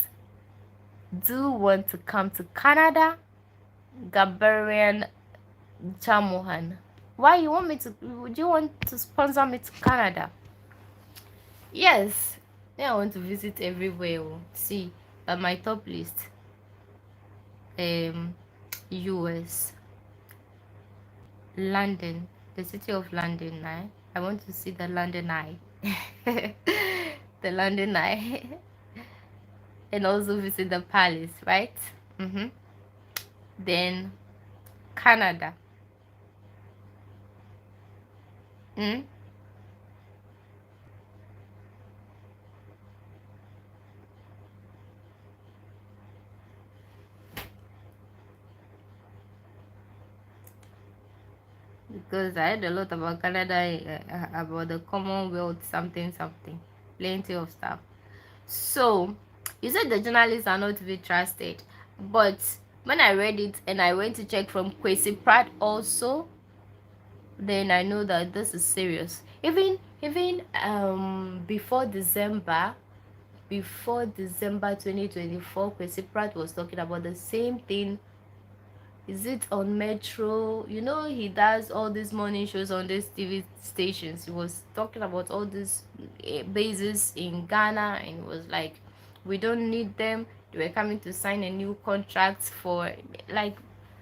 Do you want to come to Canada? Gabriel Chamohan. Why you want me to? Would you want to sponsor me to Canada? Yes. Yeah, I want to visit everywhere. See, at my top list, US, London, the city of London. I want to see the London Eye, the London Eye, and also visit the palace, right? Then Canada. Mm? Because I heard a lot about Canada, about the Commonwealth, something, something, plenty of stuff. So, you said the journalists are not to be trusted, but when I read it and I went to check from Kwesi Pratt also, then I know that this is serious. Even before December 2024, Kwesi Pratt was talking about the same thing. Is it on Metro? You know, he does all these morning shows on these TV stations. He was talking about all these bases in Ghana, and it was like, we don't need them. They were coming to sign a new contract for like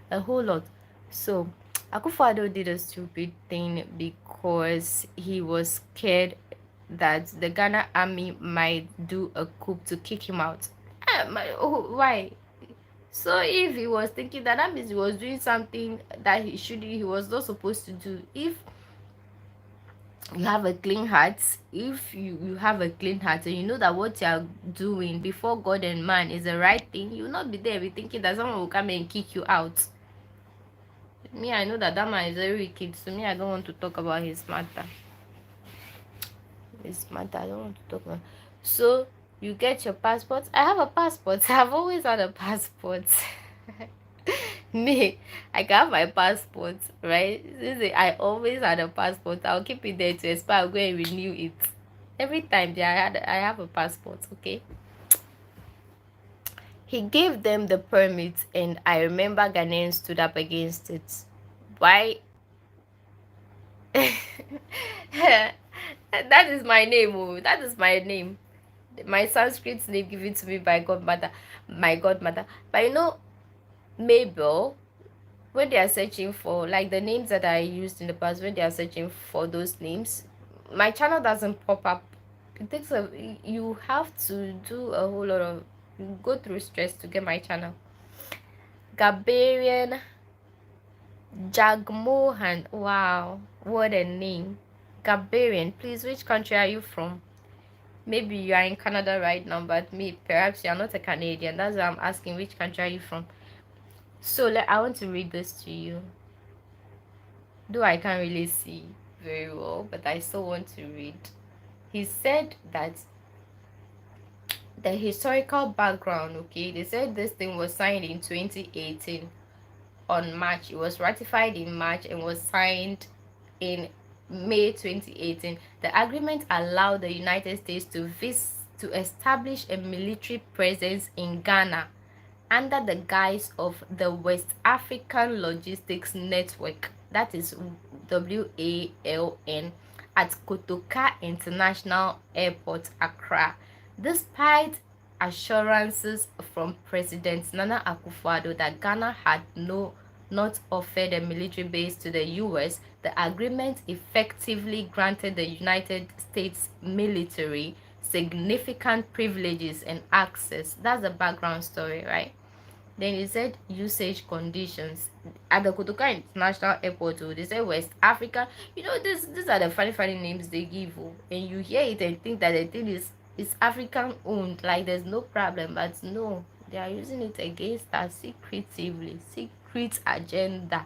a whole lot. So Akufo-Addo did a stupid thing because he was scared that the Ghana army might do a coup to kick him out. Why? So if he was thinking that, that means he was doing something that he was not supposed to do. If you have a clean heart, if you have a clean heart and you know that what you are doing before God and man is the right thing, you will not be there be thinking that someone will come and kick you out. Me, I know that that man is very wicked, so me, I don't want to talk about his matter. His matter, I don't want to talk about. So you get your passport. I have a passport. I've always had a passport. Me, I can have my passport, right? Since I always had a passport, I'll keep it there to expire. I'll go and renew it every time. I have a passport. Okay. He gave them the permit, and I remember Ghanaians stood up against it. Why? That is my name. Oh, that is my name. My Sanskrit name given to me by godmother, my godmother. But you know, Mabel, when they are searching for like the names that I used in the past, when they are searching for those names, my channel doesn't pop up. It takes you have to do a whole lot of, you go through stress to get my channel. Gabarian Jagmohan, wow, what a name. Gabarian, please, which country are you from? Maybe you are in Canada right now, but me, perhaps you are not a Canadian. That's why I'm asking, which country are you from? So I want to read this to you. Though I can't really see very well, but I still want to read. He said that the historical background, okay, they said this thing was signed in 2018 on March. It was ratified in March and was signed in May 2018. The agreement allowed the United States to establish a military presence in Ghana under the guise of the West African Logistics Network, that is WALN, at Kotoka International Airport, Accra. Despite assurances from President Nana Akufo-Addo that Ghana had not offered a military base to the US, the agreement effectively granted the United States military significant privileges and access. That's the background story, right? Then it said usage conditions at the Kotoka International Airport. They said West Africa. You know, these are the funny names they give. And you hear it and think that the thing is African owned. Like there's no problem, but no, they are using it against us secretively. Secret agenda.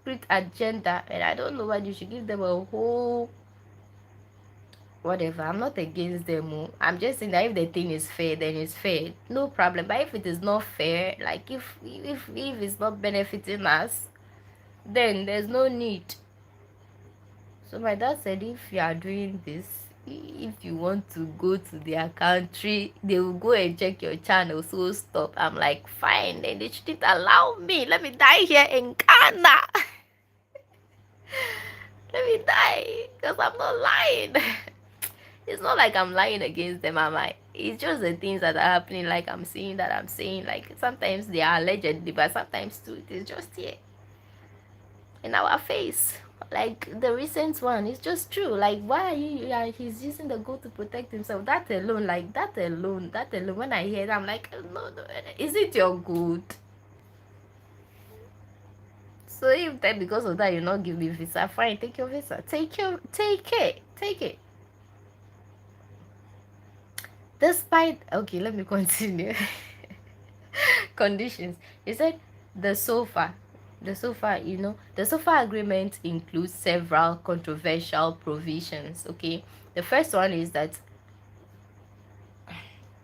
And I don't know why you should give them a whole whatever. I'm not against them. Oh. I'm just saying that if the thing is fair, then it's fair. No problem. But if it is not fair, like if it's not benefiting us, then there's no need. So my dad said, if you are doing this, if you want to go to their country, they will go and check your channel. So stop. I'm like, fine. Then they shouldn't allow me. Let me die here in Ghana. Let me die, because I'm not lying. It's not like I'm lying against them, am I? It's just the things that are happening, like I'm saying that I'm saying. Like sometimes they are allegedly, but sometimes too, it is just here in our face. Like the recent one, it's just true. Like, why are you? Yeah, he's using the goat to protect himself. That alone, like that alone. When I hear that, I'm like, no, no, is it your good? So if that because of that you not give me visa, fine, take your visa. Take it. Despite, okay, let me continue. Conditions. He said the SOFA, the SOFA agreement includes several controversial provisions. Okay, the first one is that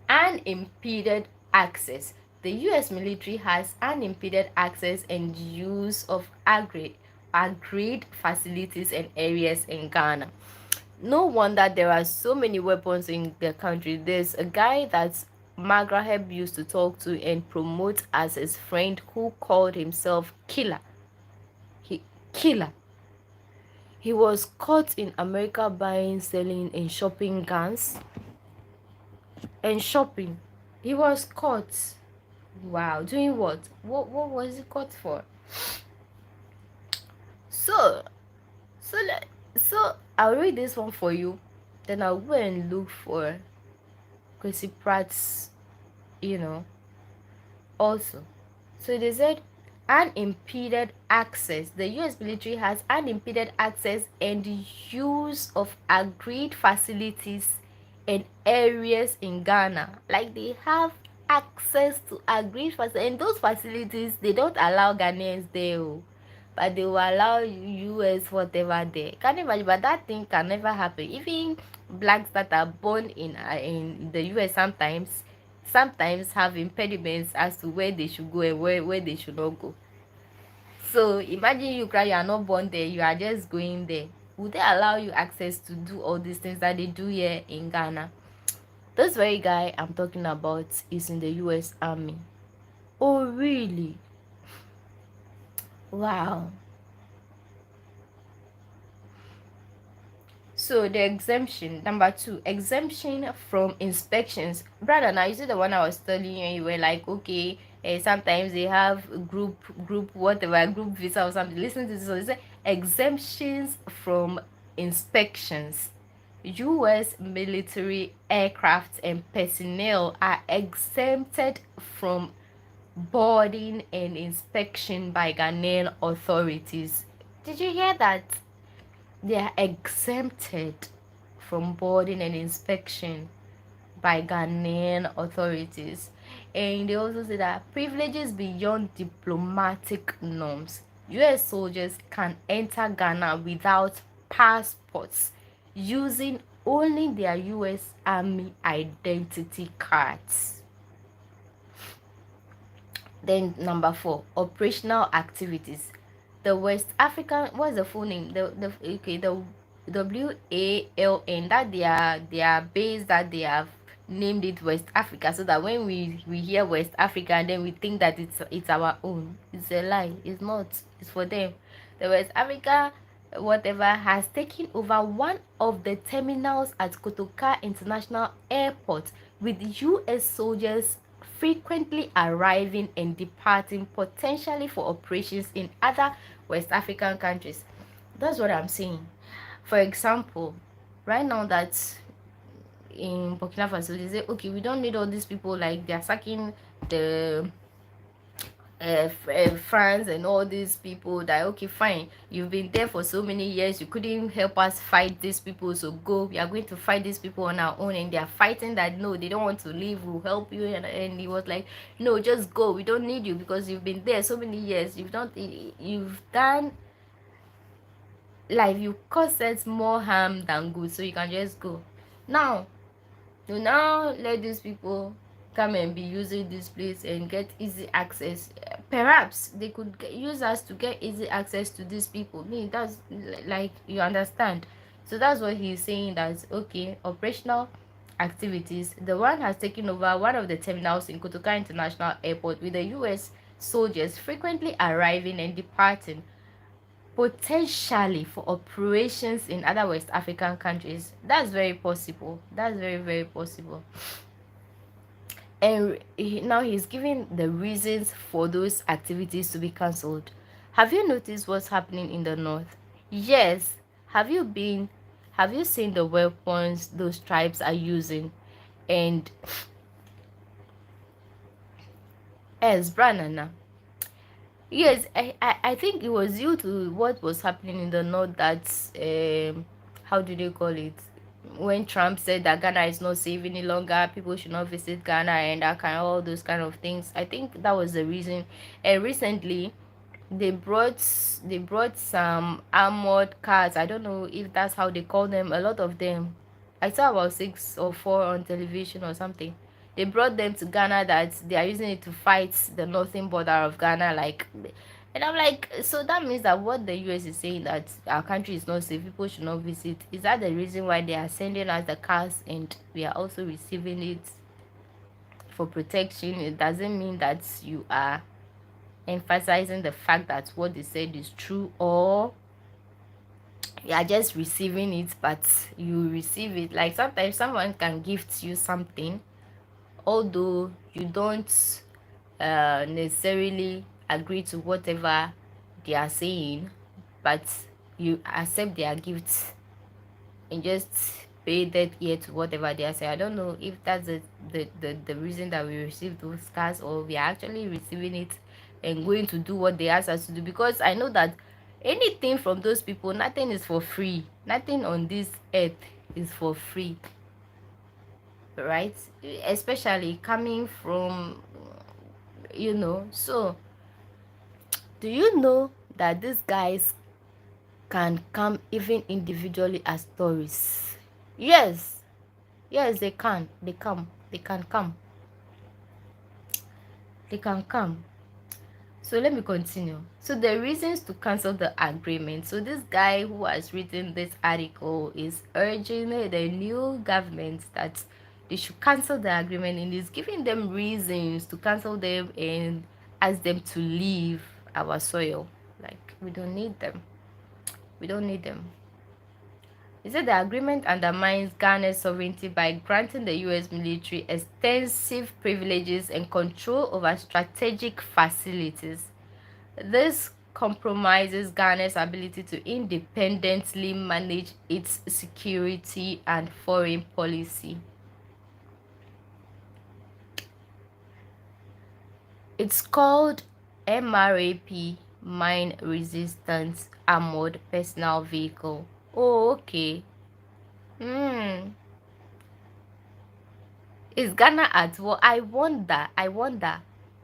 unimpeded access. The US military has unimpeded access and use of agreed facilities and areas in Ghana. No wonder there are so many weapons in the country. There's a guy that Magraheb used to talk to and promote as his friend who called himself Killer. Killer. He was caught in America buying, selling, and shopping guns. And shopping. He was caught. Wow. Doing what? What was he caught for? So I'll read this one for you. Then I'll go and look for Kwesi Pratt's, also. So they said unimpeded access. The US military has unimpeded access and use of agreed facilities and areas in Ghana. Like they have access to agreed facilities, and those facilities they don't allow Ghanaians there. But they will allow US whatever there. Can you imagine? But that thing can never happen. Even blacks that are born in the US sometimes have impediments as to where they should go and where they should not go. So imagine you are not born there, you are just going there. Would they allow you access to do all these things that they do here in Ghana? This very guy I'm talking about is in the US Army. Oh really? Wow. So the exemption, number 2, exemption from inspections. Brother, now you see the one I was telling you, and you were like, okay, sometimes they have group whatever, group visa or something. Listen to this. So they say exemptions from inspections. US military aircraft and personnel are exempted from boarding and inspection by Ghanaian authorities. Did you hear that? They are exempted from boarding and inspection by Ghanaian authorities. And they also say that privileges beyond diplomatic norms. US soldiers can enter Ghana without passports, using only their US Army identity cards. Then number 4, operational activities. The West African, what's the full name? The WALN, that their base that they have named it West Africa, so that when we hear West Africa and then we think that it's our own. It's a lie. It's not. It's for them. The West Africa whatever has taken over one of the terminals at Kotoka International Airport, with US soldiers frequently arriving and departing, potentially for operations in other West African countries. That's what I'm saying. For example, right now that in Burkina Faso, they say, okay, we don't need all these people, like they're sacking the France and all these people, that okay fine, you've been there for so many years, you couldn't help us fight these people, so go, we are going to fight these people on our own. And they are fighting that no, they don't want to leave, we'll help you. And he was like, no, just go, we don't need you because you've been there so many years, you've done, like, you caused more harm than good, so you can just go. Now, you now let these people come and be using this place and get easy access. Perhaps they could use us to get easy access to these people. Me, that's like, you understand. So that's what he's saying, that okay, operational activities. The one has taken over one of the terminals in Kotoka International Airport, with the US soldiers frequently arriving and departing, potentially for operations in other West African countries. That's very possible. That's very, very possible. And now he's giving the reasons for those activities to be cancelled. Have you noticed what's happening in the north? Yes. Have you seen the weapons those tribes are using? And as Branana, yes, I think it was due to what was happening in the north that how do they call it, when Trump said that Ghana is not safe any longer, people should not visit Ghana, and that kind of, all those kind of things. I think that was the reason. And recently they brought some armored cars. I don't know if that's how they call them. A lot of them, I saw about 6 or 4 on television or something. They brought them to Ghana, that they are using it to fight the northern border of Ghana, like. And I'm like, so that means that what the US is saying, that our country is not safe, people should not visit, is that the reason why they are sending us the cars and we are also receiving it for protection? It doesn't mean that you are emphasizing the fact that what they said is true, or you are just receiving it, but you receive it. Like, sometimes someone can gift you something, although you don't necessarily agree to whatever they are saying, but you accept their gifts and just pay that ear to whatever they are saying. I don't know if that's the reason that we receive those cars, or we are actually receiving it and going to do what they ask us to do, because I know that anything from those people, nothing is for free. Nothing on this earth is for free, right? Especially coming from, so do you know that these guys can come even individually as tourists? Yes, they can. They can come. So let me continue. So the reasons to cancel the agreement. So this guy who has written this article is urging the new government that they should cancel the agreement, and is giving them reasons to cancel them and ask them to leave our soil. Like, we don't need them. We don't need them. He said the agreement undermines Ghana's sovereignty by granting the US military extensive privileges and control over strategic facilities. This compromises Ghana's ability to independently manage its security and foreign policy. It's called MRAP, Mine Resistant Armored Personnel Vehicle. Oh, okay. Is Ghana at war? I wonder.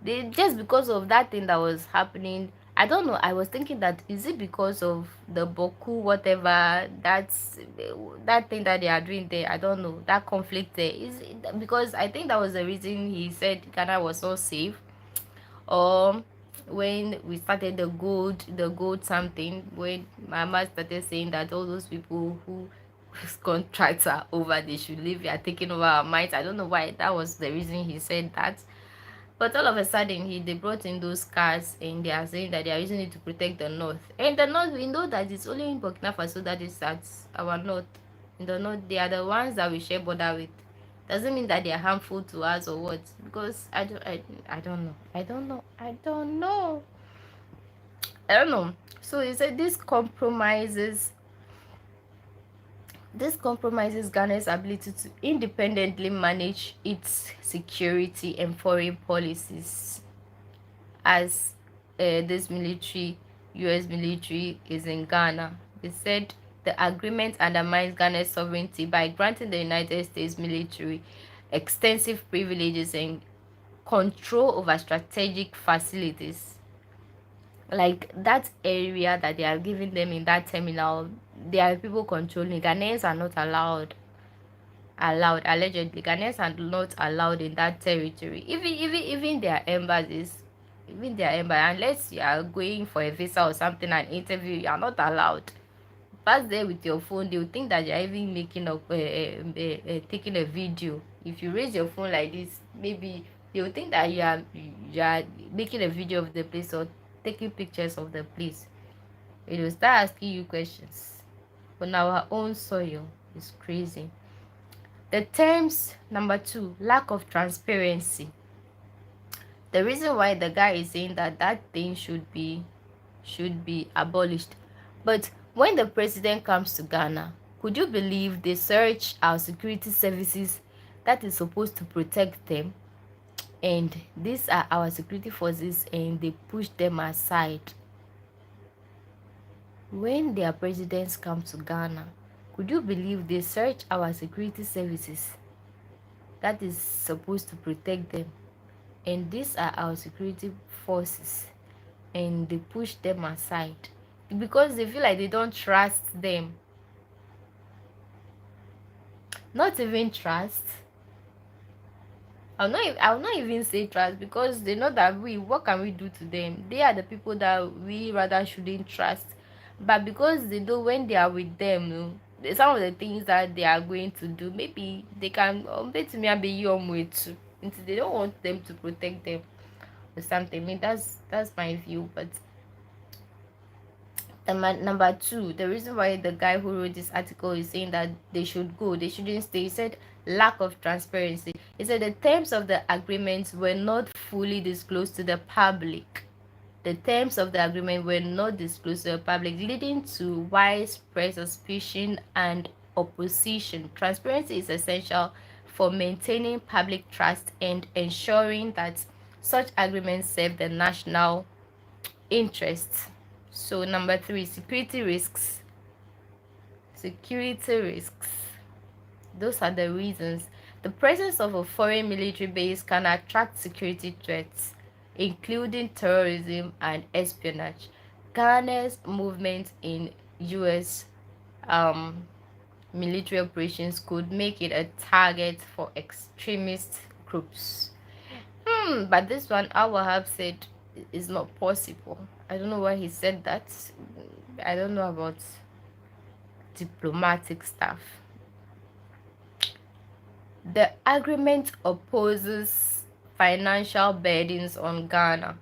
They, just because of that thing that was happening, I don't know. I was thinking that, is it because of the Boku whatever, that thing that they are doing there? I don't know. That conflict there, is it, because I think that was the reason he said Ghana was so safe. Or when we started the gold something, when Mama started saying that all those people who whose contracts are over, they should leave, we are taking over our minds. I don't know why that was the reason he said that. But all of a sudden, they brought in those cars, and they are saying that they are using it to protect the north. And the north, we know that it's only in Burkina Faso that is at our north. In the north, they are the ones that we share border with. Doesn't mean that they are harmful to us or what. Because I don't know. So he said this compromises Ghana's ability to independently manage its security and foreign policies, as this US military is in Ghana. They said the agreement undermines Ghana's sovereignty by granting the United States military extensive privileges and control over strategic facilities. Like, that area that they are giving them in that terminal, there are people controlling. Ghanaians are not allowed. allowed. Allegedly, Ghanaians are not allowed in that territory. Even their embassies, unless you are going for a visa or something, an interview, you are not allowed. Pass there with your phone, they will think that you're even making up taking a video. If you raise your phone like this, maybe they will think that you are making a video of the place or taking pictures of the place. It will start asking you questions on our own soil. It's crazy. The terms, number 2, lack of transparency. The reason why the guy is saying that thing should be abolished. But when the president comes to Ghana, could you believe they search our security services that is supposed to protect them? And these are our security forces, and they push them aside. When their presidents come to Ghana, could you believe they search our security services that is supposed to protect them? And these are our security forces, and they push them aside because they feel like they don't trust them. Not even trust. I'll not even say trust, because they know that what can we do to them? They are the people that we rather shouldn't trust. But because they know when they are with them, some of the things that they are going to do, maybe they can bet me be your way too. They don't want them to protect them or something. I mean, that's my view. But number 2, the reason why the guy who wrote this article is saying that they should go, they shouldn't stay, he said lack of transparency. He said the terms of the agreement were not fully disclosed to the public. The terms of the agreement were not disclosed to the public, leading to widespread suspicion and opposition. Transparency is essential for maintaining public trust and ensuring that such agreements serve the national interests. So number 3, security risks. Security risks. Those are the reasons. The presence of a foreign military base can attract security threats, including terrorism and espionage. Ghana's movement in U.S. military operations could make it a target for extremist groups. But this one, Al Wahab said is not possible. I don't know why he said that. I don't know about diplomatic stuff. The agreement opposes financial burdens on Ghana,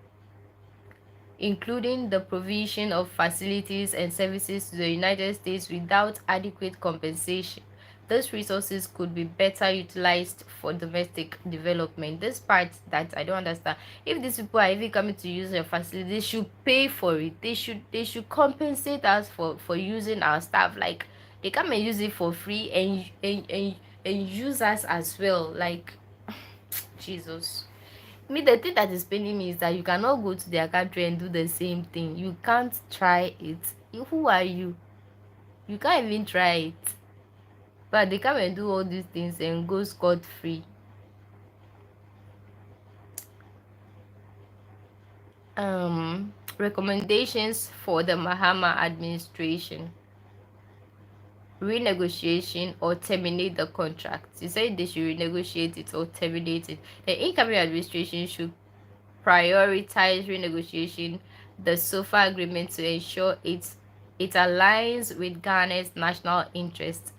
including the provision of facilities and services to the United States without adequate compensation. Those resources could be better utilized for domestic development. This part that I don't understand. If these people are even coming to use your facility, they should pay for it. They should compensate us for using our stuff. Like, they come and use it for free and use us as well. Like, Jesus. The thing that is paining me is that you cannot go to their country and do the same thing. You can't try it. Who are you? You can't even try it. But they come and do all these things and go scot-free. Recommendations for the Mahama administration: renegotiation or terminate the contract. He said they should renegotiate it or terminate it. The incoming administration should prioritize renegotiation the SOFA agreement to ensure it aligns with Ghana's national interests.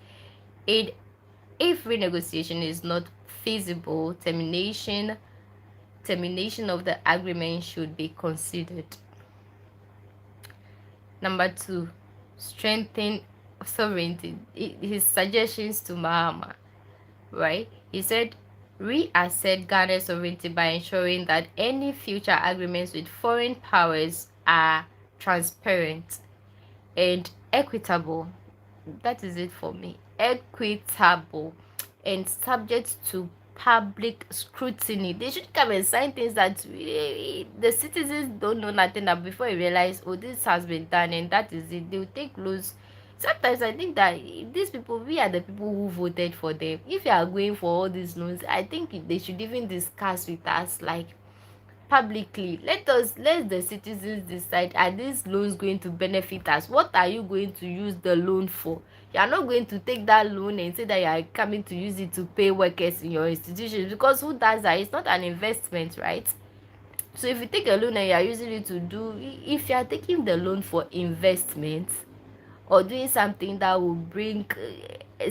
If renegotiation is not feasible, termination of the agreement should be considered. Number 2, strengthen sovereignty. His suggestions to Mahama, right? He said reassert Ghana's sovereignty by ensuring that any future agreements with foreign powers are transparent and equitable. That is it for me. Equitable and subject to public scrutiny. They should come and sign things that the citizens don't know nothing about before you realize, oh, this has been done and that is it. They will take loose. Sometimes I think that these people, we are the people who voted for them. If you are going for all these loans, I think they should even discuss with us, like, publicly. Let the citizens decide, are these loans going to benefit us? What are you going to use the loan for? You are not going to take that loan and say that you are coming to use it to pay workers in your institution, because who does that? It's not an investment, right? So if you take a loan and you are using it to do, if you are taking the loan for investment or doing something that will bring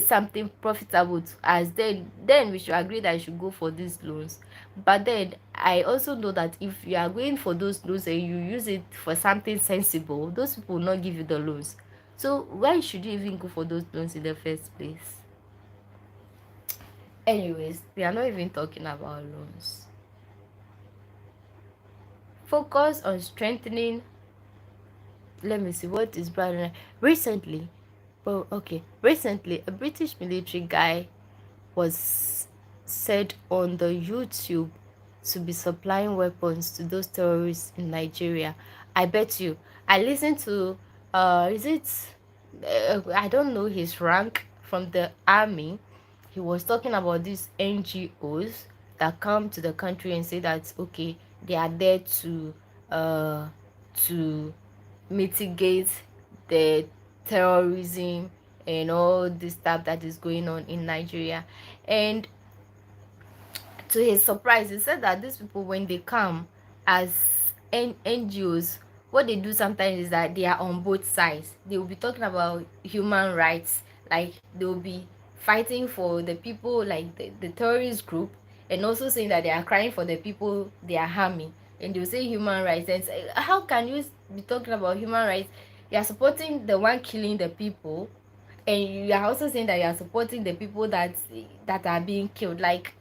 something profitable to us, then we should agree that you should go for these loans. But then I also know that if you are going for those loans and you use it for something sensible, those people will not give you the loans. So why should you even go for those loans in the first place? Anyways, we are not even talking about loans. Focus on strengthening. Let me see what is brand recently. Well, okay, recently a British military guy was said on the YouTube to be supplying weapons to those terrorists in Nigeria. I bet you. I listened to is it I don't know his rank from the army. He was talking about these NGOs that come to the country and say that okay, they are there uh to mitigate the terrorism and all this stuff that is going on in Nigeria. And to his surprise, he said that these people, when they come as NGOs, what they do sometimes is that they are on both sides. They will be talking about human rights, like they will be fighting for the people, like the terrorist group, and also saying that they are crying for the people they are harming. And they will say human rights, and say, how can you be talking about human rights? You are supporting the one killing the people, and you are also saying that you are supporting the people that are being killed. Like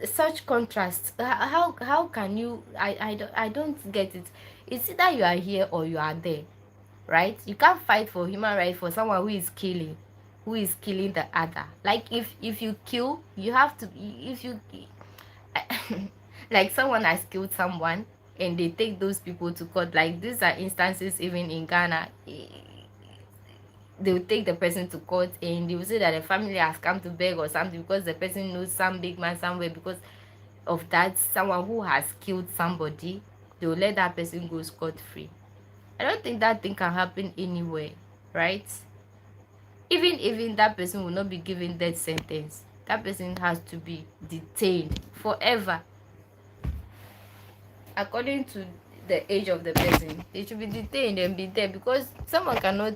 such contrast. How can you? I don't get it. It's either you are here or you are there, right? You can't fight for human rights for someone who is killing the other. Like if you kill, you have to. If you like someone has killed someone and they take those people to court, like these are instances even in Ghana. They will take the person to court and they will say that the family has come to beg or something because the person knows some big man somewhere. Because of that, someone who has killed somebody, they will let that person go scot-free. I don't think that thing can happen anywhere, right? Even that person will not be given death sentence. That person has to be detained forever according to the age of the person. They should be detained and be there, because someone cannot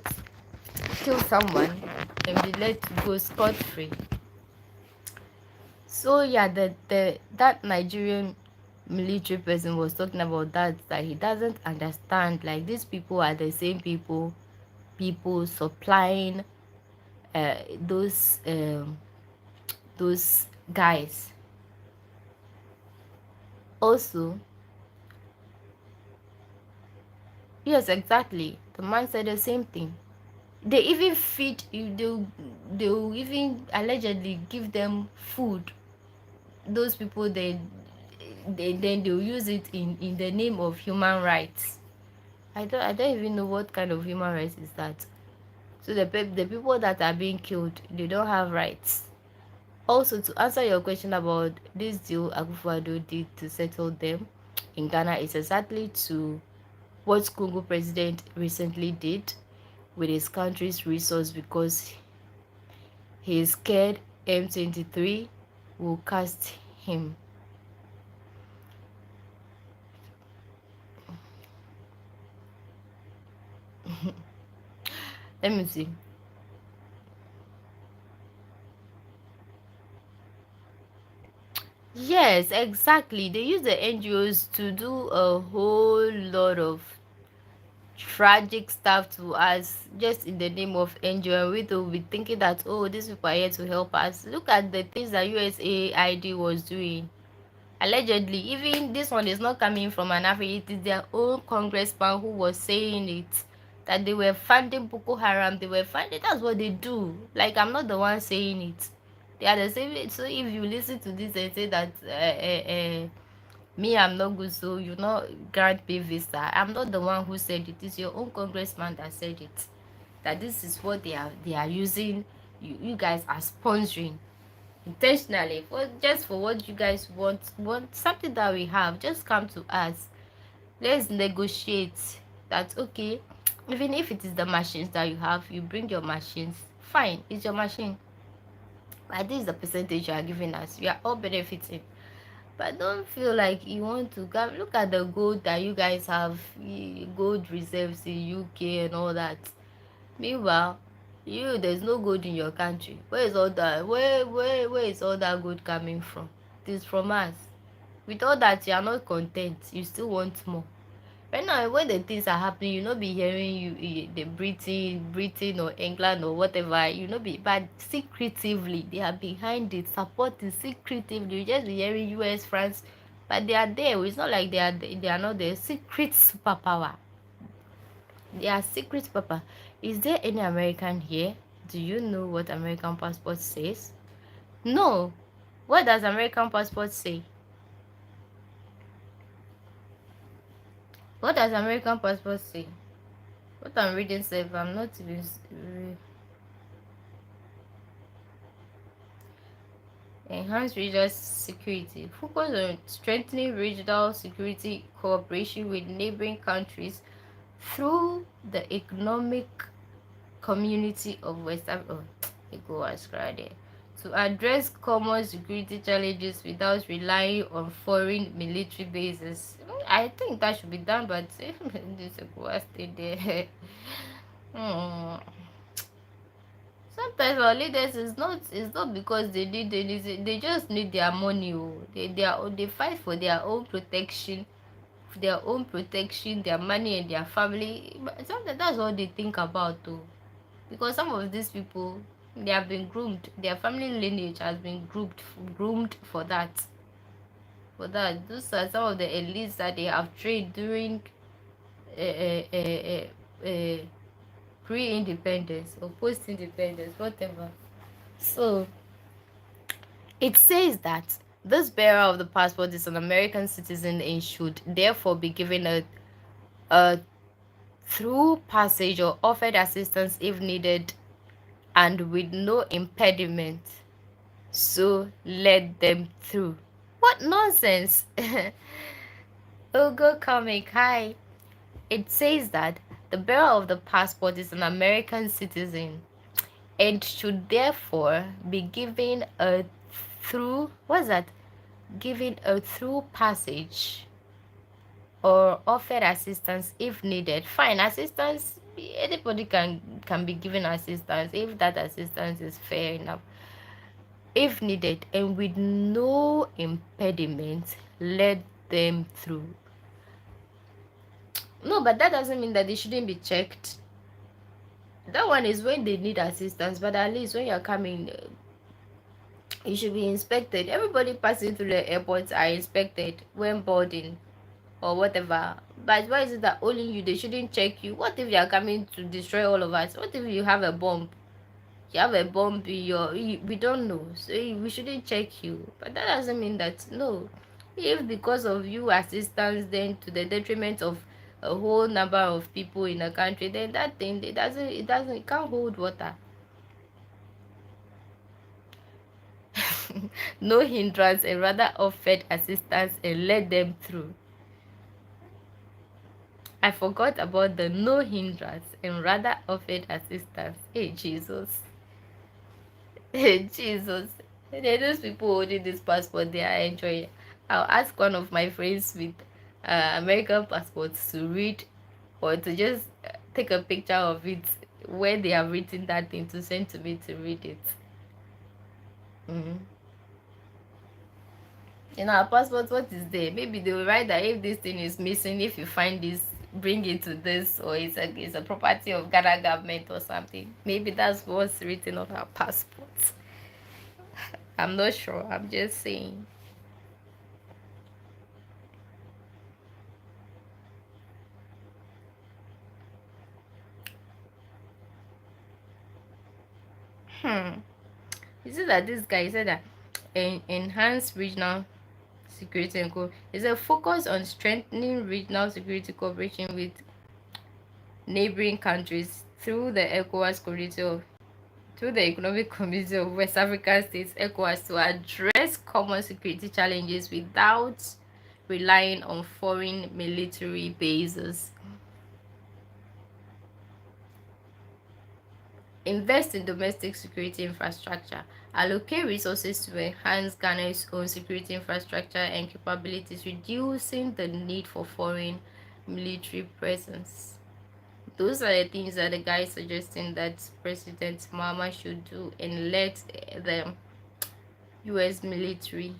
kill someone and be let to go scot-free. So yeah, that Nigerian military person was talking about that he doesn't understand, like these people are the same people supplying uh those um those guys. Also, yes, exactly, the man said the same thing. They even feed you, they'll even allegedly give them food. Those people, then they'll use it in the name of human rights. I don't even know what kind of human rights is that. So the people that are being killed, they don't have rights. Also, to answer your question about this deal Akufo-Addo did to settle them in Ghana, is exactly to what Congo president recently did with his country's resource, because he is scared M23 will cast him. Let me see. Yes, exactly. They use the NGOs to do a whole lot of tragic stuff to us just in the name of NGO. And we will be thinking that, oh, these people are here to help us. Look at the things that USAID was doing. Allegedly, even this one is not coming from an African, it is their own congressman who was saying it, that they were funding Boko Haram. They were funding, that's what they do. Like, I'm not the one saying it. They are the same. So if you listen to this and say that me, I'm not good, so you not grant me visa, I'm not the one who said it. It's your own congressman that said it, that this is what they are using. You guys are sponsoring. intentionally, for just for what you guys want something that we have, just come to us. Let's negotiate that. Okay, even if it is the machines that you have, you bring your machines, fine, it's your machine, but this is the percentage you are giving us, we are all benefiting. But don't feel like you want to come. Look at the gold that you guys have, gold reserves in UK and all that. Meanwhile, there's no gold in your country. Where is all that? Where is all that gold coming from? It is from us. With all that, you are not content. You still want more. Right now, when the things are happening, you not be hearing the Britain or England or whatever. You not be, but secretively they are behind it, supporting secretively. You just be hearing US, France, but they are there. It's not like they are not the secret superpower. They are secret superpower. Is there any American here? Do you know what American passport says? No. What does American passport say? What does American passport say? What I'm reading says, I'm not even enhance regional security. Focus on strengthening regional security cooperation with neighboring countries through the economic community of West Africa. To address common security challenges without relying on foreign military bases. I think that should be done, but this ECOWAS stay there. Hmm. Sometimes our leaders is not because they need anything, they just need their money. Oh. They fight for their own protection, their money and their family. But sometimes that's all they think about too. Because some of these people, they have been groomed, their family lineage has been groomed for that. Those are some of the elites that they have trained during pre-independence or post-independence, whatever. So it says that this bearer of the passport is an American citizen and should therefore be given a through passage or offered assistance if needed and with no impediment. So let them through. What nonsense! Ugo comic, hi. It says that the bearer of the passport is an American citizen and should therefore be given a through, what's that? Given a through passage or offered assistance if needed. Fine, assistance, anybody can be given assistance if that assistance is fair enough. If needed and with no impediment, let them through. No, but that doesn't mean that they shouldn't be checked. That one is when they need assistance, but at least when you're coming, you should be inspected. Everybody passing through the airports are inspected when boarding or whatever. But why is it that only you, they shouldn't check you? What if you are coming to destroy all of us? What if you have a bomb? You have a bomb in we don't know, so we shouldn't check you. But that doesn't mean that, no, if because of you assistance then to the detriment of a whole number of people in a country, then that thing, it can't hold water. No hindrance and rather offered assistance and let them through. I forgot about the no hindrance and rather offered assistance. Hey Jesus. Hey Jesus. Those people holding this passport, they are enjoying. I'll ask one of my friends with American passports to read or to just take a picture of it where they have written that thing to send to me to read it. In our passport, what is there? Maybe they will write that if this thing is missing, if you find this, bring it to this, or it's a property of Ghana government or something. Maybe that's what's written on our passports. I'm not sure. I'm just saying. You see that this guy said that enhance regional security and is a focus on strengthening regional security cooperation with neighboring countries through the ECOWAS corridor. to the Economic Community of West African States, ECOWAS, to address common security challenges without relying on foreign military bases. Invest in domestic security infrastructure. Allocate resources to enhance Ghana's own security infrastructure and capabilities, reducing the need for foreign military presence. Those are the things that the guy is suggesting that President Mahama should do, and let the US military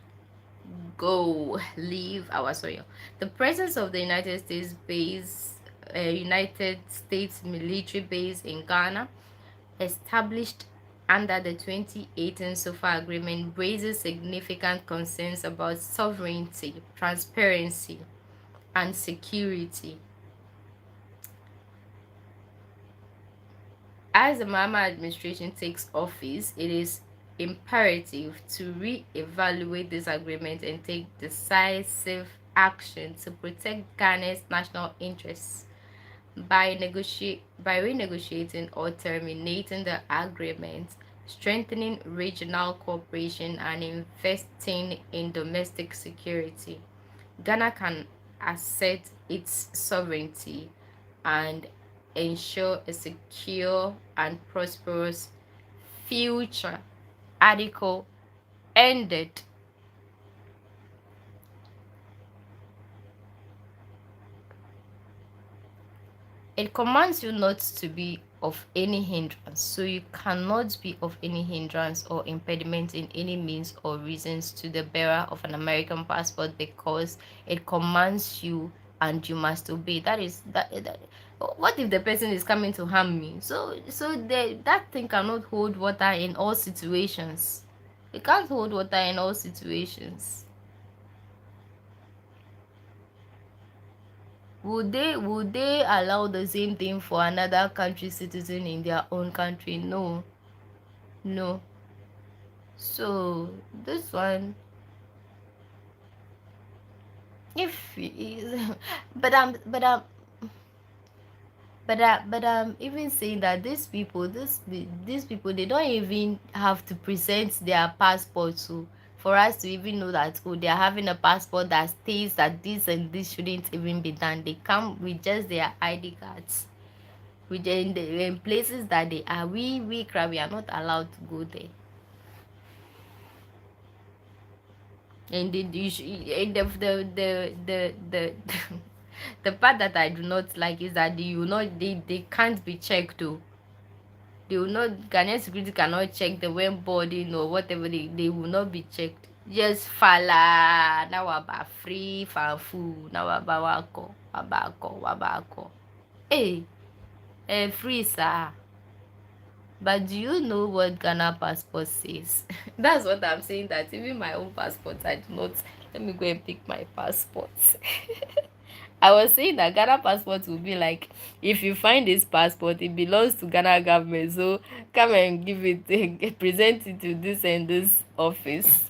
go, leave our soil. The presence of the United States military base in Ghana, established under the 2018 SOFA agreement, raises significant concerns about sovereignty, transparency, and security. As the Mahama administration takes office, it is imperative to re-evaluate this agreement and take decisive action to protect Ghana's national interests by renegotiating or terminating the agreement, strengthening regional cooperation, and investing in domestic security. Ghana can assert its sovereignty and ensure a secure and prosperous future. Article ended. It commands you not to be of any hindrance, so you cannot be of any hindrance or impediment in any means or reasons to the bearer of an American passport, because it commands you and you must obey. That is that what if the person is coming to harm me? That thing cannot hold water in all situations. It can't hold water in all situations. Would they allow the same thing for another country citizen in their own country? No. No. So this one, if he is but I'm even saying that these people, they don't even have to present their passport to, for us to even know that, oh, they are having a passport that states that this and this shouldn't even be done. They come with just their ID cards. In places that they are, we are not allowed to go there. And the the part that I do not like is that they can't be checked too. They will not, Ghanaian security cannot check the when boarding or whatever, they will not be checked. Just fala now about free fanfu now about wabako. Hey, free sir. But do you know what Ghana passport says? That's what I'm saying, that even my own passport, I do not. Let me go and pick my passport. I was saying that Ghana passport will be like, if you find this passport, it belongs to Ghana government. So come and give it, present it to this and this office.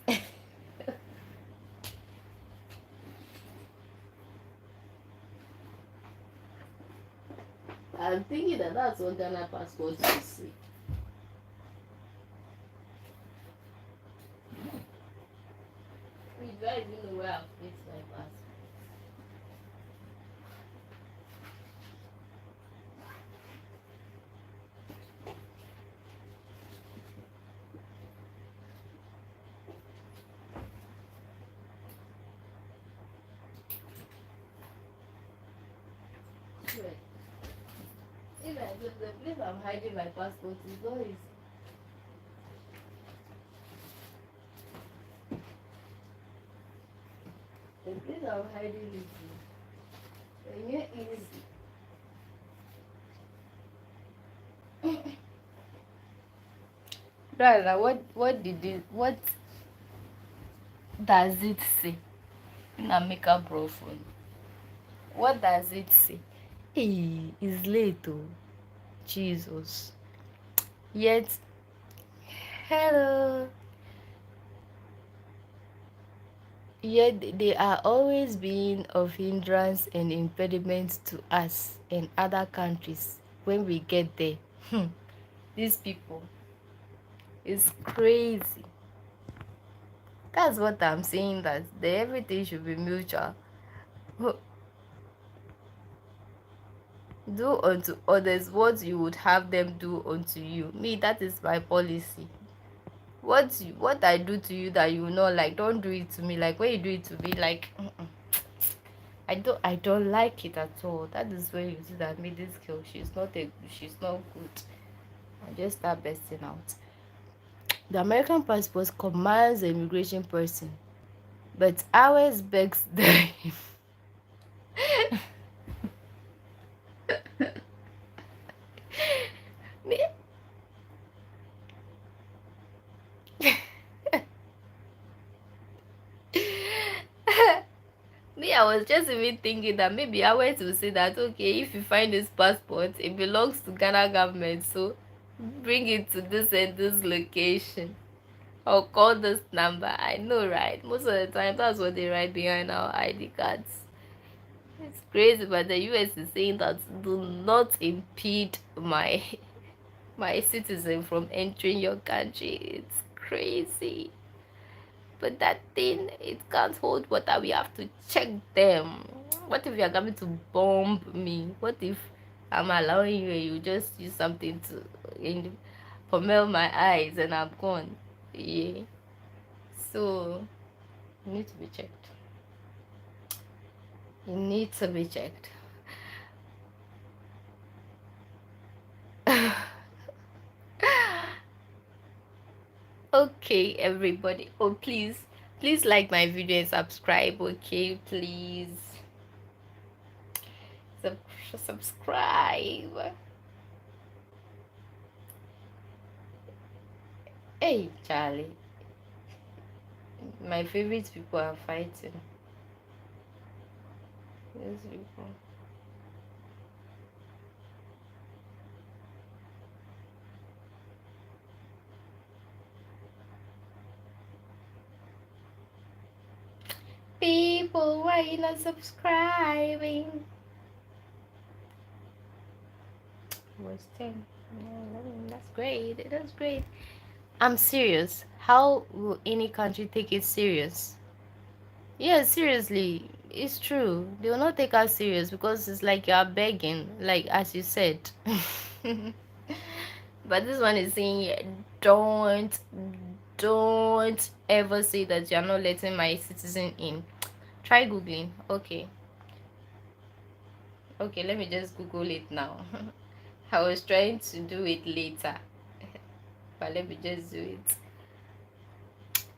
I'm thinking that that's what Ghana passport will say. Do I even know where I've placed my passport? If the place I'm hiding my passport is always. The place I'm hiding is easy. Brother, what does it say? In a makeup phone. What does it say? Hey, it's late oh. Jesus. Yet, hello. Yet they are always being of hindrance and impediment to us and other countries when we get there. These people. It's crazy. That's what I'm saying, that everything should be mutual. Do unto others what you would have them do unto you. Me, that is my policy. What I do to you that you will not like, don't do it to me. Like when you do it to me, like I don't like it at all. That is when you see that me, this girl, she's not good. I just start bursting out. The American passport commands the immigration person, but ours begs them. me, me, I was just even thinking that maybe ours will say that, okay, if you find this passport, it belongs to Ghana government, so bring it to this and this location. Or call this number. I know, right? Most of the time, that's what they write behind our ID cards. It's crazy, but the US is saying that do not impede my citizen from entering your country. It's crazy. But that thing, it can't hold water. We have to check them. What if you are coming to bomb me? What if I'm allowing you and you just use something to pomel my eyes and I'm gone? Yeah. So you need to be checked. You need to be checked. Okay, everybody. Oh, please like my video and subscribe. Okay, please subscribe. Hey, Charlie. My favorite people are fighting. These people. People, why are you not subscribing? Was 10. Yeah, that's great. That's great. I'm serious. How will any country take it serious? Yeah, seriously, it's true. They will not take us serious because it's like you are begging, like as you said. But this one is saying, don't ever say that you're not letting my citizen in. Try googling. Okay, okay. Let me just Google it now. I was trying to do it later, but let me just do it.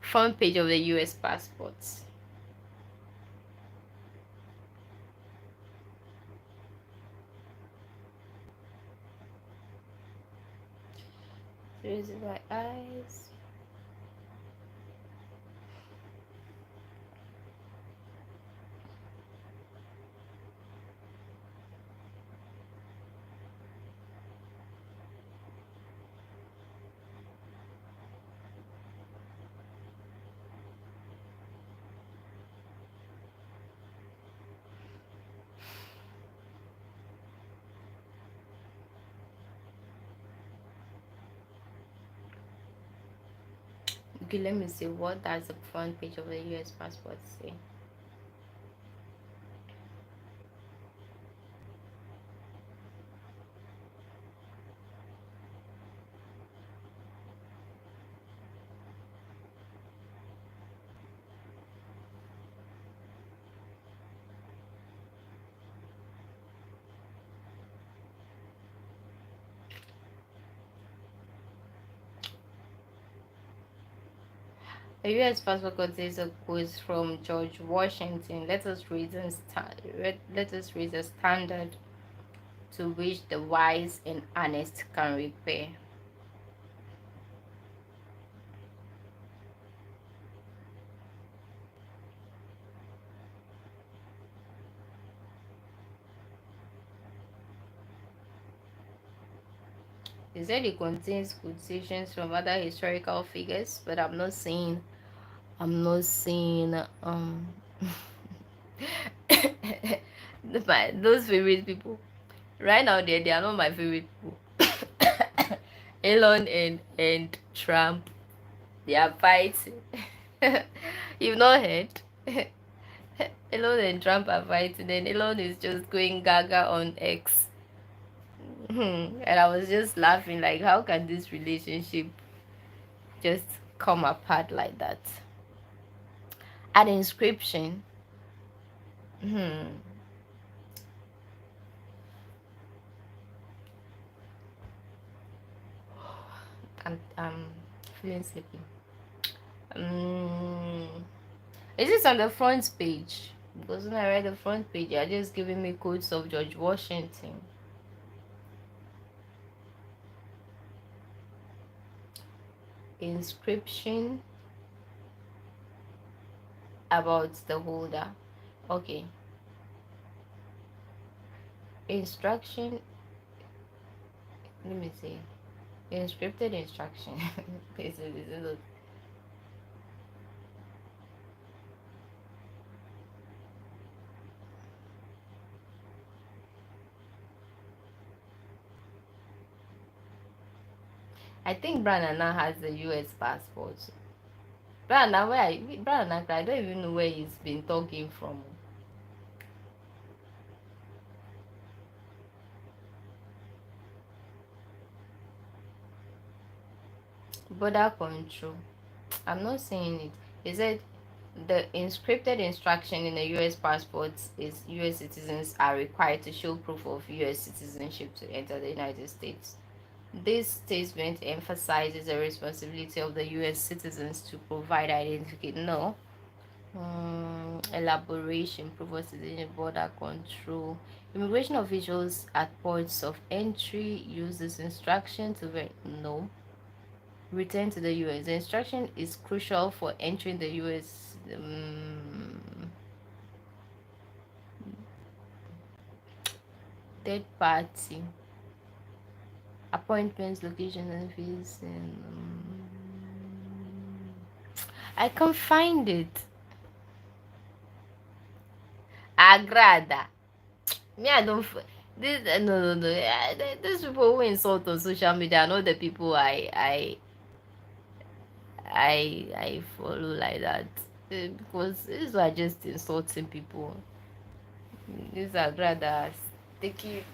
Front page of the U.S. passports. Close my eyes. Okay, let me see what does the front page of the US passport say. The US passport contains a quote from George Washington. Let us raise a standard to which the wise and honest can repair. He said it contains quotations from other historical figures, but I'm not saying those favorite people right now, they are not my favorite people. Elon and Trump, they are fighting. You've not heard? Elon and Trump are fighting, and Elon is just going gaga on X. And I was just laughing, like, how can this relationship just come apart like that? An inscription. I'm feeling sleepy. Um, is this on the front page? Because when I read the front page, you're just giving me quotes of George Washington. Inscription about the holder. Okay. Instruction. Let me see. Inscripted instruction. This is I think Branana has a US passport. Branana, Branana, I don't even know where he's been talking from. Border control. I'm not saying it. He said the inscripted instruction in the US passports is US citizens are required to show proof of US citizenship to enter the United States. This statement emphasizes the responsibility of the US citizens to provide identification. No. Elaboration, proof of citizenship, border control. Immigration officials at ports of entry use this instruction to no. Return to the US. The instruction is crucial for entering the US. Third party. Appointments, location, and fees. I can't find it. Agrada. Me, I don't. This no. These people who insult on social media are not the people I follow like that. Because these are just insulting people. These are rather taking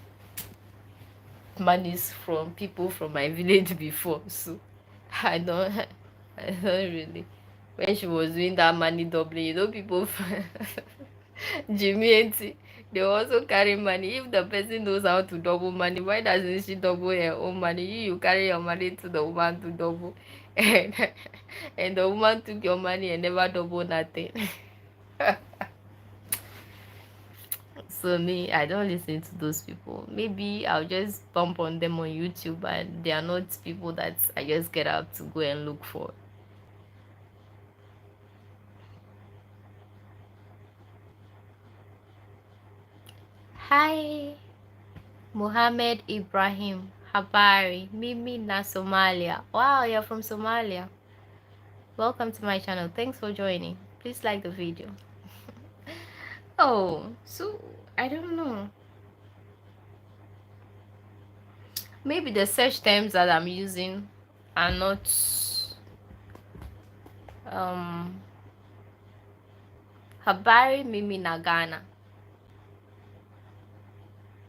monies from people from my village before, so I don't I don't really. When she was doing that money doubling, people Jimmy and they also carry money. If the person knows how to double money, why doesn't she double her own money? You carry your money to the woman to double, and and the woman took your money and never double nothing. So me, I don't listen to those people. Maybe I'll just bump on them on YouTube, and they are not people that I just get out to go and look for. Hi, Mohammed Ibrahim. Habari, Mimi na Somalia. Wow, you're from Somalia. Welcome to my channel. Thanks for joining. Please like the video. Oh, so I don't know. Maybe the search terms that I'm using are not Habari Mimi na Ghana.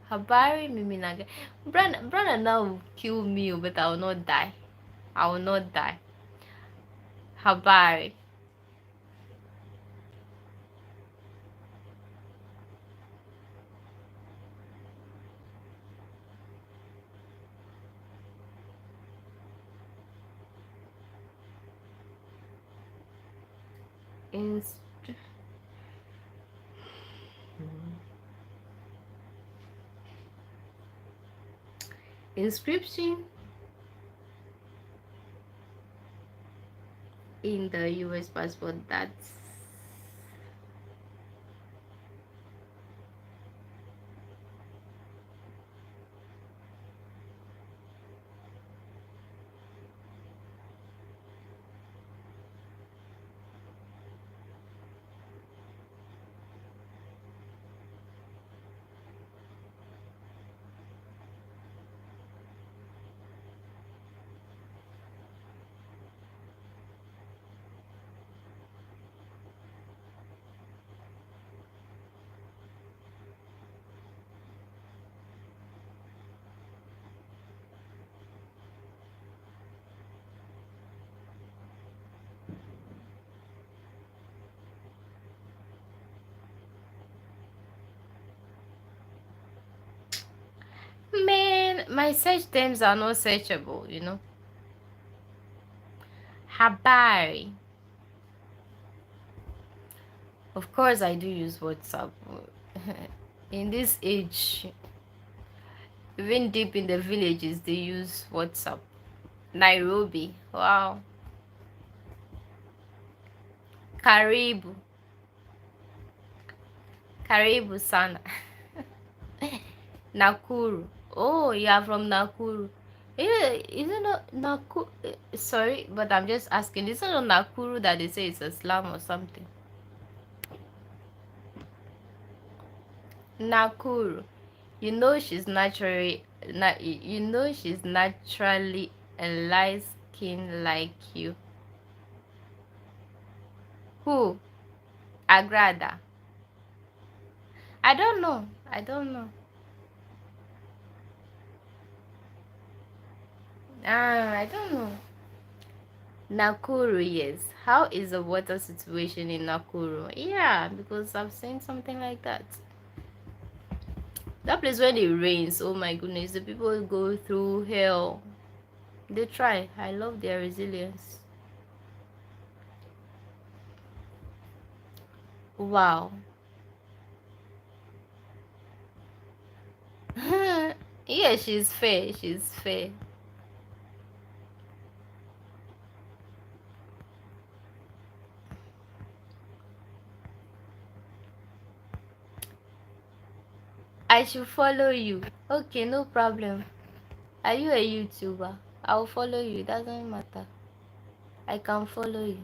Habari Mimi na Ghana. Brother now will kill me, but I will not die. I will not die. Habari. Inscription in the US passport, that's My search terms are not searchable, you know. Habari. Of course, I do use WhatsApp. In this age, even deep in the villages, they use WhatsApp. Nairobi. Wow. Karibu. Karibu sana. Nakuru. Oh, you are from Nakuru. Yeah, is it not Nakuru? Sorry, but I'm just asking. Is it not Nakuru that they say it's a slum or something? Nakuru. You know she's naturally a light skin like you. Who? Agrada. I don't know. I don't know. I don't know. Nakuru, yes. How is the water situation in Nakuru? Yeah, because I've seen something like that. That place when it rains, oh my goodness, the people go through hell. They try. I love their resilience. Wow. Yeah, she's fair. She's fair. I should follow you. Okay, no problem. Are you a YouTuber? I'll follow you. It doesn't matter. I can follow you.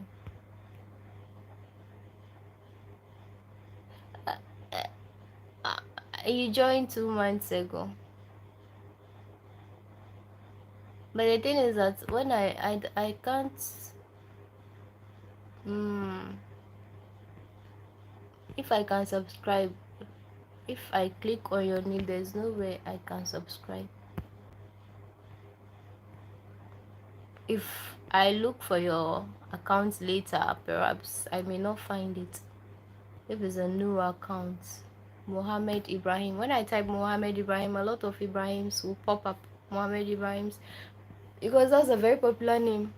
Uh, uh, uh, you joined 2 months ago. But the thing is that when I can't. Mm, if I can subscribe, if I click on your name, there's no way I can subscribe. If I look for your account later, perhaps I may not find it. If it's a new account, Mohammed Ibrahim. When I type Mohammed Ibrahim, a lot of Ibrahims will pop up. Mohammed Ibrahims, because that's a very popular name.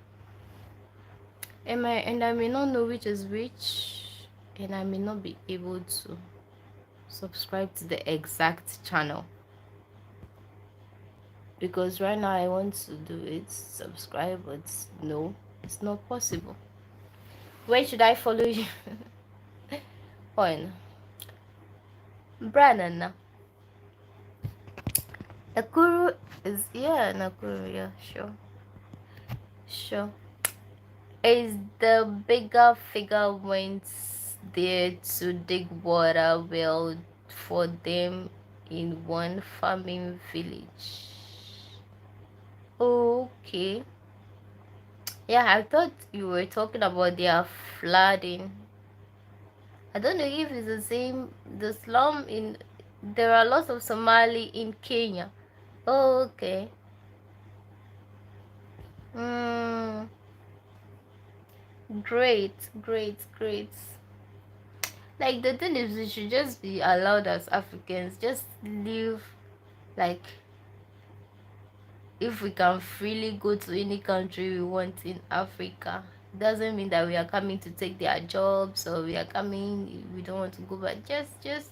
And I may not know which is which, and I may not be able to subscribe to the exact channel. Because right now I want to do it, subscribe, but no, it's not possible. Where should I follow you? On Branana. Nakuru is, yeah, Nakuru, yeah, sure. Is the bigger figure went there to dig water well for them in one farming village. Okay. Yeah, I thought you were talking about their flooding. I don't know if it's the same. The slum in, there are lots of Somali in Kenya. Oh, okay. Mm, great. Like the thing is, we should just be allowed as Africans, just live like, if we can freely go to any country we want in Africa. Doesn't mean that we are coming to take their jobs, or we are coming, we don't want to go, but just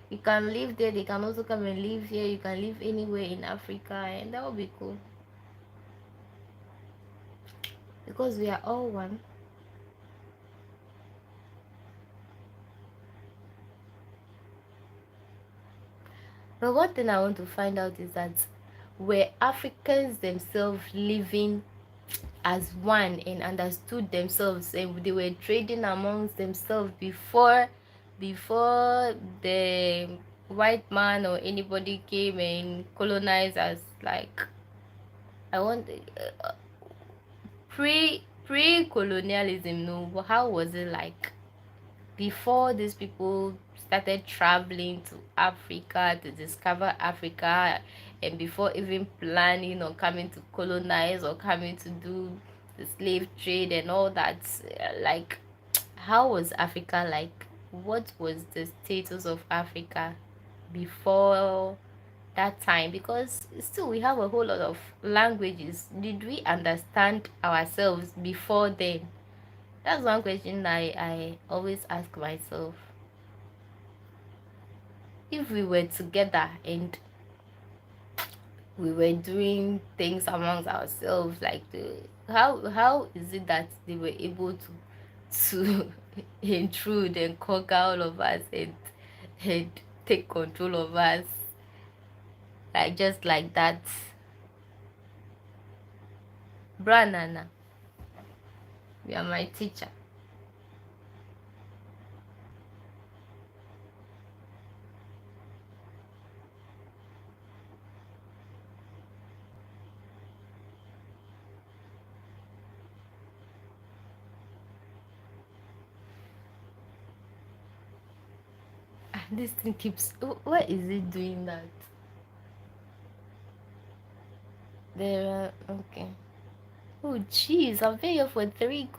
you can live there, they can also come and live here, you can live anywhere in Africa, and that would be cool, because we are all one. But one thing I want to find out is that, were Africans themselves living as one and understood themselves, and they were trading amongst themselves before the white man or anybody came and colonized us? Like, I want pre-colonialism, no, how was it like before these people started traveling to Africa to discover Africa, and before even planning or coming to colonize or coming to do the slave trade and all that? Like, how was Africa like? What was the status of Africa before that time, because still we have a whole lot of languages. Did we understand ourselves before then? That's one question I always ask myself. If we were together and we were doing things amongst ourselves, like how is it that they were able to intrude and conquer all of us and take control of us, like just like that? Branana, you are my teacher. This thing keeps, why is it doing that? There are, okay. Oh jeez, I've been here for 3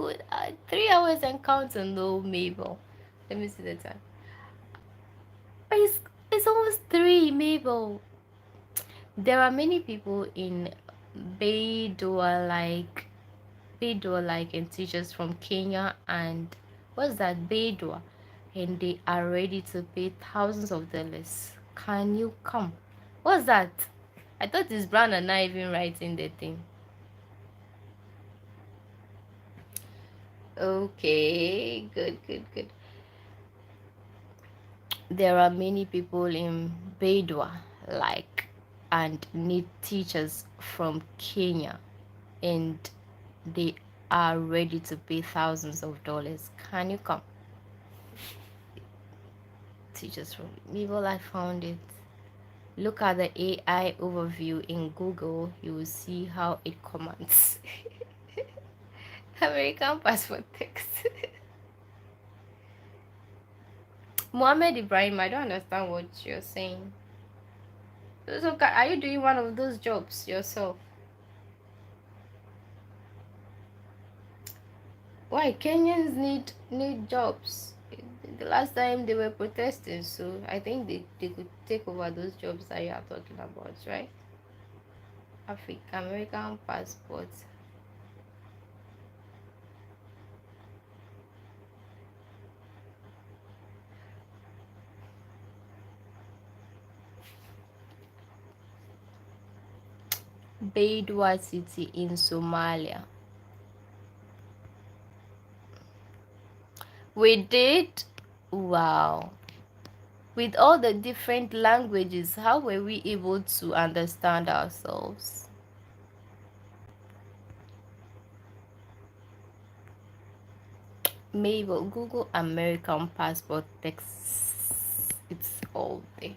hours and counting though, Mabel. Let me see the time. It's almost 3, Mabel. There are many people in Beidua, like and teachers from Kenya and what's that, Beidua, and they are ready to pay thousands of dollars. Can you come? What's that? I thought it's Brown and not even writing the thing. Okay, good, good, good. There are many people in Beidwa, like, and need teachers from Kenya, and they are ready to pay thousands of dollars. Can you come? Teachers from Mabel, I found it. Look at the AI overview in Google. You will see how it commands. American passport text. Mohammed Ibrahim, I don't understand what you're saying. So, are you doing one of those jobs yourself? Why Kenyans need jobs? The last time they were protesting, so I think they could take over those jobs that you are talking about, right? American passport. Beidwa city in Somalia. We did? Wow. With all the different languages, how were we able to understand ourselves? Mabel, Google American passport text. It's all there.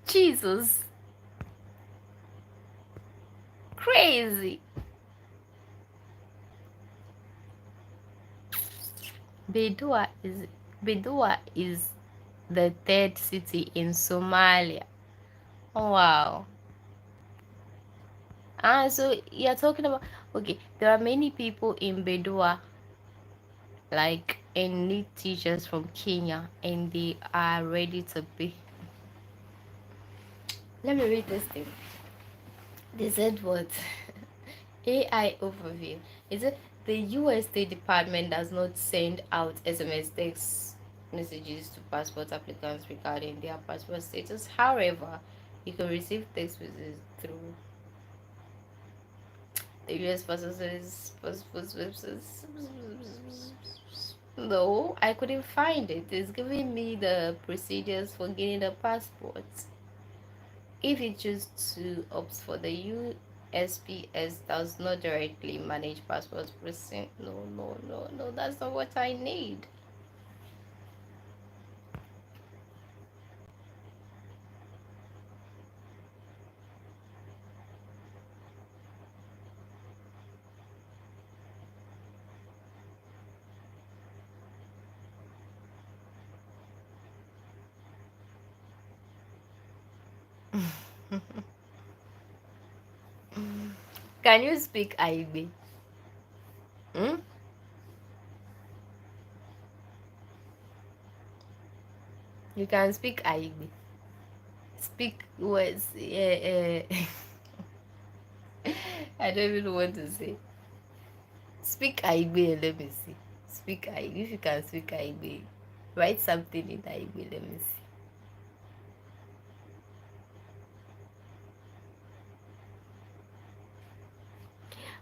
Jesus. Crazy. Beidua is Beidua is the third city in Somalia. Oh, wow. So you're talking about, okay, there are many people in Beidua, like, and need teachers from Kenya, and they are ready to pay. Let me read this thing. They said what? AI overview. Is it the US State Department does not send out SMS text messages to passport applicants regarding their passport status. However, you can receive text messages through the US passport website. No, I couldn't find it. It's giving me the procedures for getting a passport. If you choose to opt for the USPS does not directly manage passport processing. No, that's not what I need. Can you speak Igbe? Hmm? You can speak Igbe. Speak words. Yeah, I don't even know what to say. Speak Igbe. Let me see. Speak Igbe. If you can speak Igbe, write something in Igbe. Let me see.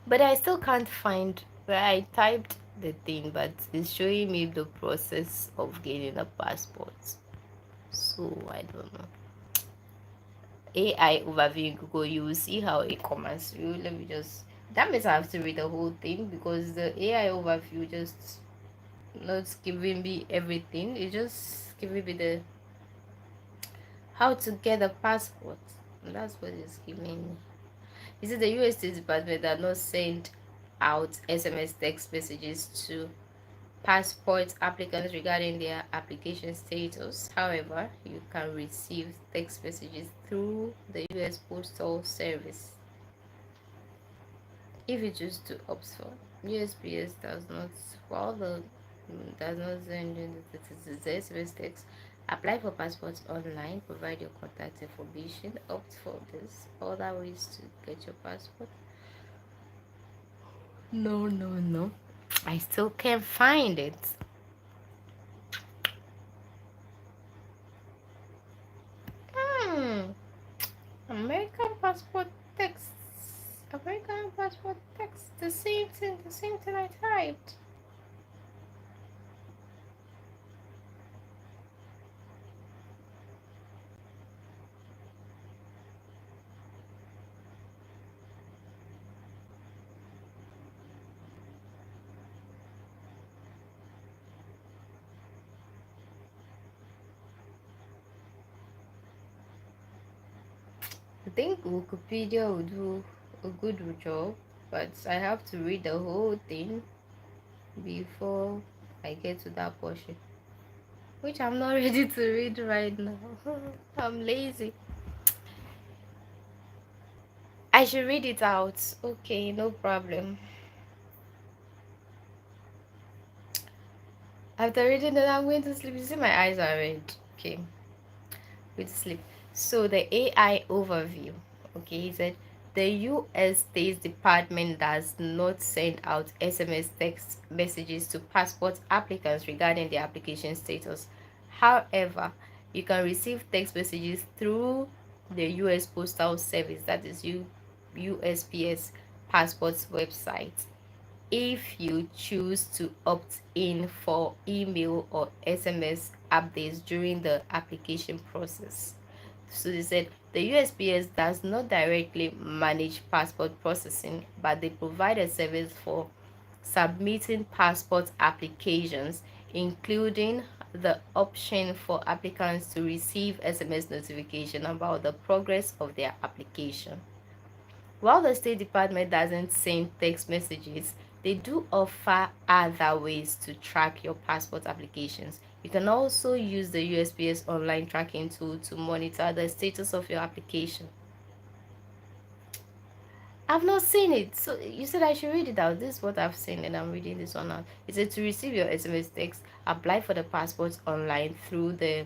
But I still can't find where I typed the thing, but it's showing me the process of getting a passport. So I don't know. AI overview in Google, you will see how it commands you. Let me just. That means I have to read the whole thing because the AI overview just not giving me everything. It just giving me the how to get a passport. And that's what it's giving me. You see, the US State Department are not send out SMS text messages to passport applicants regarding their application status. However, you can receive text messages through the US Postal Service. If you choose to opt for USPS does not follow does not send you the SMS text. Apply for passports online, provide your contact information, opt for this. Other ways to get your passport. No, no, no. I still can't find it. Hmm. American passport text. American passport text. The same thing I typed. I think Wikipedia would do a good job, but I have to read the whole thing before I get to that portion, which I'm not ready to read right now. I'm lazy. I should read it out. Okay, no problem. After reading it, I'm going to sleep. You see, my eyes are red. Okay, going to sleep. So the AI overview. Okay, he said the U.S. State Department does not send out SMS text messages to passport applicants regarding their application status. However, you can receive text messages through the U.S. Postal Service, that is USPS passports website. If you choose to opt in for email or SMS updates during the application process. So they said the USPS does not directly manage passport processing, but they provide a service for submitting passport applications, including the option for applicants to receive SMS notification about the progress of their application. While the State Department doesn't send text messages, they do offer other ways to track your passport applications. You can also use the USPS online tracking tool to monitor the status of your application. I've not seen it. So you said I should read it out. This is what I've seen, and I'm reading this one out. It said to receive your SMS text, apply for the passport online through the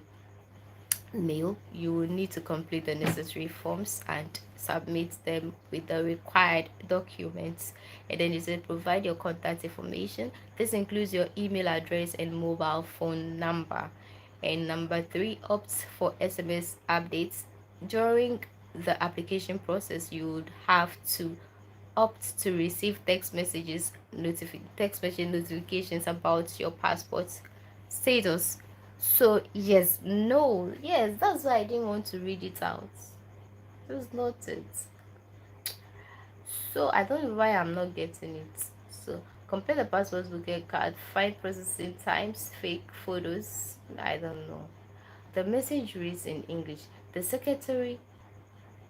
mail. You will need to complete the necessary forms and submit them with the required documents. And then it said provide your contact information. This includes your email address and mobile phone number. And number 3, opt for SMS updates. During the application process, you would have to opt to receive text message notifications about your passport status. So yes, no, yes, that's why I didn't want to read it out. Just not it. So I don't know why I'm not getting it. So compare the passport bouquet card, find processing times, fake photos. I don't know. The message reads in English. The secretary,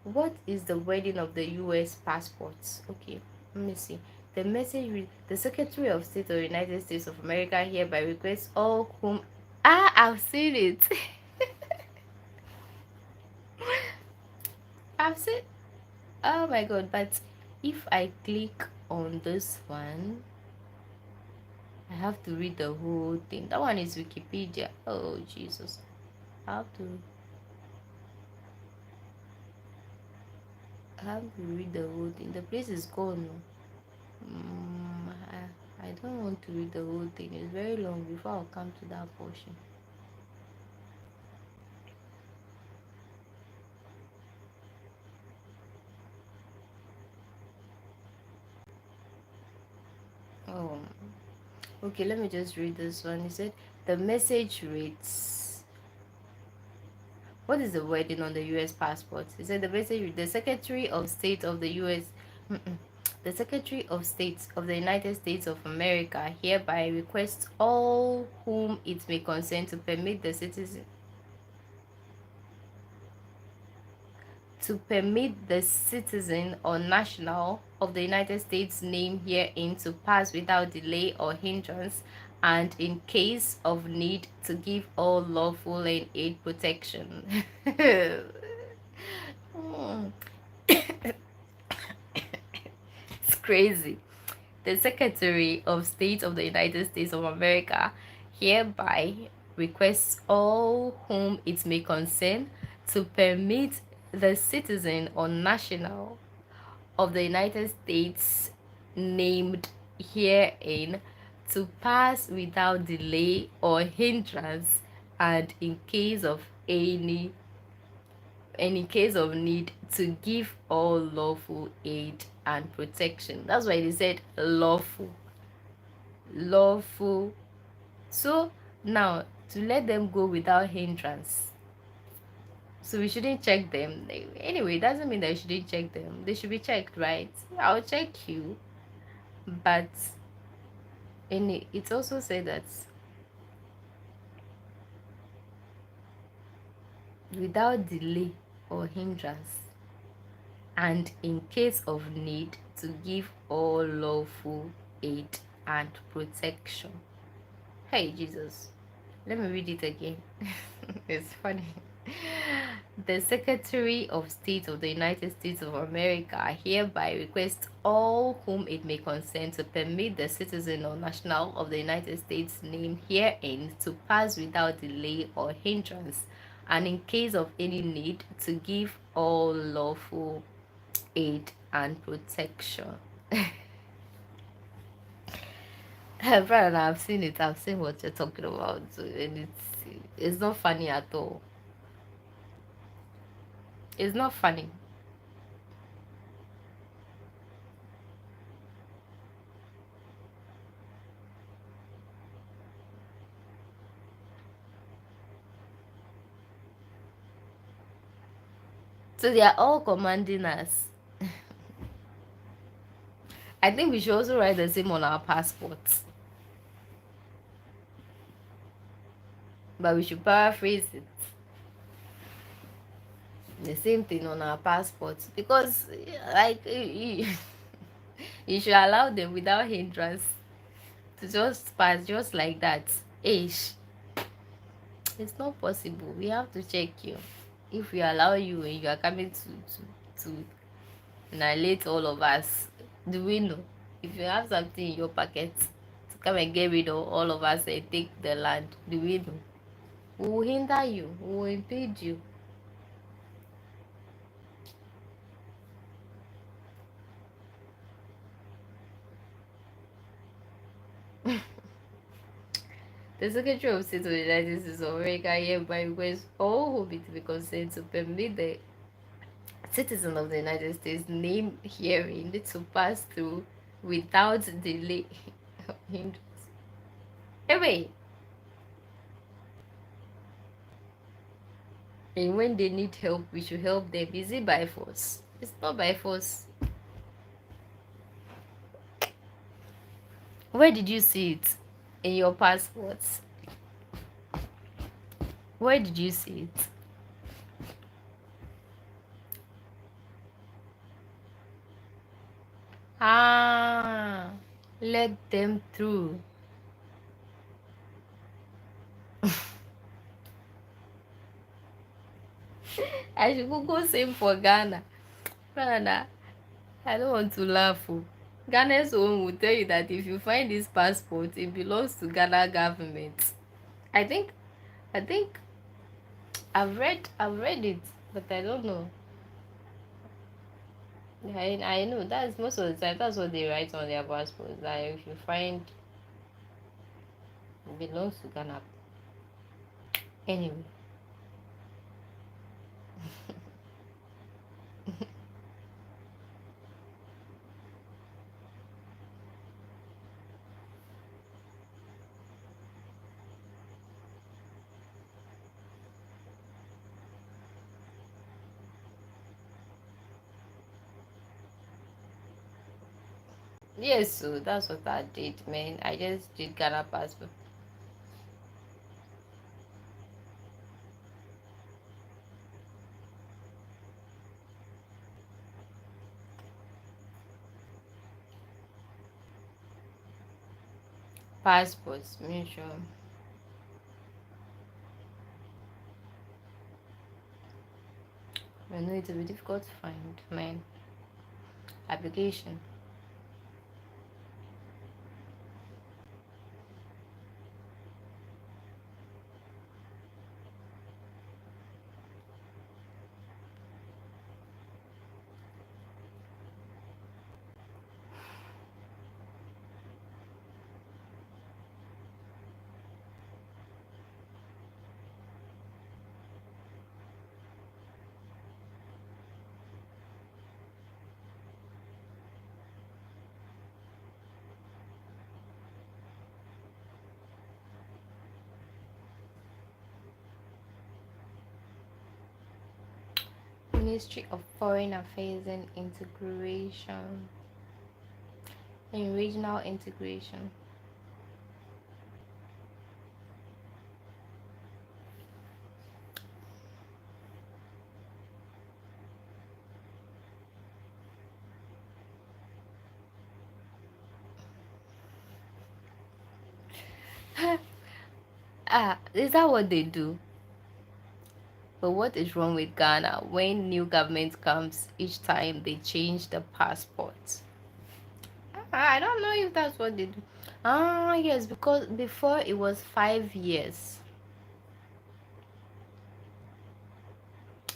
what is the wording of the US passports? Okay, let me see. The message reads, the Secretary of State of the United States of America hereby requests all whom I've seen it. I've seen. Oh my god! But if I click on this one, I have to read the whole thing. That one is Wikipedia. Oh Jesus! I have to. I have to read the whole thing. The place is gone. I don't want to read the whole thing. It's very long before I'll come to that portion. Oh, okay. Let me just read this one. He said the message reads, "What is the wording on the U.S. passport?" He said the message reads, "The Secretary of State of the U.S. The Secretary of State of the United States of America hereby requests all whom it may concern to permit the citizen or national of the United States named herein to pass without delay or hindrance, and in case of need to give all lawful and aid protection." Hmm, it's crazy. The Secretary of State of the United States of America hereby requests all whom it may concern to permit the citizen or national of the United States named herein to pass without delay or hindrance, and in case of need to give all lawful aid and protection. That's why they said lawful. So now to let them go without hindrance. So we shouldn't check them. Anyway, it doesn't mean that you shouldn't check them. They should be checked, right? I'll check you, but it also said that without delay or hindrance, and in case of need to give all lawful aid and protection. Hey Jesus, let me read it again. It's funny. The Secretary of State of the United States of America hereby requests all whom it may concern to permit the citizen or national of the United States named herein to pass without delay or hindrance, and in case of any need to give all lawful aid and protection. Brother, I've seen it. I've seen what you're talking about, and it's not funny at all. It's not funny. So they are all commanding us. I think we should also write the same on our passports, but we should paraphrase it. The same thing on our passports, because like you should allow them without hindrance to just pass just like that. Ish. It's not possible. We have to check you. If we allow you and you are coming to annihilate all of us, do we know? If you have something in your pocket to come and get rid of all of us and take the land, do we know? We will hinder you. We will impede you. The Secretary of State of the United States of America hereby requests all who be to be concerned to permit the citizen of the United States named herein to pass through without delay. Anyway, and when they need help, we should help them. Is it by force? It's not by force. Where did you see it? In your passports? Where did you see it? Ah, let them through. I should go same for Ghana. Ghana, I don't want to laugh. Oh. Ghana's own will tell you that if you find this passport, it belongs to Ghana government. I think, I think I've read it, but I don't know. I know that's most of the time that's what they write on their passports. That if you find it belongs to Ghana. Anyway, yes, so that's what I did, man. I just did Ghana passport. Passports, make sure. I know it will be difficult to find, man. Application. Ministry of Foreign Affairs and Integration and Regional Integration. Is that what they do? But what is wrong with Ghana? When new government comes, each time they change the passports. I don't know if that's what they do. Ah, yes, because before it was 5 years.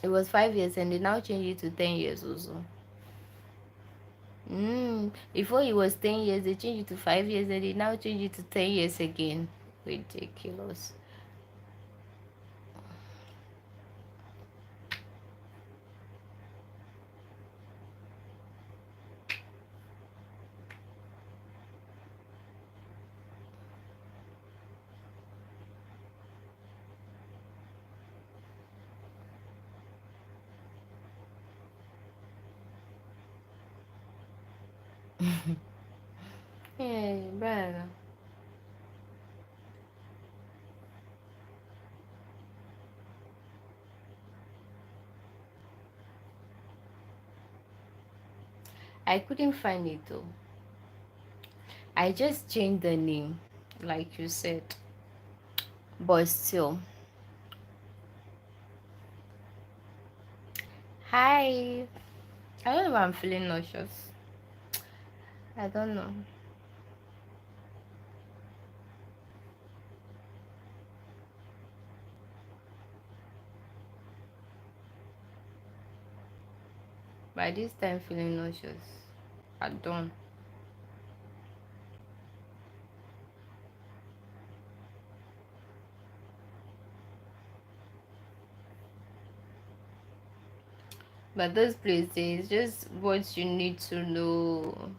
It was 5 years, and they now change it to 10 years also. Before it was 10 years, they changed it to 5 years, and they now change it to 10 years again. Ridiculous. Yeah, brother. I couldn't find it though. I just changed the name, like you said. But still. Hi. I don't know why I'm feeling nauseous. I don't know. By this time, feeling nauseous. I don't. But those places, just what you need to know.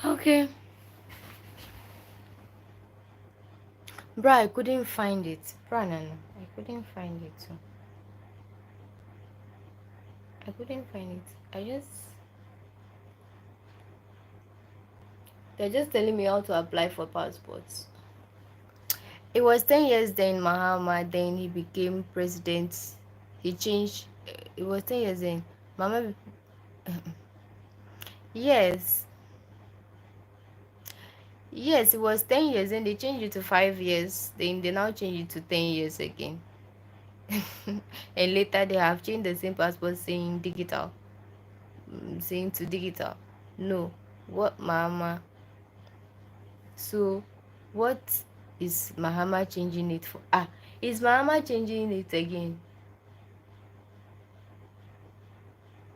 Okay. Bro, I couldn't find it. Bro, no, no. I couldn't find it too. I couldn't find it. They're just telling me how to apply for passports. It was 10 years then Mahama, then he became president. He changed. It was 10 years then. Mama, yes. Yes, it was 10 years, then they changed it to 5 years. Then they now changed it to 10 years again. And later they have changed the same passport saying digital. Saying to digital. No. What Mama? So, what is Mahama changing it for? Ah, is Mahama changing it again?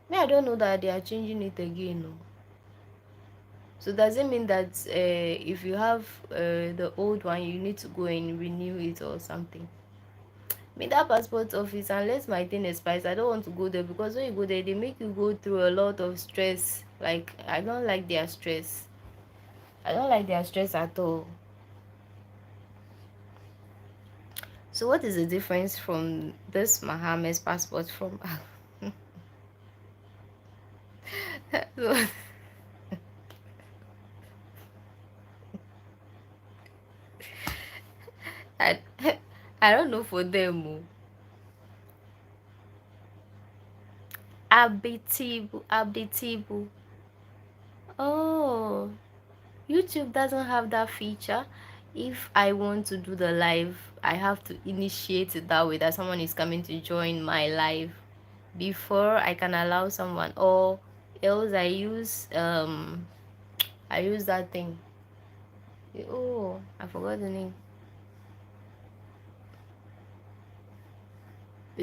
Me, I don't know that they are changing it again. No. So does it mean that if you have the old one, you need to go and renew it or something? Me, that passport office, unless my thing expires, I don't want to go there, because when you go there, they make you go through a lot of stress. Like, I don't like their stress. I don't like their stress at all. So what is the difference from this Mohammed's passport from so, I, I don't know for them. Oh. Abitibu. Oh, YouTube doesn't have that feature. If I want to do the live, I have to initiate it that way, that someone is coming to join my live before I can allow someone, or else I use that thing. Oh, I forgot the name.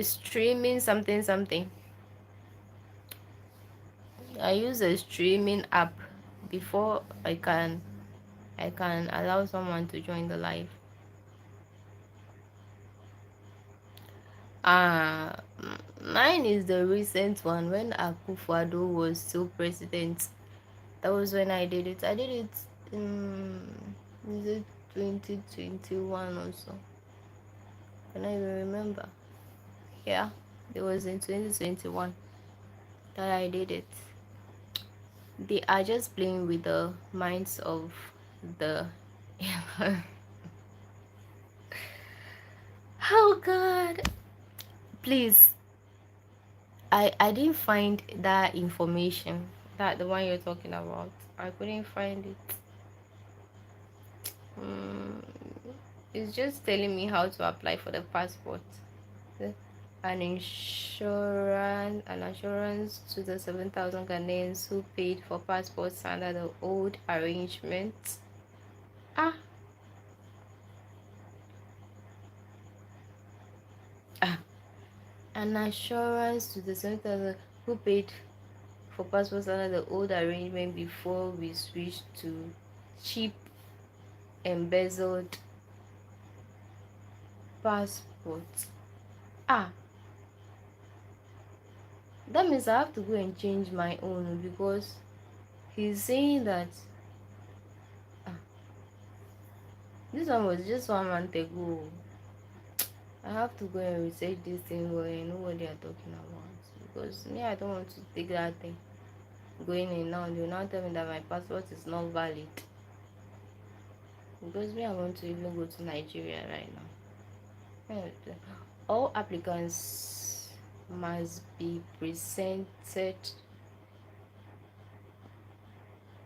Streaming something something. I use a streaming app before I can allow someone to join the live. Mine is the recent one when Akufo-Addo was still president. That was when I did it. I did it in, is it 2021 or so? Can I even remember? Yeah, it was in 2021 that I did it. They are just playing with the minds of the oh God, please. I didn't find that information, that the one you're talking about. I couldn't find it. Mm, it's just telling me how to apply for the passport. An assurance to the 7,000 Ghanaians who paid for passports under the old arrangement. Ah, ah. An assurance to the 7,000 who paid for passports under the old arrangement before we switched to cheap embezzled passports. Ah, that means I have to go and change my own, because he's saying that this one was just 1 month ago. I have to go and research this thing well and know what they are talking about, because me, I don't want to take that thing going in now. They will now tell me that my passport is not valid, because me, I want to even go to Nigeria right now. All applicants must be presented.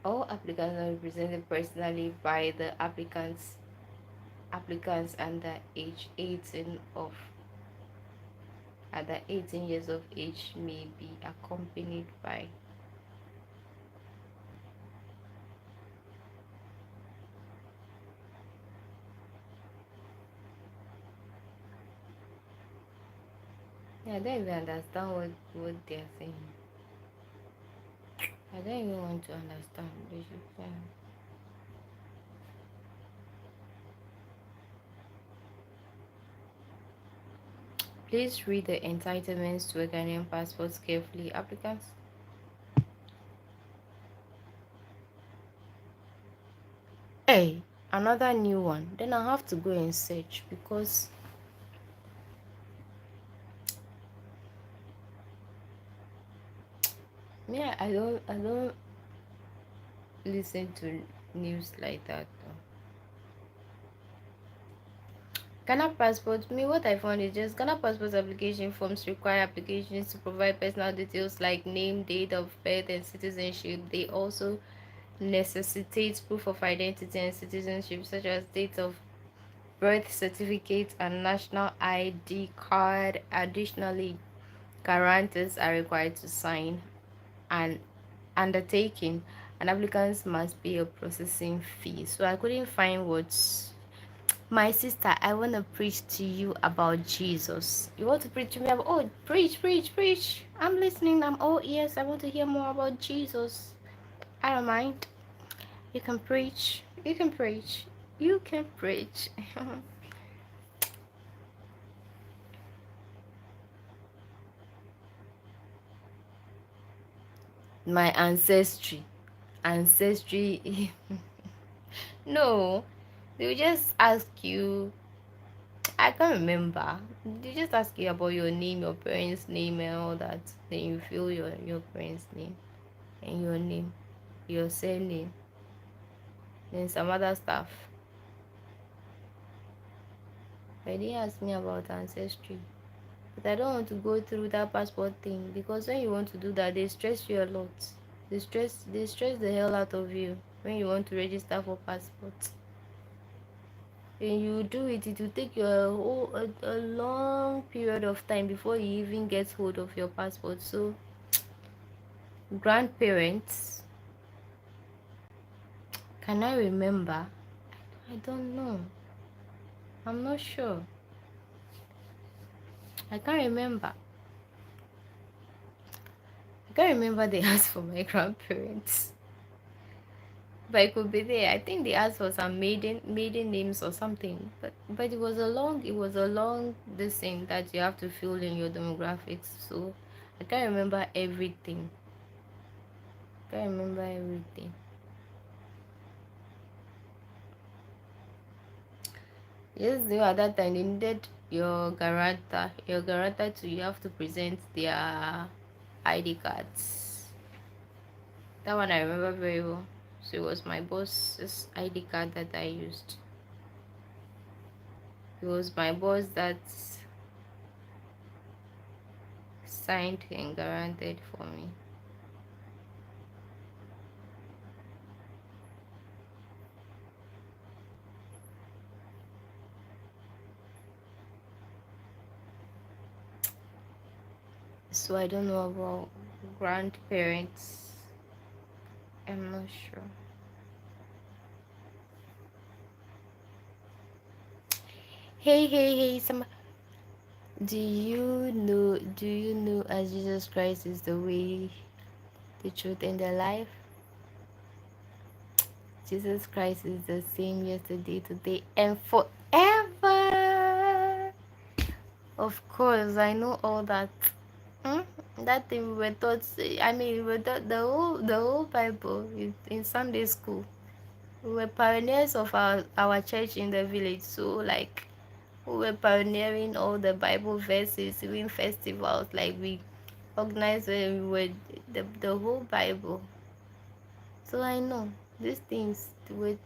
All applicants are presented personally by the applicants under age 18 of under 18 years of age may be accompanied by I don't even understand what they're saying. I don't even want to understand. They should say. Please read the entitlements to a Ghanaian passport carefully, applicants. Hey, another new one, then I have to go and search, because yeah, I don't listen to news like that though. Ghana passport, me what I found is just Ghana passport application forms require applications to provide personal details like name, date of birth, and citizenship. They also necessitate proof of identity and citizenship, such as date of birth certificate and national ID card. Additionally, guarantors are required to sign an undertaking, and applicants must pay a processing fee. So I couldn't find what's my sister. I want to preach to you about Jesus. You want to preach to me about, oh, preach, preach, preach. I'm listening. I'm all ears. I want to hear more about Jesus. I don't mind. You can preach. You can preach. You can preach. My ancestry. No, they will just ask you. I can't remember. They just ask you about your name, your parents' name, and all that. Then you fill your parents' name and your name, your surname, then some other stuff. But they asked me about ancestry. But I don't want to go through that passport thing, because when you want to do that, they stress you a lot. They stress the hell out of you when you want to register for passport. When you do it, it will take you a long period of time before you even get hold of your passport. So grandparents, can I remember? I don't know. I'm not sure. I can't remember. I can't remember they asked for my grandparents. But it could be there. I think they asked for some maiden names or something. But it was a long this thing that you have to fill in your demographics. So I can't remember everything. I can't remember everything. Yes, at that time they needed your guarantor. Your guarantor too, you have to present their ID cards. That one I remember very well. So it was my boss's ID card that I used. It was my boss that signed and guaranteed for me. So I don't know about grandparents. I'm not sure. Hey, some. Do you know as Jesus Christ is the way, the truth, and the life? Jesus Christ is the same yesterday, today, and forever. Of course, I know all that. Hmm? That thing we were taught. I mean, we were taught the whole Bible in Sunday school. We were pioneers of our church in the village. So like, we were pioneering all the Bible verses, even festivals. Like we organized when we were the whole Bible. So I know these things with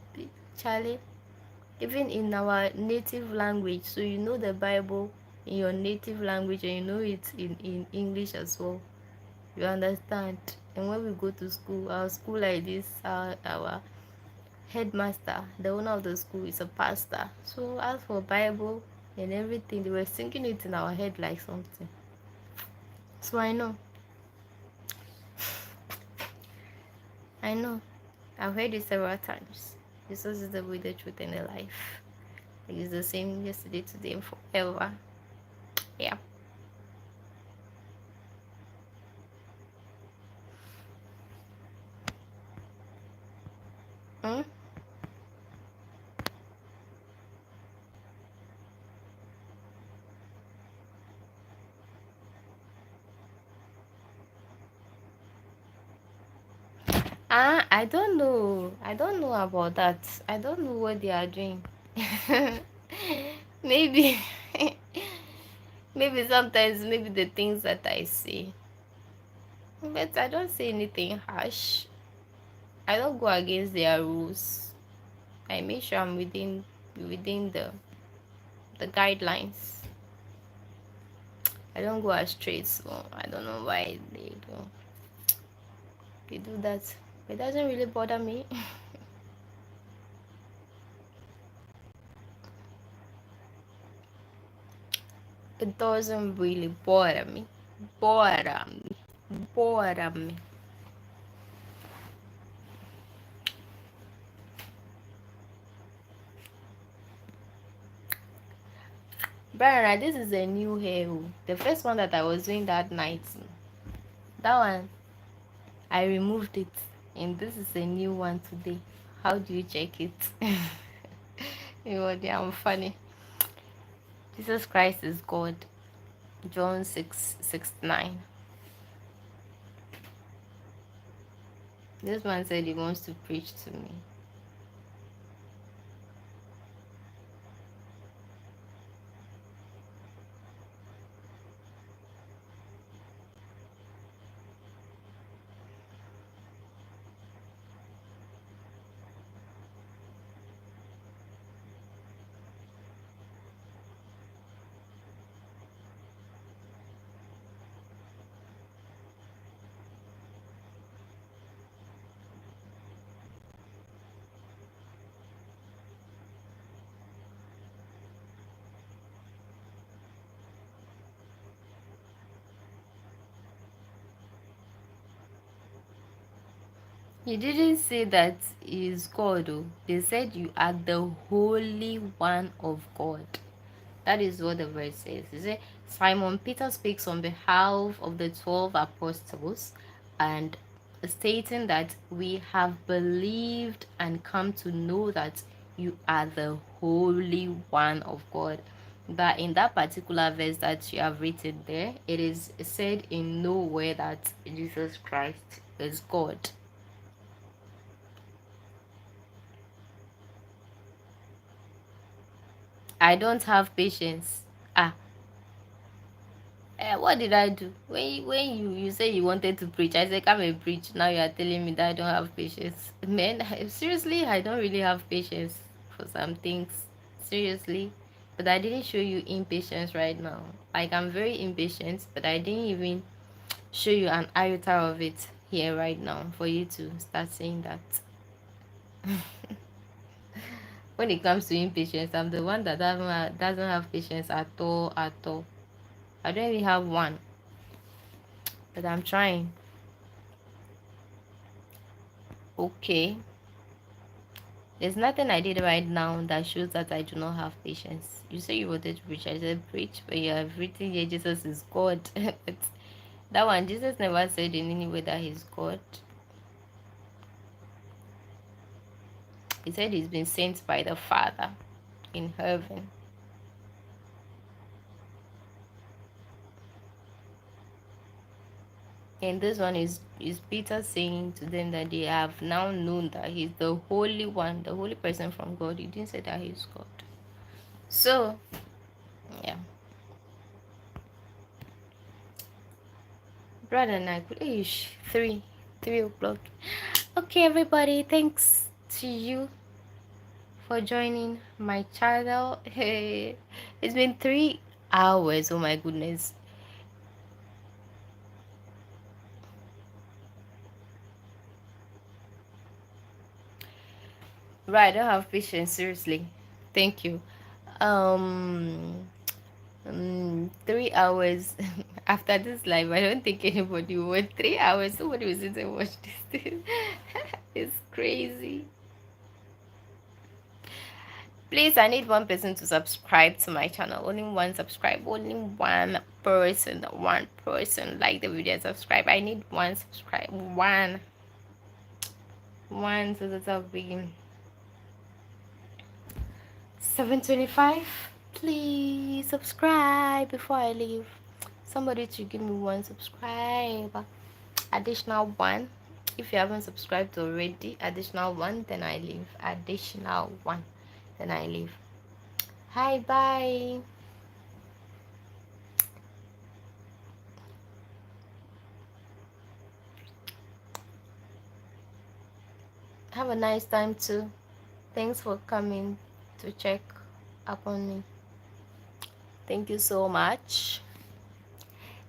Charlie, even in our native language. So you know the Bible in your native language, and you know it in English as well. You understand? And when we go to school, our school like this, our headmaster, the owner of the school, is a pastor. So as for Bible and everything, they were singing it in our head like something. So I know, I've heard it several times. Jesus is the way, the truth, and the life. He's the same yesterday, today, and forever. Yeah. Hmm? I don't know. I don't know about that. I don't know what they are doing. Maybe, maybe sometimes, maybe the things that I say. But I don't say anything harsh. I don't go against their rules. I make sure I'm within the guidelines. I don't go astray, so I don't know why they do that. It doesn't really bother me. It doesn't really bother me. Bother me. Bother me. Brian, this is a new hair. The first one that I was doing that night, that one, I removed it. And this is a new one today. How do you check it? You know, I'm funny. Jesus Christ is God. John 6:69. This man said he wants to preach to me. You didn't say that he is God, though. They said you are the Holy One of God. That is what the verse says. It says, Simon Peter speaks on behalf of the 12 apostles and stating that we have believed and come to know that you are the Holy One of God. But in that particular verse that you have written there, it is said in nowhere that Jesus Christ is God. I don't have patience. Ah, what did I do? When you say you wanted to preach, I said come and preach. Now you are telling me that I don't have patience. Man, seriously, I don't really have patience for some things. Seriously. But I didn't show you impatience right now. Like I'm very impatient, but I didn't even show you an iota of it here right now for you to start saying that. When it comes to impatience, I'm the one that doesn't have patience at all, at all. I don't even have one, but I'm trying. Okay. There's nothing I did right now that shows that I do not have patience. You say you wanted to preach. I said preach, but you have written here Jesus is God. That one, Jesus never said in any way that he's God. He said he's been sent by the Father in heaven. And this one is Peter saying to them that they have now known that he's the Holy One, the Holy Person from God. He didn't say that he's God. So, yeah. Brother and I could 3 o'clock. Okay, everybody, thanks to you for joining my channel. Hey, it's been 3 hours. Oh my goodness. Right, I don't have patience, seriously. Thank you. 3 hours after this live, I don't think anybody will wait 3 hours. Somebody will sit and watch this thing. It's crazy. Please, I need one person to subscribe to my channel. Only one subscribe. Only one person. One person like the video and subscribe. I need one subscribe. One. So that'll be 7:25. Please subscribe before I leave. Somebody to give me one subscribe. Additional one. If you haven't subscribed already, additional one, then I leave. Additional one, then I leave. Hi, bye. Have a nice time too. Thanks for coming to check upon me. Thank you so much.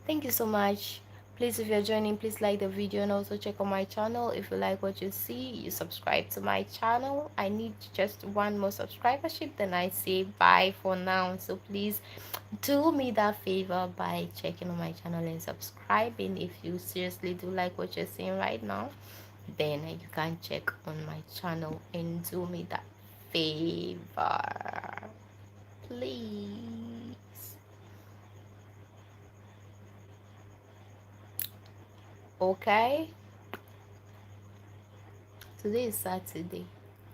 Thank you so much. Please, if you're joining, please like the video and also check on my channel. If you like what you see, you subscribe to my channel. I need just one more subscribership, then I say bye for now. So please do me that favor by checking on my channel and subscribing. If you seriously do like what you're seeing right now, then you can check on my channel and do me that favor, please. Okay, today is Saturday.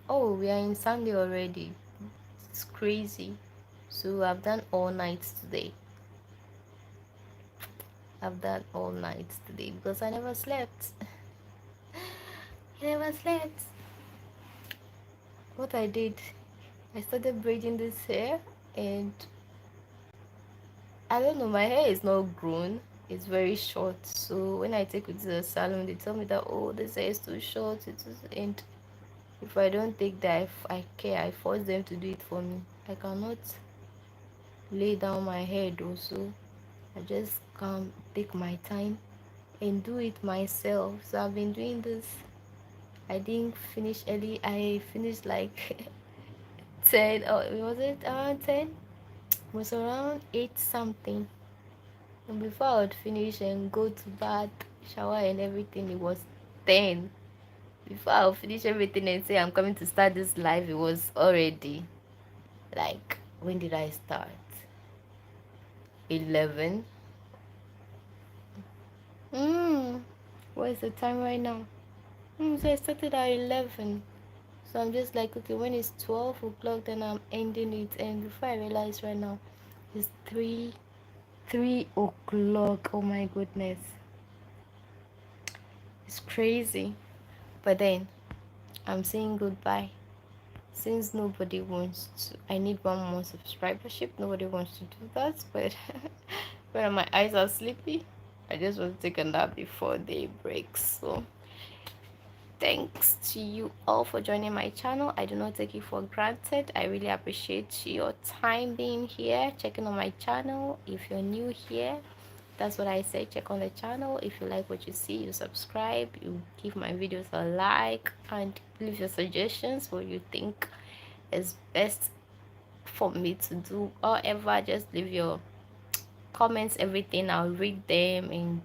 Oh, we are in Sunday already. It's crazy. So I've done all night today. I've done all night today because I never slept. I never slept. What I did, I started braiding this hair, and I don't know, my hair is not grown. It's very short. So when I take it to the salon, they tell me that, oh, this hair is too short. And if I don't take that, I care. I force them to do it for me. I cannot lay down my head also. I just can't take my time and do it myself. So I've been doing this. I didn't finish early. I finished like 10, or was it around 10? It was around 8 something. And before I would finish and go to bath, shower and everything, it was 10. Before I would finish everything and say I'm coming to start this live, it was already like, when did I start? 11. What is the time right now? So I started at 11. So I'm just like, okay, when it's 12 o'clock, then I'm ending it. And before I realize right now, it's 3 o'clock. Oh my goodness. It's crazy. But then I'm saying goodbye. Since nobody wants to, I need one more subscribership. Nobody wants to do that. But when my eyes are sleepy, I just want to take a nap before day breaks. So thanks to you all for joining my channel. I do not take it for granted. I really appreciate your time being here, checking on my channel. If you're new here, that's what I say, check on the channel. If you like what you see, you subscribe, you give my videos a like, and leave your suggestions, what you think is best for me to do, or ever, just leave your comments, everything. I'll read them and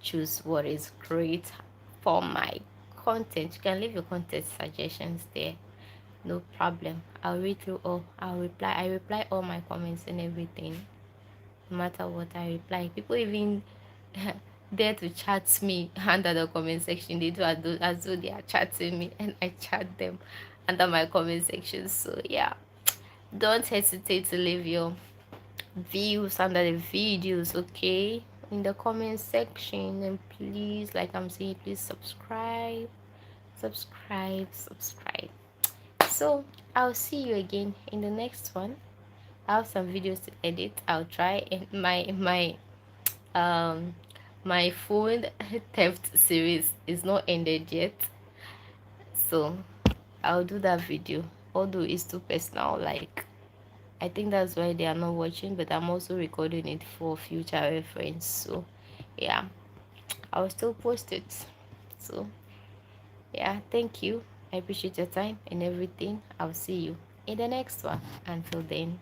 choose what is great for my content. You can leave your content suggestions there, no problem. I'll read through all. I reply all my comments and everything, no matter what. I reply. People even dare to chat me under the comment section. They do as though they are chatting me, and I chat them under my comment section. So yeah, don't hesitate to leave your views under the videos, okay, in the comment section. And please, like I'm saying, please subscribe. So I'll see you again in the next one. I have some videos to edit. I'll try. And my phone theft series is not ended yet, so I'll do that video, although it's too personal. Like, I think that's why they are not watching, but I'm also recording it for future reference. So yeah, I'll still post it. So yeah, thank you. I appreciate your time and everything. I'll see you in the next one. Until then,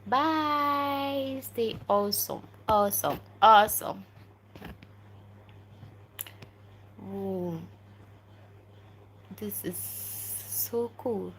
bye. Stay awesome. Ooh, this is so cool.